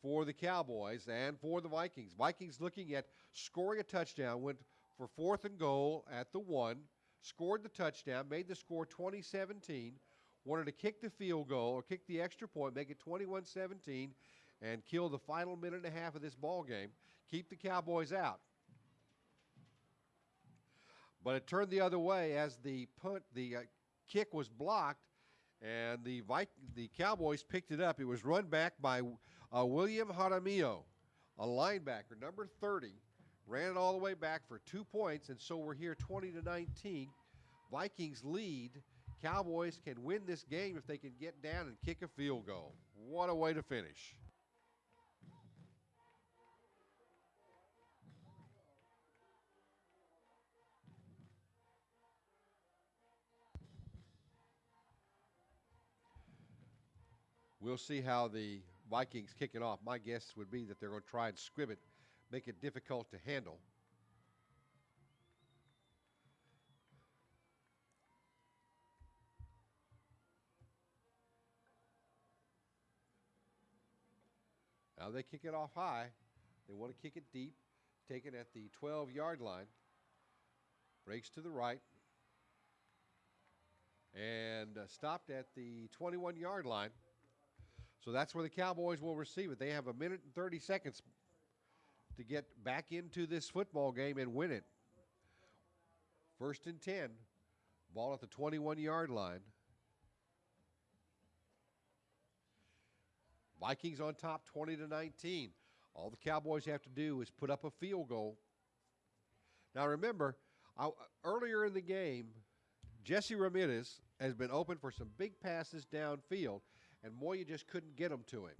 for the Cowboys and for the Vikings. Vikings looking at scoring a touchdown, went for 4th and goal at the 1, scored the touchdown, made the score 20-17, wanted to kick the field goal or kick the extra point, make it 21-17, and kill the final minute and a half of this ball game, keep the Cowboys out. But it turned the other way as the kick was blocked, and the Cowboys picked it up. It was run back by William Jaramillo, a linebacker, number 30, ran it all the way back for 2 points, and so we're here 20-19. Vikings lead. Cowboys can win this game if they can get down and kick a field goal. What a way to finish. We'll see how the Vikings kick it off. My guess would be that they're going to try and scrib it, make it difficult to handle. Now they kick it off high. They want to kick it deep, take it at the 12-yard line. Breaks to the right. And stopped at the 21-yard line. So that's where the Cowboys will receive it. They have 1 minute and 30 seconds to get back into this football game and win it. 1st and 10. Ball at the 21-yard line. Vikings on top 20-19. All the Cowboys have to do is put up a field goal. Now remember, earlier in the game, Jesse Ramirez has been open for some big passes downfield, and Moya just couldn't get them to him.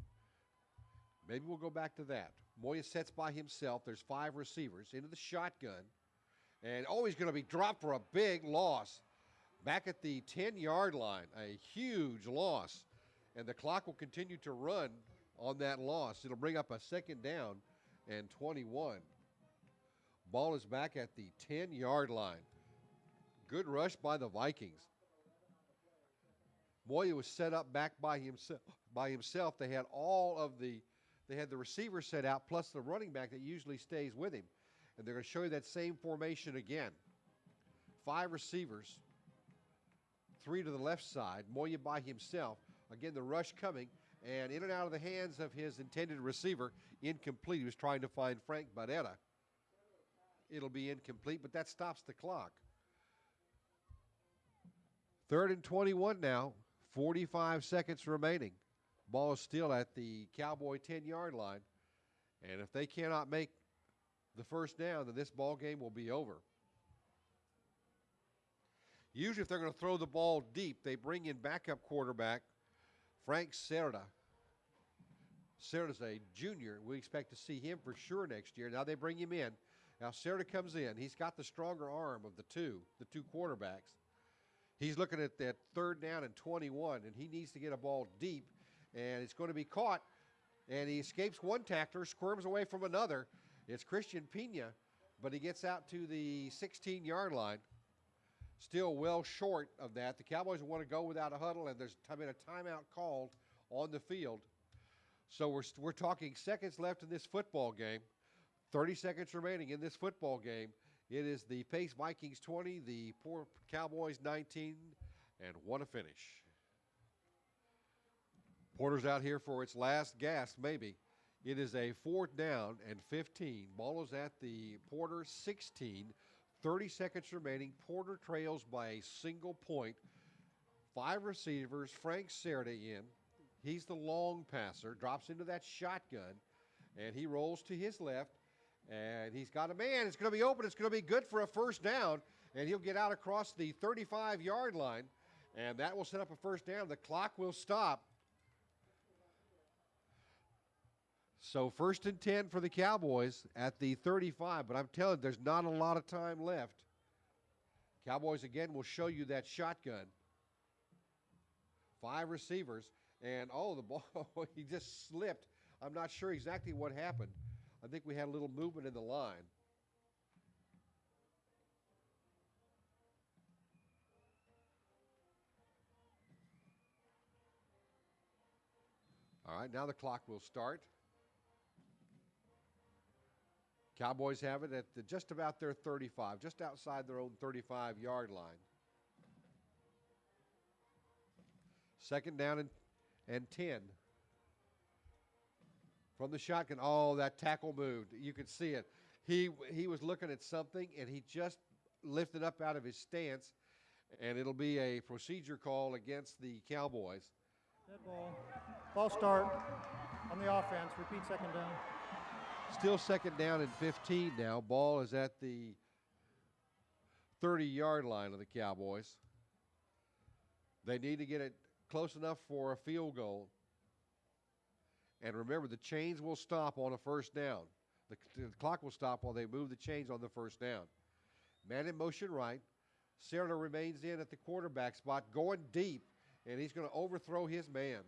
Maybe we'll go back to that. Moya sets by himself. There's 5 receivers into the shotgun. And he's going to be dropped for a big loss. Back at the 10-yard line, a huge loss. And the clock will continue to run on that loss. It'll bring up a 2nd down and 21. Ball is back at the 10-yard line. Good rush by the Vikings. Moya was set up back by himself. They had the receiver set out plus the running back that usually stays with him. And they're going to show you that same formation again. 5 receivers, 3 to the left side. Moya by himself. Again, the rush coming, and in and out of the hands of his intended receiver, incomplete. He was trying to find Frank Barrera. It'll be incomplete, but that stops the clock. 3rd and 21 now, 45 seconds remaining. Ball is still at the Cowboy 10-yard line, and if they cannot make the first down, then this ball game will be over. Usually if they're going to throw the ball deep, they bring in backup quarterback Frank Cerda. Cerda's a junior. We expect to see him for sure next year. Now they bring him in. Now Cerda comes in. He's got the stronger arm of the two quarterbacks. He's looking at that 3rd down and 21, and he needs to get a ball deep, and it's going to be caught, and he escapes one tackler, squirms away from another. It's Christian Pena, but he gets out to the 16-yard line. Still well short of that. The Cowboys want to go without a huddle, and there's been a timeout called on the field. So we're talking seconds left in this football game. 30 seconds remaining in this football game. It is the Pace Vikings 20, the poor Cowboys 19, and what a finish. Porter's out here for its last gasp, maybe. It is a 4th down and 15. Ball is at the Porter 16. 30 seconds remaining. Porter trails by a single point. 5 receivers. Frank Cerda in. He's the long passer. Drops into that shotgun, and he rolls to his left. And he's got a man. It's going to be open. It's going to be good for a first down. And he'll get out across the 35-yard line. And that will set up a first down. The clock will stop. So 1st and 10 for the Cowboys at the 35. But I'm telling you, there's not a lot of time left. Cowboys again will show you that shotgun. 5 receivers. And, the ball, he just slipped. I'm not sure exactly what happened. I think we had a little movement in the line. All right, now the clock will start. Cowboys have it at just about their 35, just outside their own 35-yard line. 2nd down and 10. From the shotgun, that tackle moved. You could see it. He was looking at something, and he just lifted up out of his stance, and it'll be a procedure call against the Cowboys. Dead ball. Ball start on the offense. Repeat 2nd down. Still 2nd down and 15 now. Ball is at the 30-yard line of the Cowboys. They need to get it close enough for a field goal. And remember, the chains will stop on a first down. The clock will stop while they move the chains on the first down. Man in motion right. Cerda remains in at the quarterback spot, going deep, and he's going to overthrow his man.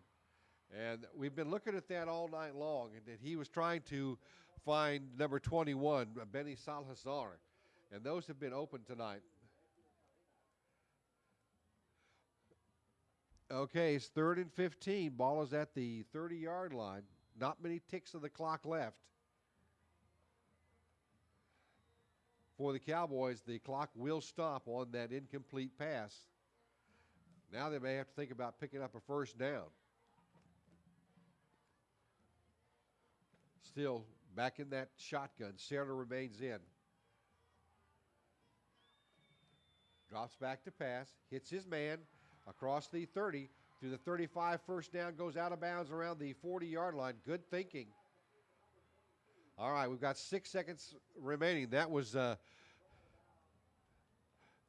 And we've been looking at that all night long, and that he was trying to find number 21, Benny Salazar, and those have been open tonight. Okay, it's 3rd and 15. Ball is at the 30-yard line. Not many ticks of the clock left. For the Cowboys, the clock will stop on that incomplete pass. Now they may have to think about picking up a first down. Still back in that shotgun. Cerda remains in. Drops back to pass. Hits his man across the 30 to the 35. First down, goes out of bounds around the 40-yard line. Good thinking. All right, we've got 6 seconds remaining. That was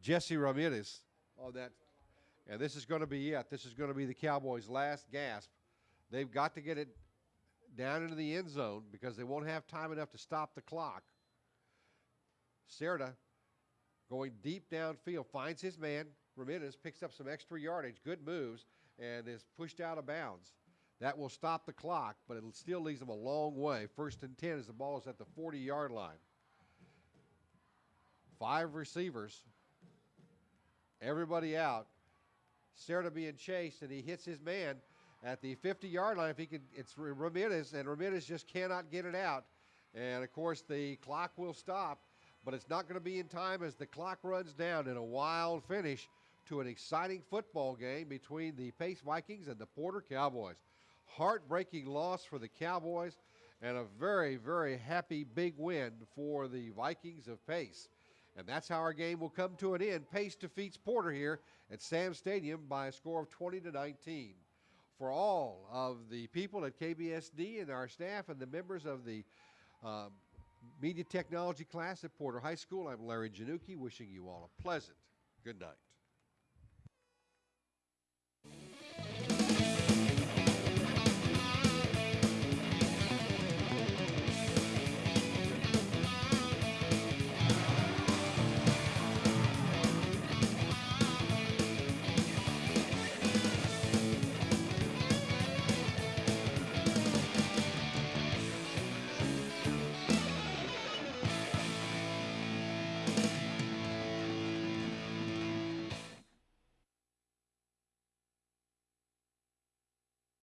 Jesse Ramirez on that. And this is going to be it. This is going to be the Cowboys' last gasp. They've got to get it down into the end zone because they won't have time enough to stop the clock. Cerda going deep downfield, finds his man. Ramirez picks up some extra yardage, good moves, and is pushed out of bounds. That will stop the clock, but it still leaves them a long way. 1st and 10 as the ball is at the 40-yard line. 5 receivers. everybody out. Serta being chased, and he hits his man at the 50-yard line. If he could, it's Ramirez, and Ramirez just cannot get it out. And of course, the clock will stop, but it's not going to be in time as the clock runs down in a wild finish to an exciting football game between the Pace Vikings and the Porter Cowboys. Heartbreaking loss for the Cowboys, and a very, very happy big win for the Vikings of Pace. And that's how our game will come to an end. Pace defeats Porter here at Sam Stadium by a score of 20-19. For all of the people at KBSD and our staff and the members of the media technology class at Porter High School, I'm Larry Janucki, wishing you all a pleasant good night.